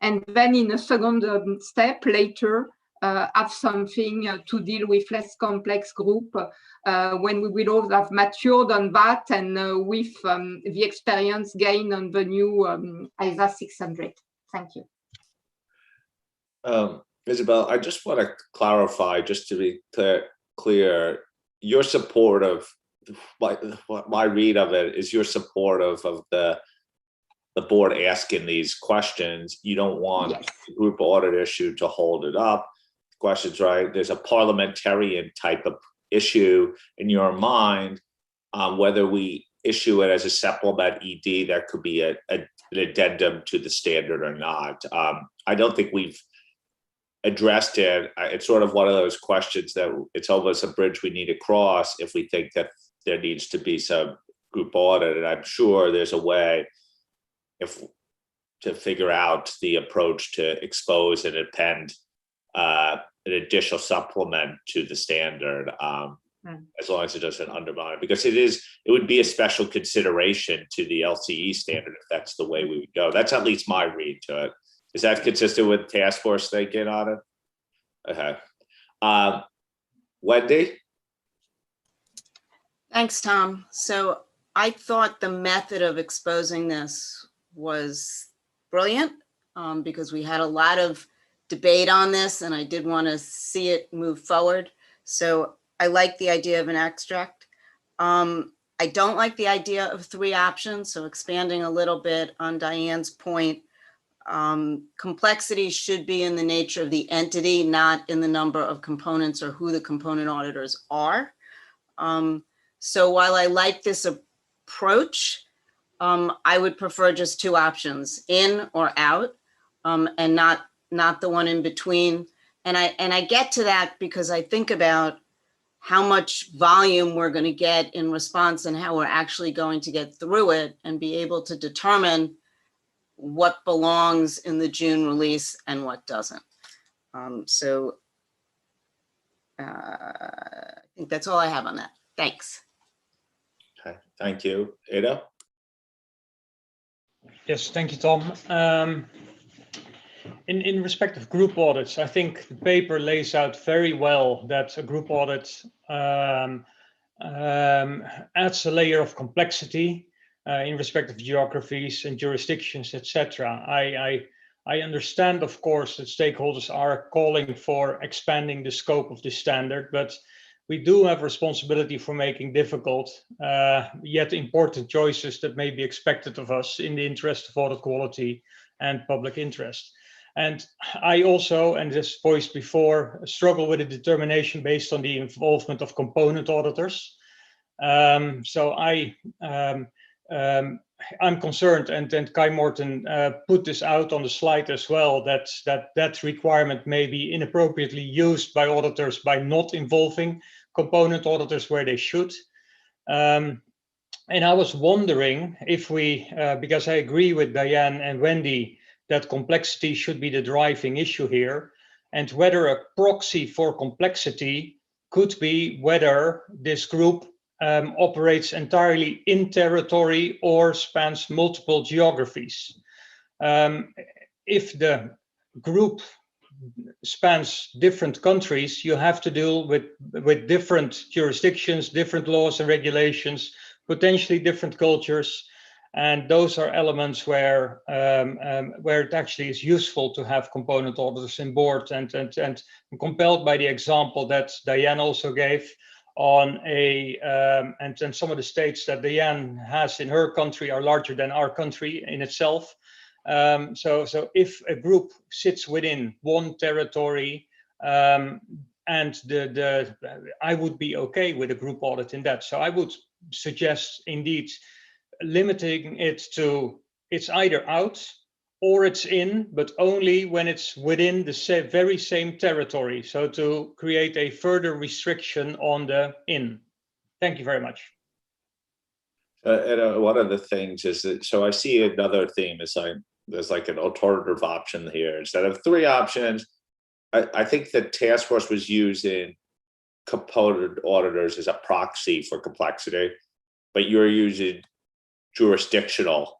and then in a second step later, have something to deal with less complex group when we will all have matured on that and with the experience gained on the new ISA 600. Thank you. Isabel, I just want to clarify, just to be clear, your support of my read of it is your support of the the board asking these questions. You don't want the group audit issue to hold it up. Questions, right? There's a parliamentarian type of issue in your mind, whether we issue it as a supplement ED, there could be an addendum to the standard or not. I don't think we've addressed it. It's sort of one of those questions that it's almost a bridge we need to cross if we think that there needs to be some group audit. And I'm sure there's a way to figure out the approach to expose and append an additional supplement to the standard, as long as it doesn't undermine it, because it would be a special consideration to the LCE standard if that's the way we would go. That's at least my read to it. Is that consistent with task force thinking on it? Okay. Wendy? Thanks, Tom. So I thought the method of exposing this was brilliant, because we had a lot of debate on this and I did want to see it move forward. So I like the idea of an extract. I don't like the idea of 3 options. So expanding a little bit on Diane's point, complexity should be in the nature of the entity, not in the number of components or who the component auditors are. So while I like this approach, I would prefer just 2 options, in or out, and not the one in between. And I get to that because I think about how much volume we're going to get in response and how we're actually going to get through it and be able to determine what belongs in the June release and what doesn't. I think that's all I have on that. Thanks. Okay, thank you. Ada? Yes, thank you, Tom. In respect of group audits, I think the paper lays out very well that a group audit adds a layer of complexity in respect of geographies and jurisdictions, etc. I understand, of course, that stakeholders are calling for expanding the scope of the standard, but we do have responsibility for making difficult yet important choices that may be expected of us in the interest of audit quality and public interest. And I also, and this voiced before, struggle with a determination based on the involvement of component auditors. So I'm concerned, and Kai Morten put this out on the slide as well, that requirement may be inappropriately used by auditors by not involving component auditors where they should. And I was wondering if we, because I agree with Diane and Wendy, that complexity should be the driving issue here, and whether a proxy for complexity could be whether this group operates entirely in territory or spans multiple geographies. If the group spans different countries, you have to deal with different jurisdictions, different laws and regulations, potentially different cultures. And those are elements where it actually is useful to have component auditors in board. And I'm compelled by the example that Diane also gave on and some of the states that Diane has in her country are larger than our country in itself. So if a group sits within one territory, and I would be okay with a group audit in that. So I would suggest indeed limiting it to it's either out or it's in, but only when it's within the very same territory. So to create a further restriction on the in. Thank you very much. And one of the things is that, so I see another theme is there's like an alternative option here. Instead of 3 options, I think the task force was using component auditors as a proxy for complexity, but you're using jurisdictional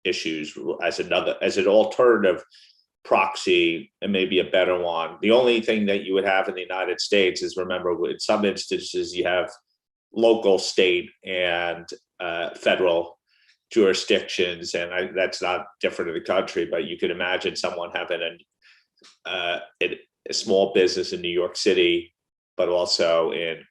issues as an alternative proxy, and maybe a better one. The only thing that you would have in the United States is, remember, in some instances you have local, state, and federal jurisdictions, and that's not different in the country, but you could imagine someone having a small business in New York City, but also in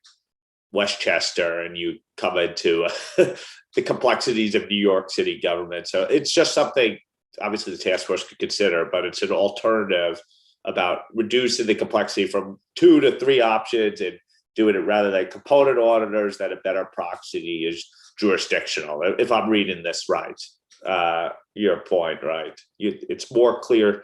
Westchester and you come into the complexities of New York City government. So it's just something obviously the task force could consider, but it's an alternative about reducing the complexity from 2 to 3 options and doing it rather than component auditors, that a better proxy is jurisdictional, if I'm reading this right. Your point, right? It's more clear,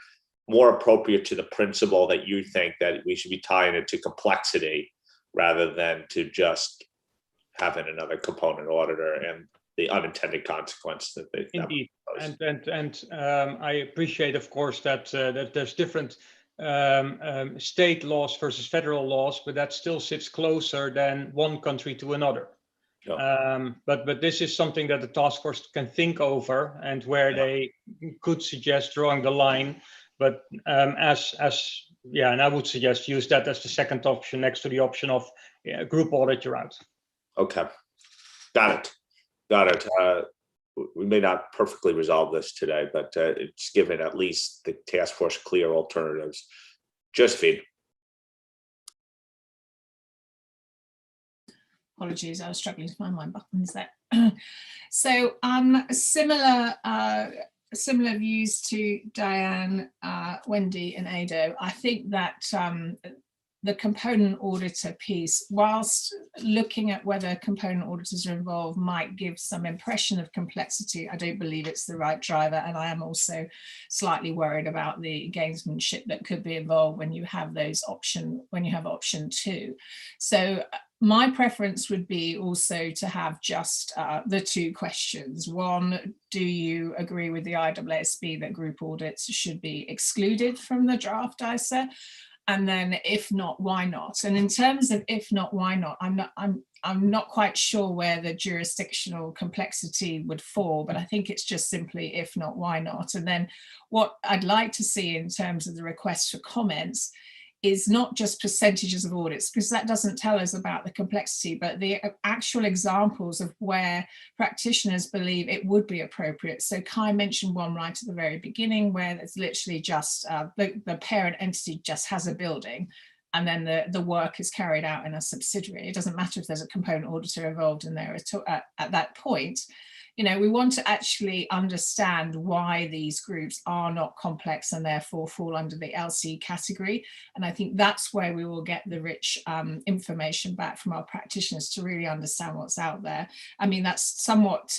more appropriate to the principle that you think that we should be tying it to complexity rather than to just having another component auditor and the unintended consequence that they indeed. And I appreciate, of course, that that there's different state laws versus federal laws, but that still sits closer than one country to another. Yeah. But this is something that the task force can think over, and where they could suggest drawing the line. But and I would suggest use that as the second option next to the option of group audit your out. Okay, got it. We may not perfectly resolve this today, but it's given at least the task force clear alternatives. Josephine. Apologies, I was struggling to find my buttons there. So similar views to Diane, Wendy and Ado. I think that the component auditor piece, whilst looking at whether component auditors are involved might give some impression of complexity, I don't believe it's the right driver. And I am also slightly worried about the gamesmanship that could be involved when you have option 2. So my preference would be also to have just the 2 questions. One, do you agree with the IAASB that group audits should be excluded from the draft ISA? And then if not, why not? And in terms of if not, why not, I'm not quite sure where the jurisdictional complexity would fall, but I think it's just simply if not, why not? And then what I'd like to see in terms of the request for comments is not just percentages of audits, because that doesn't tell us about the complexity, but the actual examples of where practitioners believe it would be appropriate. So Kai mentioned one right at the very beginning where it's literally just the parent entity just has a building, and then the work is carried out in a subsidiary. It doesn't matter if there's a component auditor involved in there at that point. You know, we want to actually understand why these groups are not complex and therefore fall under the LCE category. And I think that's where we will get the rich information back from our practitioners to really understand what's out there. I mean, that's somewhat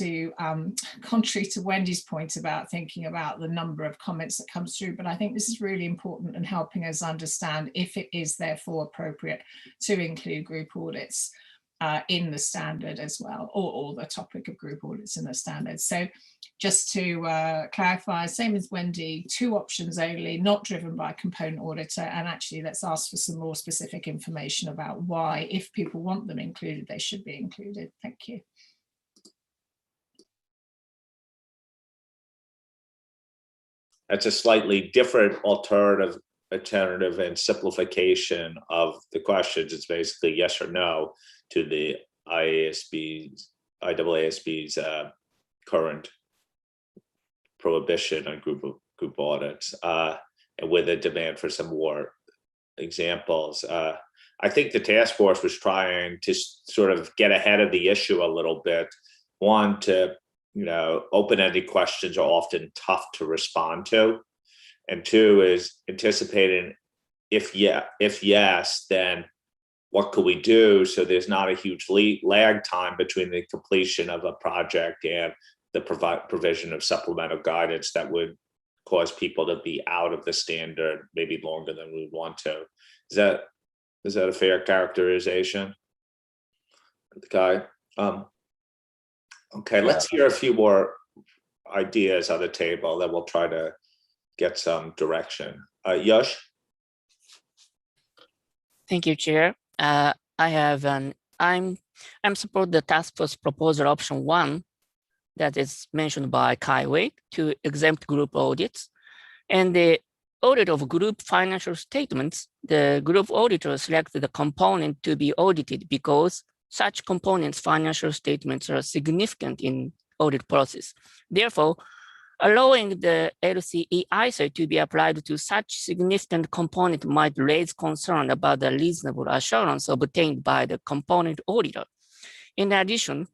contrary to Wendy's point about thinking about the number of comments that comes through, but I think this is really important in helping us understand if it is therefore appropriate to include group audits in the standard as well, or the topic of group audits in the standard. So just to clarify, same as Wendy, 2 options only, not driven by component auditor, and actually let's ask for some more specific information about why, if people want them included, they should be included. Thank you. That's a slightly different alternative and simplification of the questions. It's basically yes or no to the IAASB's current prohibition on group audits, and with a demand for some more examples. I think the task force was trying to sort of get ahead of the issue a little bit. One, open-ended questions are often tough to respond to, and 2 is anticipating if yes, then what could we do so there's not a huge lag time between the completion of a project and the provision of supplemental guidance that would cause people to be out of the standard maybe longer than we want to. Is that a fair characterization, Kai? Okay, let's hear a few more ideas on the table, then we'll try to get some direction. Yash? Thank you, Chair. I'm support the task force proposal option 1 that is mentioned by Kai Wei to exempt group audits. And the audit of group financial statements, the group auditor selects the component to be audited because such components' financial statements are significant in audit process. Therefore, Allowing the LCE ISA to be applied to such significant component might raise concern about the reasonable assurance obtained by the component auditor. In addition,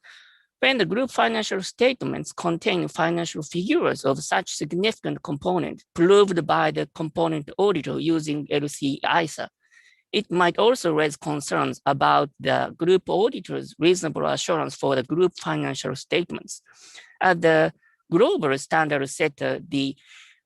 when the group financial statements contain financial figures of such significant component proved by the component auditor using LCE ISA, it might also raise concerns about the group auditor's reasonable assurance for the group financial statements. As the global standard setter, the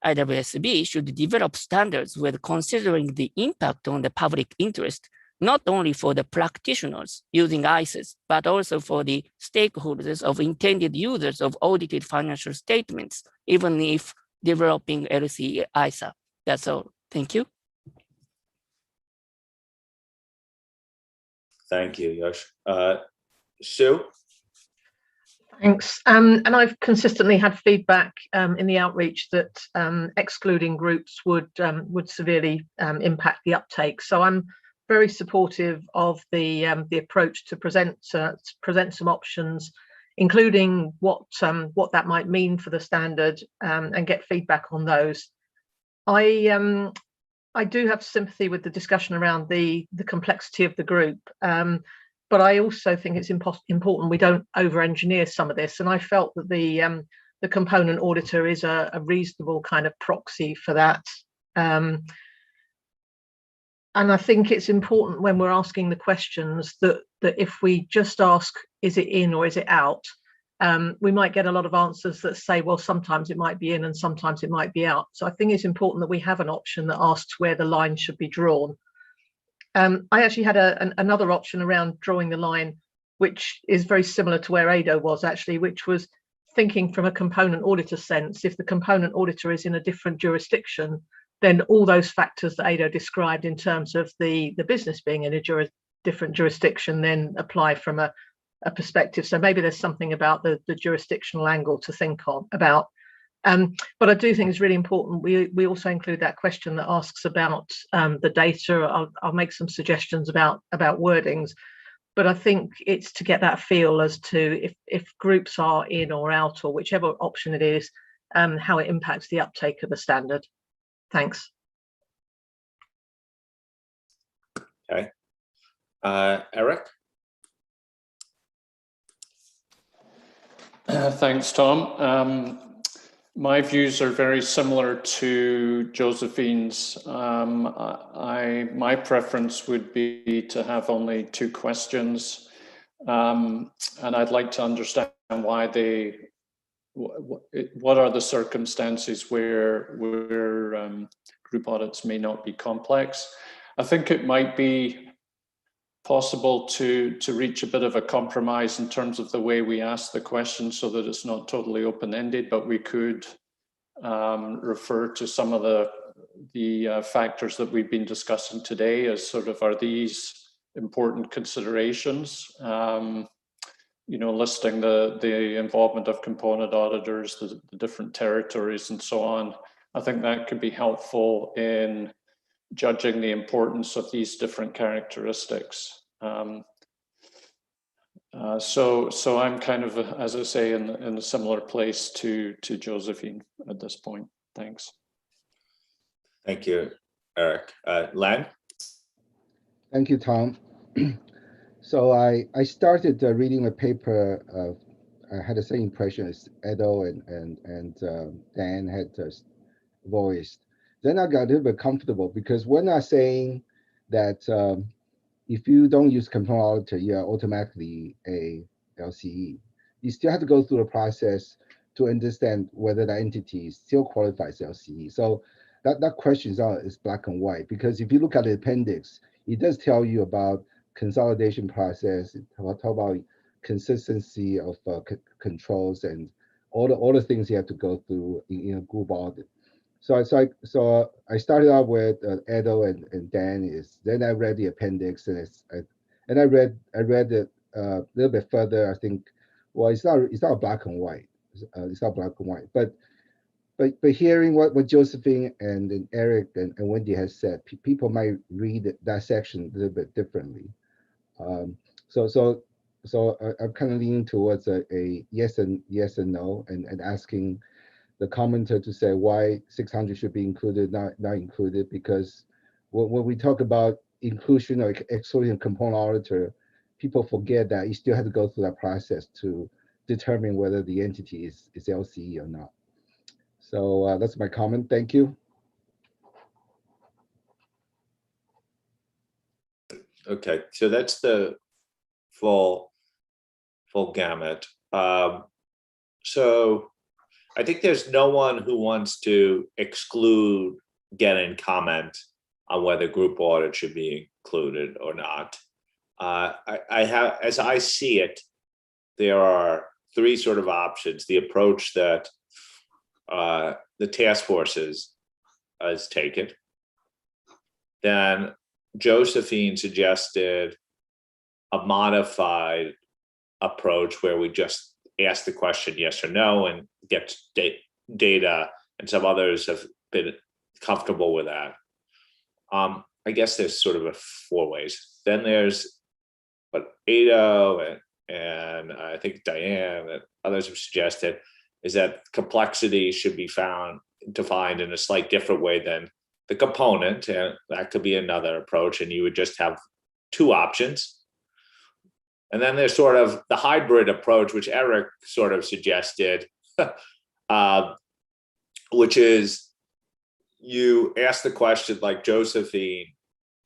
IAASB should develop standards with considering the impact on the public interest, not only for the practitioners using ISAs, but also for the stakeholders of intended users of audited financial statements, even if developing LCE ISA. That's all. Thank you. Thank you, Yosh. Sue? Thanks. And I've consistently had feedback in the outreach that excluding groups would severely impact the uptake. So I'm very supportive of the approach to present some options, including what that might mean for the standard, and get feedback on those. I do have sympathy with the discussion around the complexity of the group, but I also think it's important we don't over-engineer some of this. And I felt that the component auditor is a reasonable kind of proxy for that. And I think it's important when we're asking the questions that if we just ask, is it in or is it out? We might get a lot of answers that say, well, sometimes it might be in and sometimes it might be out. So I think it's important that we have an option that asks where the line should be drawn. I actually had another option around drawing the line, which is very similar to where Ado was actually, which was thinking from a component auditor sense. If the component auditor is in a different jurisdiction, then all those factors that Ado described in terms of the business being in a different jurisdiction then apply from a perspective. So maybe there's something about the jurisdictional angle to think about. But I do think it's really important we also include that question that asks about the data. I'll make some suggestions about wordings, but I think it's to get that feel as to if groups are in or out or whichever option it is, how it impacts the uptake of the standard. Thanks. Okay. Eric? Thanks, Tom. My views are very similar to Josephine's. My preference would be to have only 2 questions, and I'd like to understand why what are the circumstances where group audits may not be complex. I think it might be possible to reach a bit of a compromise in terms of the way we ask the question so that it's not totally open-ended, but we could refer to some of the factors that we've been discussing today as sort of, are these important considerations? Listing the involvement of component auditors, the different territories and so on. I think that could be helpful in judging the importance of these different characteristics. So I'm kind of, as I say, in a similar place to Josephine at this point. Thanks. Thank you, Eric. Len? Thank you, Tom. So I started reading a paper. I had the same impression as Edo and Dan had voiced. Then I got a little bit comfortable because we're not saying that if you don't use component auditor, you're automatically a LCE. You still have to go through the process to understand whether the entity still qualifies LCE. So that question is black and white, because if you look at the appendix, it does tell you about consolidation process, talk about consistency of controls and all the things you have to go through in a group audit. So I started out with Edo and Dan. Then I read the appendix and I read it a little bit further. I think, well, it's not black and white. It's not black and white. But hearing what Josephine and Eric and Wendy has said, people might read that section a little bit differently. So I'm kind of leaning towards a yes and no, and asking the commenter to say why 600 should be included, not included, because when we talk about inclusion or exclusion component auditor, people forget that you still have to go through that process to determine whether the entity is LCE or not. So that's my comment. Thank you. Okay, so that's the full gamut. So I think there's no one who wants to exclude getting comment on whether group audit should be included or not. I have, as I see it, there are three sort of options. The approach that the task force has taken. Then Josephine suggested a modified approach where we just ask the question yes or no and get data, and some others have been comfortable with that. I guess there's sort of 4 ways. Then there's what Ado and I think Diane and others have suggested is that complexity should be defined in a slight different way than the component, and that could be another approach, and you would just have 2 options. And then there's sort of the hybrid approach, which Eric sort of suggested, which is you ask the question like Josephine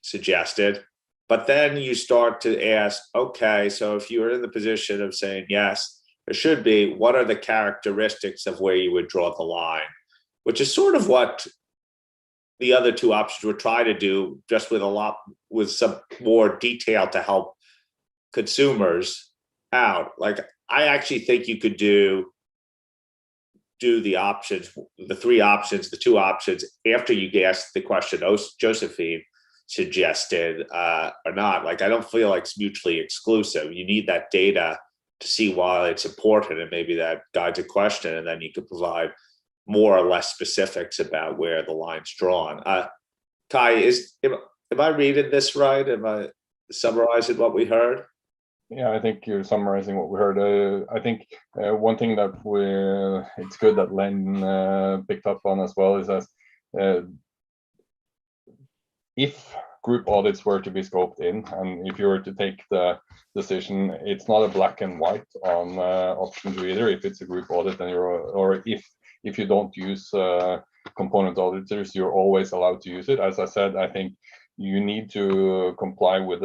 suggested, but then you start to ask, okay, so if you're in the position of saying yes, there should be, what are the characteristics of where you would draw the line, which is sort of what the other 2 options would try to do, just with some more detail to help consumers out. Like, I actually think you could do the options, the 3 options, the 2 options after you ask the question Josephine suggested or not. Like, I don't feel like it's mutually exclusive. You need that data to see why it's important, and maybe that guides a question, and then you could provide more or less specifics about where the line's drawn. Kai, am I reading this right? Am I summarizing what we heard? Yeah, I think you're summarizing what we heard. I think one thing that it's good that Len picked up on as well is that if group audits were to be scoped in, and if you were to take the decision, it's not a black and white on option 2 either. If it's a group audit, and or if you don't use component auditors, you're always allowed to use it. As I said, I think you need to comply with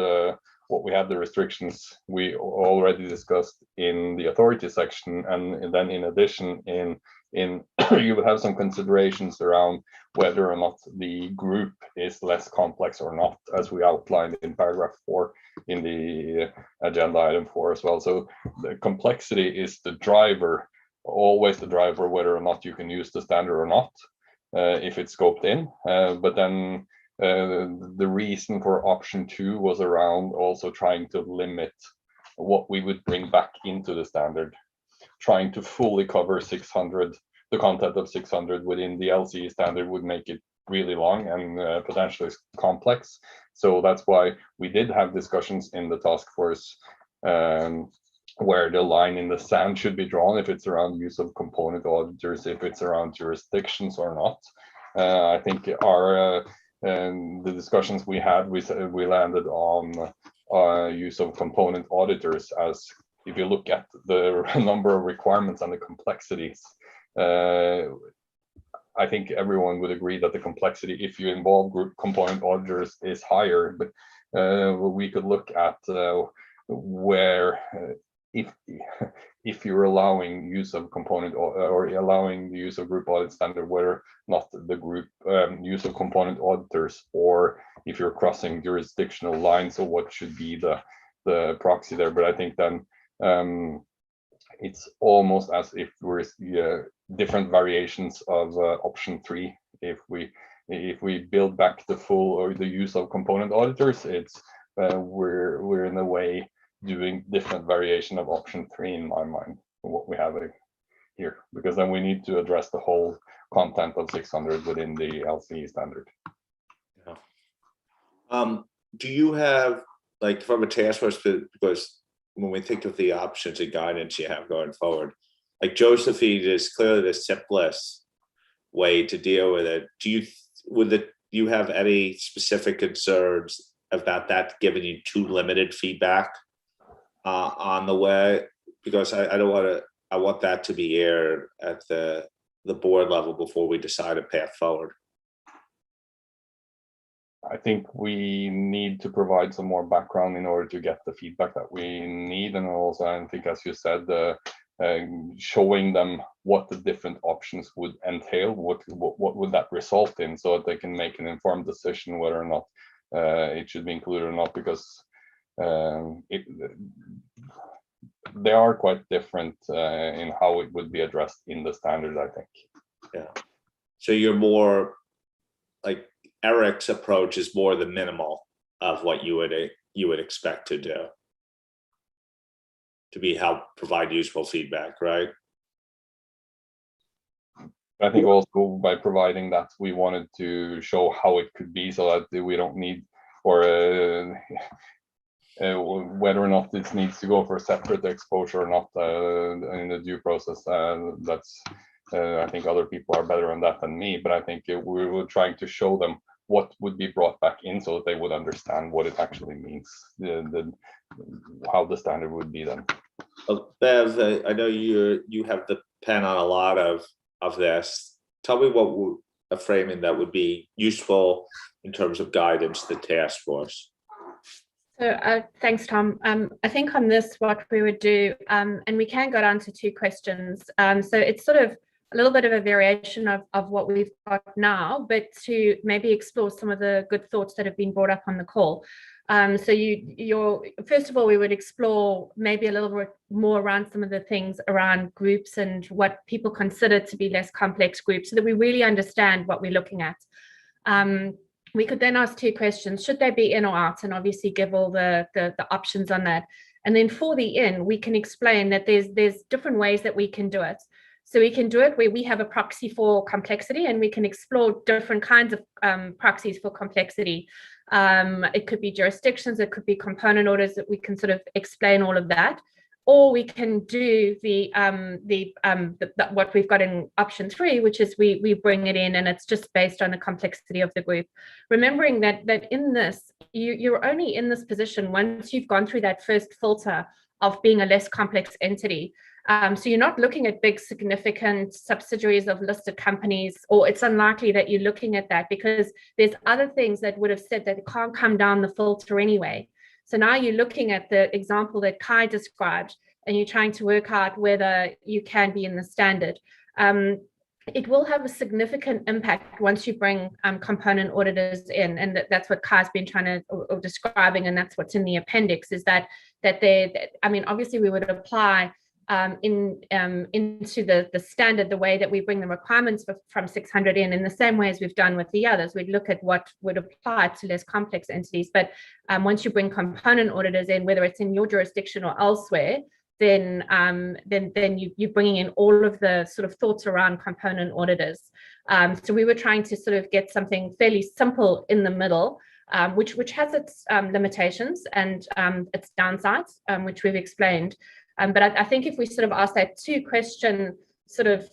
what we have, the restrictions we already discussed in the authority section, and then in addition in you will have some considerations around whether or not the group is less complex or not, as we outlined in paragraph 4 in the agenda item 4 as well. So the complexity is the driver, always the driver, whether or not you can use the standard or not, if it's scoped in. But then the reason for option 2 was around also trying to limit what we would bring back into the standard, trying to fully cover 600, the content of 600 within the LCE standard would make it really long and potentially complex. So that's why we did have discussions in the task force where the line in the sand should be drawn, if it's around use of component auditors, if it's around jurisdictions or not. I think the discussions we had, we landed on use of component auditors, as if you look at the number of requirements and the complexities, I think everyone would agree that the complexity, if you involve group component auditors, is higher. But we could look at where if you're allowing use of component or allowing the use of group audit standard, whether not the group use of component auditors, or if you're crossing jurisdictional lines, so what should be the proxy there. But I think then it's almost as if we're different variations of option 3. If we build back the full or the use of component auditors, it's we're in a way doing different variation of option 3 in my mind, what we have here, because then we need to address the whole content of 600 within the LCE standard. Yeah. Do you have, like, from a task force, because when we think of the options and guidance you have going forward, like Josephine is clearly the simplest way to deal with it. Do you have any specific concerns about that giving you too limited feedback on the way? Because I want that to be aired at the board level before we decide a path forward. I think we need to provide some more background in order to get the feedback that we need, and also I think, as you said, showing them what the different options would entail, what would that result in, so that they can make an informed decision whether or not it should be included or not, because they are quite different in how it would be addressed in the standard, I think. Yeah. So you're more like Eric's approach is more the minimal of what you would expect to do to help provide useful feedback, right? I think also by providing that, we wanted to show how it could be, so that we don't need, or whether or not this needs to go for a separate exposure or not in the due process. That's I think other people are better on that than me, but I think we were trying to show them what would be brought back in, so that they would understand what it actually means, how the standard would be then. Well, Bev, I know you have the pen on a lot of this. Tell me what a framing that would be useful in terms of guidance to the task force. So thanks, Tom. I think on this, what we would do, and we can go down to 2 questions. So it's sort of a little bit of a variation of what we've got now, but to maybe explore some of the good thoughts that have been brought up on the call. So first of all, we would explore maybe a little bit more around some of the things around groups and what people consider to be less complex groups, so that we really understand what we're looking at. We could then ask 2 questions: should they be in or out? And obviously give all the options on that. And then for the in, we can explain that there's different ways that we can do it. So we can do it where we have a proxy for complexity, and we can explore different kinds of proxies for complexity. It could be jurisdictions, it could be component orders, that we can sort of explain all of that. Or we can do what we've got in option 3, which is we bring it in and it's just based on the complexity of the group. Remembering that in this, you're only in this position once you've gone through that first filter of being a less complex entity. So you're not looking at big significant subsidiaries of listed companies, or it's unlikely that you're looking at that, because there's other things that would have said that it can't come down the filter anyway. So now you're looking at the example that Kai described, and you're trying to work out whether you can be in the standard. It will have a significant impact once you bring component auditors in, and that's what Kai's been trying to or describing, and that's what's in the appendix, is that I mean, obviously we would apply into the standard the way that we bring the requirements from 600 in the same way as we've done with the others. We'd look at what would apply to less complex entities, but once you bring component auditors in, whether it's in your jurisdiction or elsewhere, then you're bringing in all of the sort of thoughts around component auditors. So we were trying to sort of get something fairly simple in the middle, which has its limitations and its downsides, which we've explained. But I think if we sort of ask that 2 question sort of,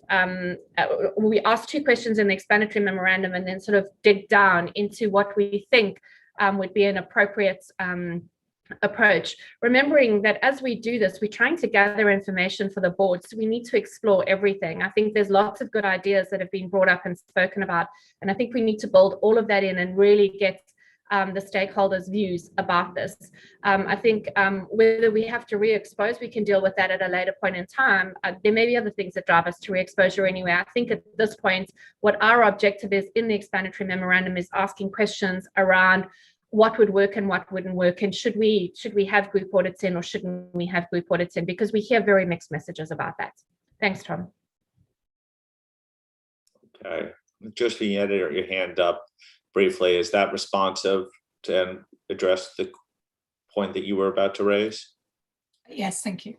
we ask 2 questions in the explanatory memorandum, and then sort of dig down into what we think would be an appropriate approach. Remembering that as we do this, we're trying to gather information for the board, so we need to explore everything. I think there's lots of good ideas that have been brought up and spoken about, and I think we need to build all of that in and really get the stakeholders' views about this. I think whether we have to re-expose, we can deal with that at a later point in time. There may be other things that drive us to re-exposure anyway. I think at this point, what our objective is in the explanatory memorandum is asking questions around what would work and what wouldn't work, and should we have group audits in or shouldn't we have group audits in, because we hear very mixed messages about that. Thanks, Tom. Okay, Josephine, you had your hand up briefly. Is that responsive to address the point that you were about to raise? Yes, thank you.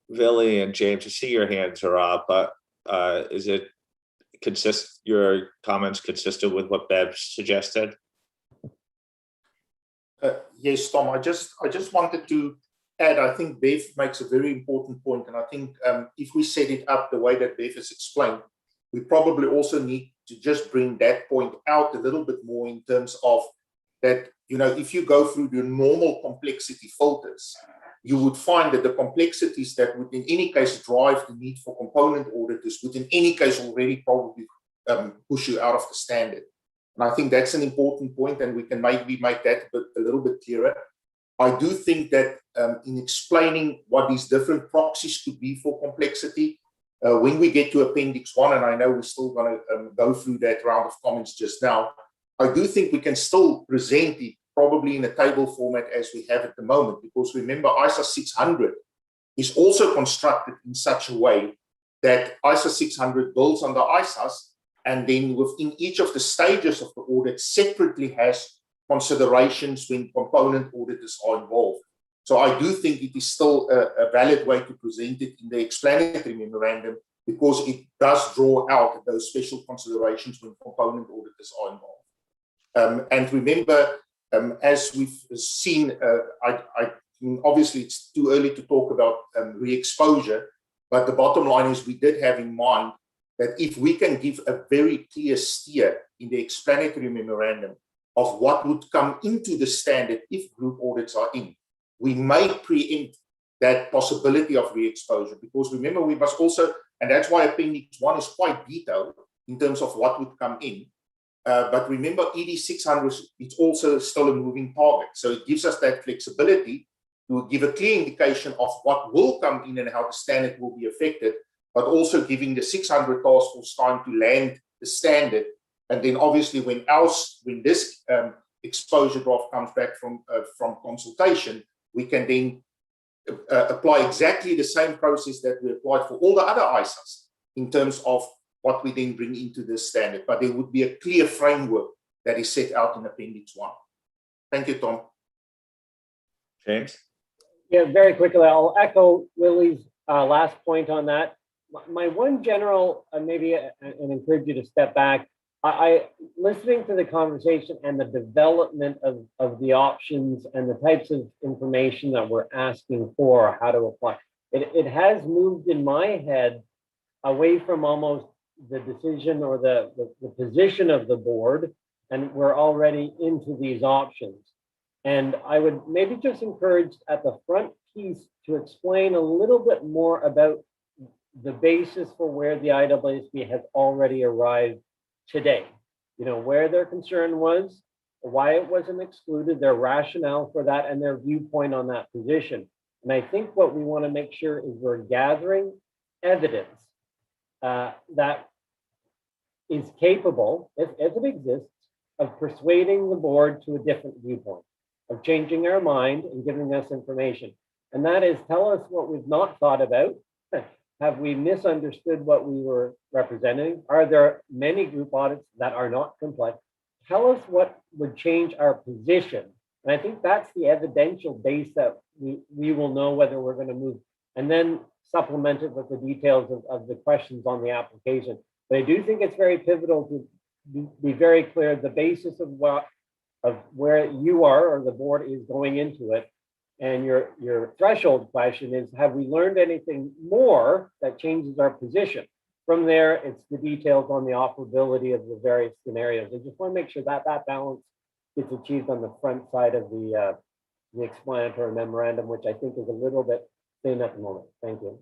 Billy and James, I see your hands are up, but is it your comments consistent with what Bev suggested? Yes, Tom, I just wanted to add, I think Bev makes a very important point, and I think if we set it up the way that Bev has explained, we probably also need to just bring that point out a little bit more in terms of that, you know, if you go through the normal complexity filters, you would find that the complexities that would in any case drive the need for component auditors would in any case already probably push you out of the standard. And I think that's an important point, and we can maybe make that a little bit clearer. I do think that in explaining what these different proxies could be for complexity, when we get to Appendix 1, and I know we're still going to go through that round of comments just now, I do think we can still present it probably in a table format as we have at the moment, because remember, ISA 600 is also constructed in such a way that ISA 600 builds on the ISAs, and then within each of the stages of the audit separately has considerations when component auditors are involved. So I do think it is still a valid way to present it in the explanatory memorandum, because it does draw out those special considerations when component auditors are involved. And remember, as we've seen, obviously it's too early to talk about re-exposure, but the bottom line is we did have in mind that if we can give a very clear steer in the explanatory memorandum of what would come into the standard if group audits are in, we may preempt that possibility of re-exposure. Because remember, we must also, and that's why Appendix 1 is quite detailed in terms of what would come in. But remember, ED 600, it's also still a moving target. So it gives us that flexibility to give a clear indication of what will come in and how the standard will be affected, but also giving the 600 task force time to land the standard. And then obviously when this exposure draft comes back from consultation, we can then apply exactly the same process that we applied for all the other ISAs in terms of what we then bring into this standard. But there would be a clear framework that is set out in Appendix 1. Thank you, Tom. James? Yeah, very quickly, I'll echo Lily's last point on that. My one general, maybe, and encourage you to step back, I listening to the conversation and the development of the options and the types of information that we're asking for, how to apply, it has moved in my head away from almost the decision or the position of the board, and we're already into these options. And I would maybe just encourage at the front piece to explain a little bit more about the basis for where the IAASB has already arrived today. You know, where their concern was, why it wasn't excluded, their rationale for that, and their viewpoint on that position. And I think what we want to make sure is we're gathering evidence that is capable, if it exists, of persuading the board to a different viewpoint, of changing our mind and giving us information. And that is, tell us what we've not thought about. Have we misunderstood what we were representing? Are there many group audits that are not complex? Tell us what would change our position. And I think that's the evidential base that we will know whether we're going to move, and then supplement it with the details of the questions on the application. But I do think it's very pivotal to be very clear the basis of where you are or the board is going into it. And your threshold question is, have we learned anything more that changes our position? From there, it's the details on the operability of the various scenarios. I just want to make sure that that balance gets achieved on the front side of the explanatory memorandum, which I think is a little bit thin at the moment. Thank you.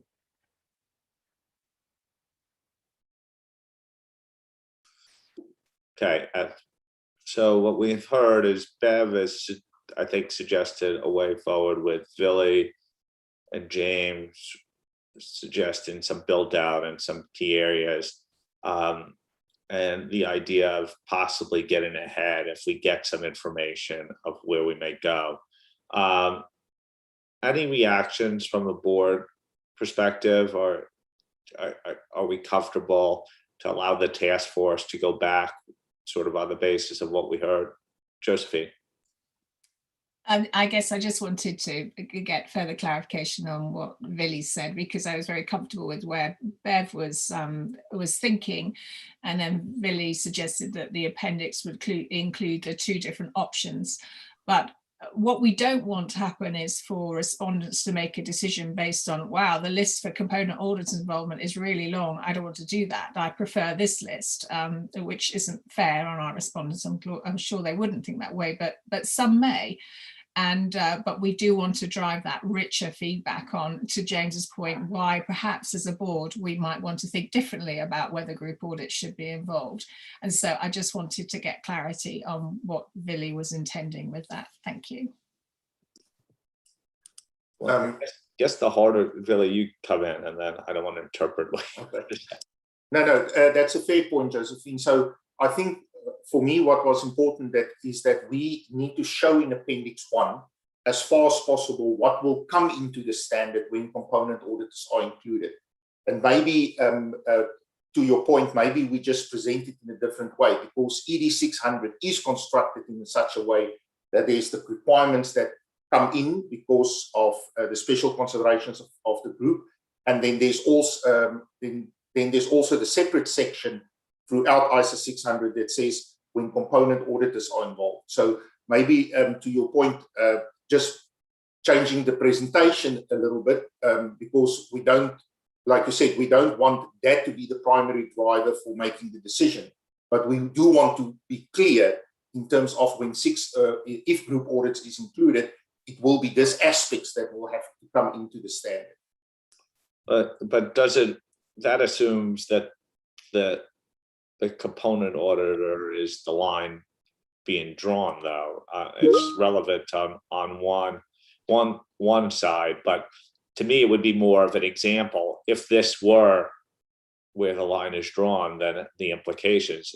Okay, so what we've heard is Bev has, I think, suggested a way forward with Billy and James suggesting some build out in some key areas, and the idea of possibly getting ahead if we get some information of where we may go. Any reactions from the board perspective, or are we comfortable to allow the task force to go back sort of on the basis of what we heard? Josephine? I guess I just wanted to get further clarification on what Vili said, because I was very comfortable with where Bev was thinking, and then Vili suggested that the appendix would include the two different options. But what we don't want to happen is for respondents to make a decision based on, wow, the list for component audit involvement is really long. I don't want to do that. I prefer this list, which isn't fair on our respondents. I'm sure they wouldn't think that way, but some may. And but we do want to drive that richer feedback on, to James's point, why perhaps as a board we might want to think differently about whether group audits should be involved. And so I just wanted to get clarity on what Vili was intending with that. Thank you. I guess the harder, Vili, you come in, and then I don't want to interpret. No, that's a fair point, Josephine. So I think for me, what was important is that we need to show in Appendix 1, as far as possible, what will come into the standard when component auditors are included. And maybe, to your point, maybe we just present it in a different way, because ED 600 is constructed in such a way that there's the requirements that come in because of the special considerations of the group. And then there's also, then there's also the separate section throughout ISO 600 that says when component auditors are involved. So maybe to your point, just changing the presentation a little bit, because we don't, like you said, we don't want that to be the primary driver for making the decision, but we do want to be clear in terms of when if group audits is included, it will be this aspects that will have to come into the standard. But that assumes that the component auditor is the line being drawn, though. It's relevant on one side, but to me, it would be more of an example. If this were where the line is drawn, then the implications,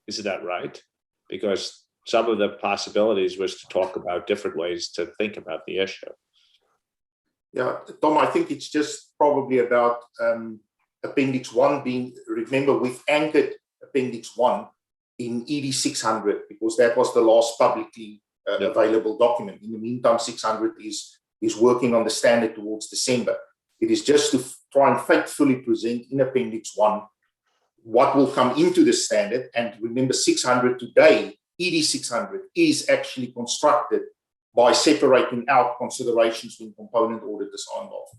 isn't that right? Because some of the possibilities was to talk about different ways to think about the issue. Yeah, Tom, I think it's just probably about Appendix 1 being, remember, we've anchored Appendix 1 in ED 600 because that was the last publicly available document. In the meantime, 600 is working on the standard towards December. It is just to try and faithfully present in Appendix 1 what will come into the standard. And remember, 600 today, ED 600 is actually constructed by separating out considerations when component auditors are involved.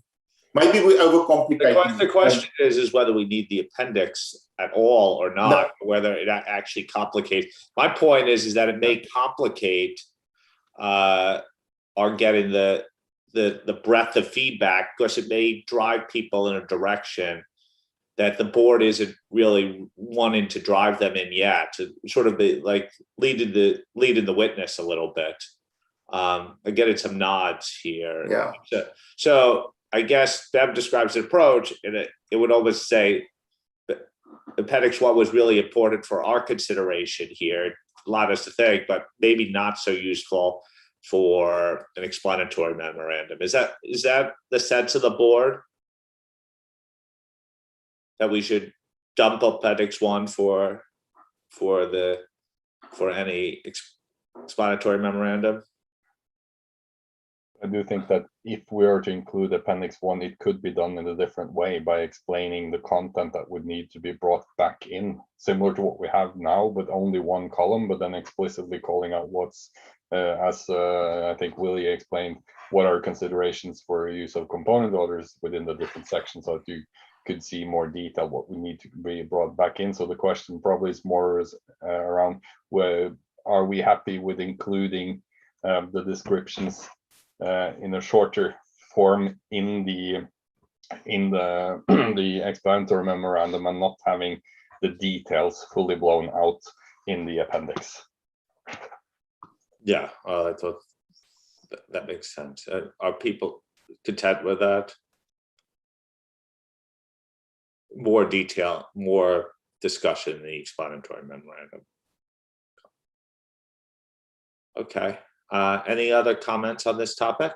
Maybe we overcomplicate. The question is whether we need the appendix at all or not, no. Whether it actually complicates. My point is that it may complicate our getting the breadth of feedback, because it may drive people in a direction that the board isn't really wanting to drive them in yet, to sort of be like leading the witness a little bit. I'm getting some nods here. Yeah. So I guess Bev describes an approach, and it would almost say that Appendix 1 was really important for our consideration here. It allowed us to think, but maybe not so useful for an explanatory memorandum. Is that the sense of the board? That we should dump Appendix 1 for any explanatory memorandum? I do think that if we are to include Appendix 1, it could be done in a different way by explaining the content that would need to be brought back in, similar to what we have now, but only one column, but then explicitly calling out what's, as I think Willie explained, what are considerations for use of component orders within the different sections, so that you could see more detail what we need to be brought back in. So the question probably is more around, are we happy with including the descriptions in a shorter form in the the explanatory memorandum, and not having the details fully blown out in the appendix? Yeah, I thought that makes sense. Are people content with that? More detail, more discussion in the explanatory memorandum. Okay. Any other comments on this topic?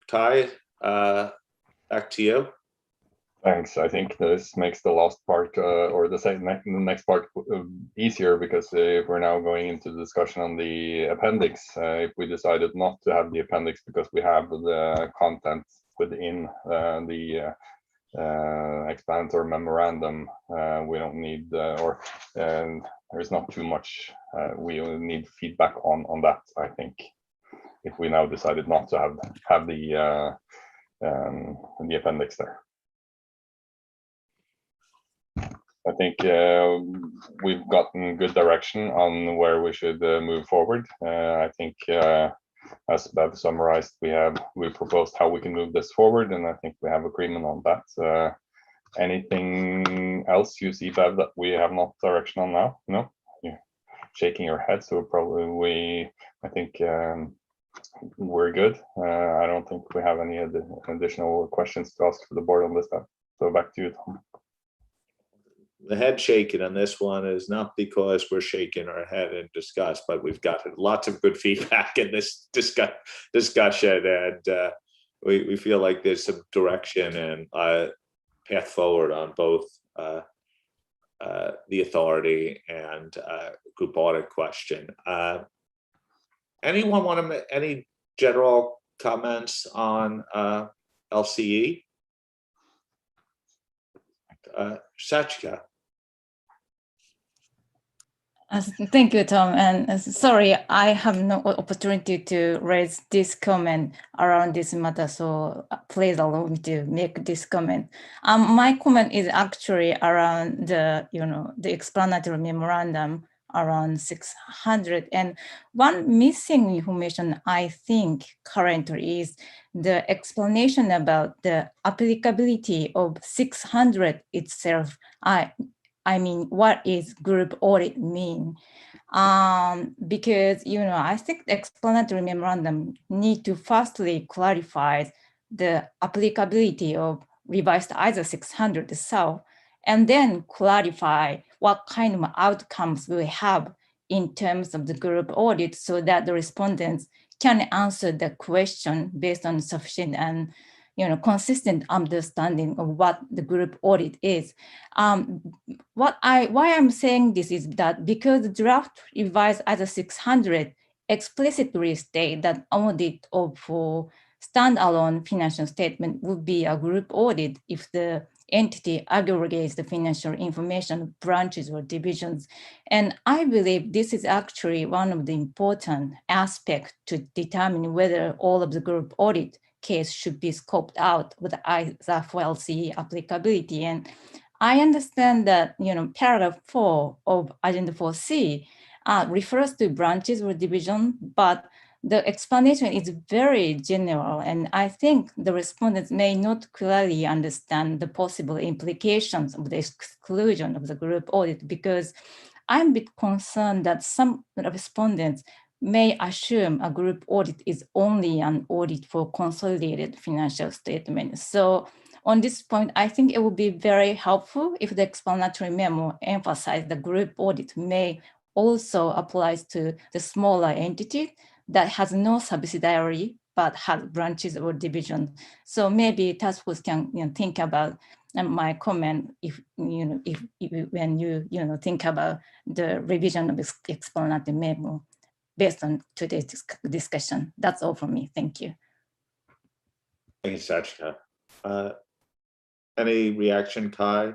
Kai, back to you. Thanks. I think this makes the last part or the next part easier, because if we're now going into the discussion on the appendix, if we decided not to have the appendix because we have the content within the explanatory memorandum, we don't need, there's not too much. We only need feedback on that, I think, if we now decided not to have the appendix there. I think we've gotten good direction on where we should move forward. I think, as Bev summarized, we proposed how we can move this forward, and I think we have agreement on that. Anything else you see, Bev, that we have not direction on now? No, you're shaking your head, so probably I think we're good. I don't think we have any additional questions to ask for the board on this stuff. So back to you, Tom. The head shaking on this one is not because we're shaking our head in disgust, but we've got lots of good feedback in this discussion, and we feel like there's some direction and path forward on both the authority and group audit question. Anyone want to make any general comments on LCE? Sachika. Thank you, Tom. And sorry, I have no opportunity to raise this comment around this matter, so please allow me to make this comment. My comment is actually around the explanatory memorandum around 600. And one missing information, I think, currently is the explanation about the applicability of 600 itself. I mean, what is group audit mean? Because, I think the explanatory memorandum need to firstly clarify the applicability of revised ISO 600 itself, and then clarify what kind of outcomes we have in terms of the group audit so that the respondents can answer the question based on sufficient and consistent understanding of what the group audit is. Why I'm saying this is that because the draft revised ISO 600 explicitly state that audit of standalone financial statement would be a group audit if the entity aggregates the financial information of branches or divisions. And I believe this is actually one of the important aspects to determine whether all of the group audit case should be scoped out with the for LCE applicability. And I understand that, paragraph 4 of Agenda 4C refers to branches or division, but the explanation is very general, and I think the respondents may not clearly understand the possible implications of the exclusion of the group audit, because I'm a bit concerned that some respondents may assume a group audit is only an audit for consolidated financial statements. So on this point, I think it would be very helpful if the explanatory memo emphasized the group audit may also apply to the smaller entity that has no subsidiary but has branches or divisions. So maybe task force can think about my comment if when you think about the revision of this explanatory memo based on today's discussion. That's all from me. Thank you. Thank you, Sachika. Any reaction, Kai?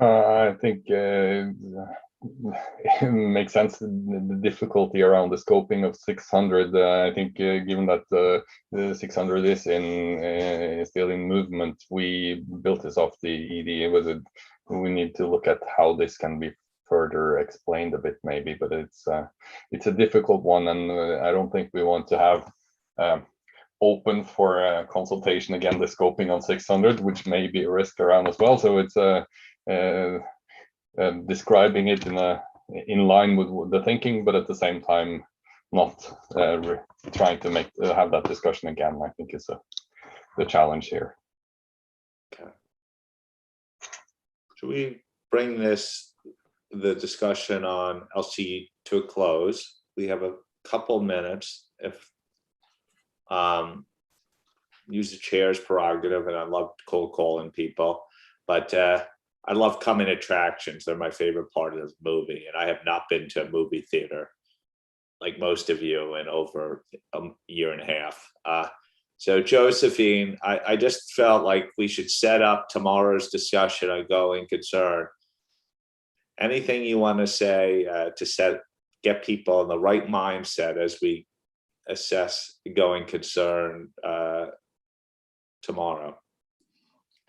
I think it makes sense, the difficulty around the scoping of 600. I think given that the 600 is still in movement, we built this off the ED. We need to look at how this can be further explained a bit maybe, but it's a difficult one, and I don't think we want to have open for consultation again the scoping on 600, which may be a risk around as well. So it's describing it in line with the thinking, but at the same time not trying to have that discussion again. I think is the challenge here. Okay. Should we bring the discussion on LCE to a close? We have a couple minutes. If use the chair's prerogative, and I love cold calling people, but I love coming attractions. They're my favorite part of this movie, and I have not been to a movie theater like most of you in over a year and a half. So Josephine, I just felt like we should set up tomorrow's discussion on going concern. Anything you want to say to get people in the right mindset as we assess going concern tomorrow?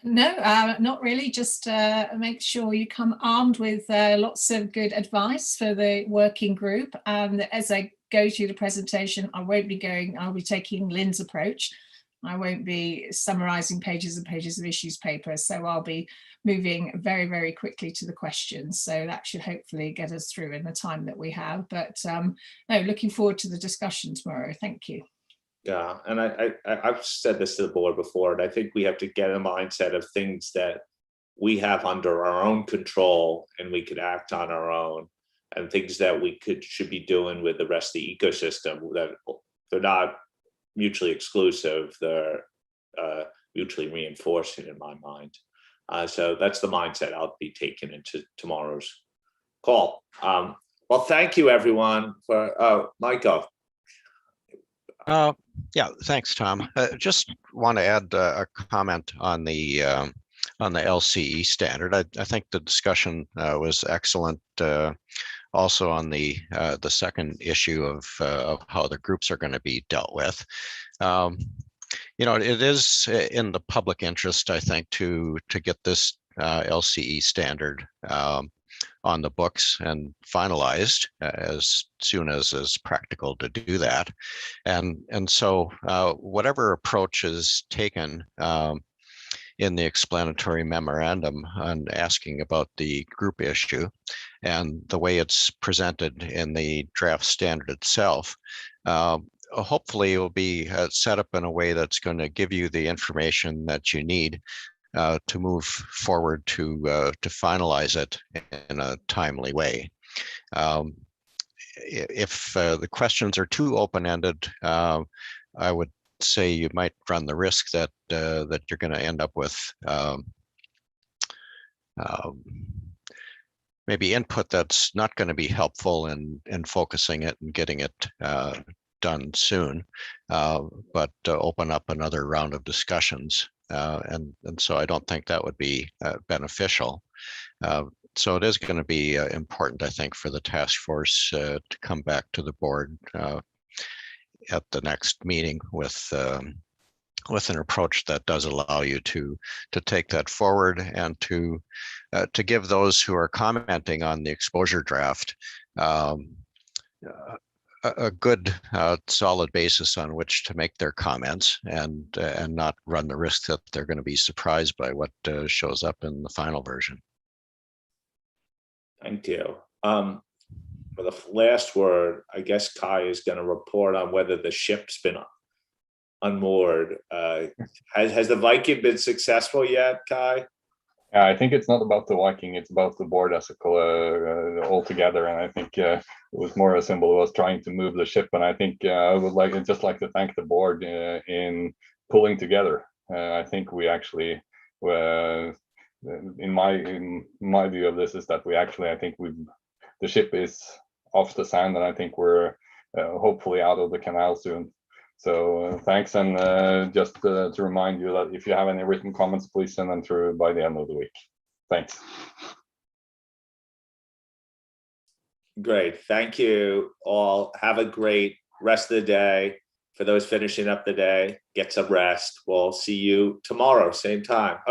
No, not really. Just make sure you come armed with lots of good advice for the working group. As I go through the presentation, I'll be taking Lynn's approach. I won't be summarizing pages and pages of issues paper. So I'll be moving very, very quickly to the questions. So that should hopefully get us through in the time that we have. But no, looking forward to the discussion tomorrow. Thank you. Yeah, and I've said this to the board before, and I think we have to get a mindset of things that we have under our own control and we could act on our own, and things that we should be doing with the rest of the ecosystem, that they're not mutually exclusive, they're mutually reinforcing in my mind. So that's the mindset I'll be taking into tomorrow's call. Well, thank you everyone for, Michael. Yeah, thanks, Tom. Just want to add a comment on the LCE standard. I think the discussion was excellent. Also on the second issue of how the groups are going to be dealt with. You know, it is in the public interest, I think, to get this LCE standard on the books and finalized as soon as is practical to do that. And so whatever approach is taken in the explanatory memorandum on asking about the group issue and the way it's presented in the draft standard itself, hopefully it will be set up in a way that's going to give you the information that you need to move forward to finalize it in a timely way. If the questions are too open-ended, I would say you might run the risk that that you're going to end up with maybe input that's not going to be helpful in focusing it and getting it done soon, but open up another round of discussions. And so I don't think that would be beneficial. So it is going to be important, I think, for the task force to come back to the board at the next meeting with an approach that does allow you to take that forward and to give those who are commenting on the exposure draft a good solid basis on which to make their comments and not run the risk that they're going to be surprised by what shows up in the final version. Thank you. For the last word, I guess Kai is going to report on whether the ship's been unmoored. Has the Viking been successful yet, Kai? Yeah, I think it's not about the Viking, it's about the board as a altogether. And I think it was more a symbol of us trying to move the ship. And I think I would just like to thank the board in pulling together. I think we actually, in my view of this, is that I think the ship is off the sand, and I think we're hopefully out of the canal soon. So thanks, and just to remind you that if you have any written comments, please send them through by the end of the week. Thanks. Great, thank you all. Have a great rest of the day. For those finishing up the day, get some rest. We'll see you tomorrow, same time. Oh,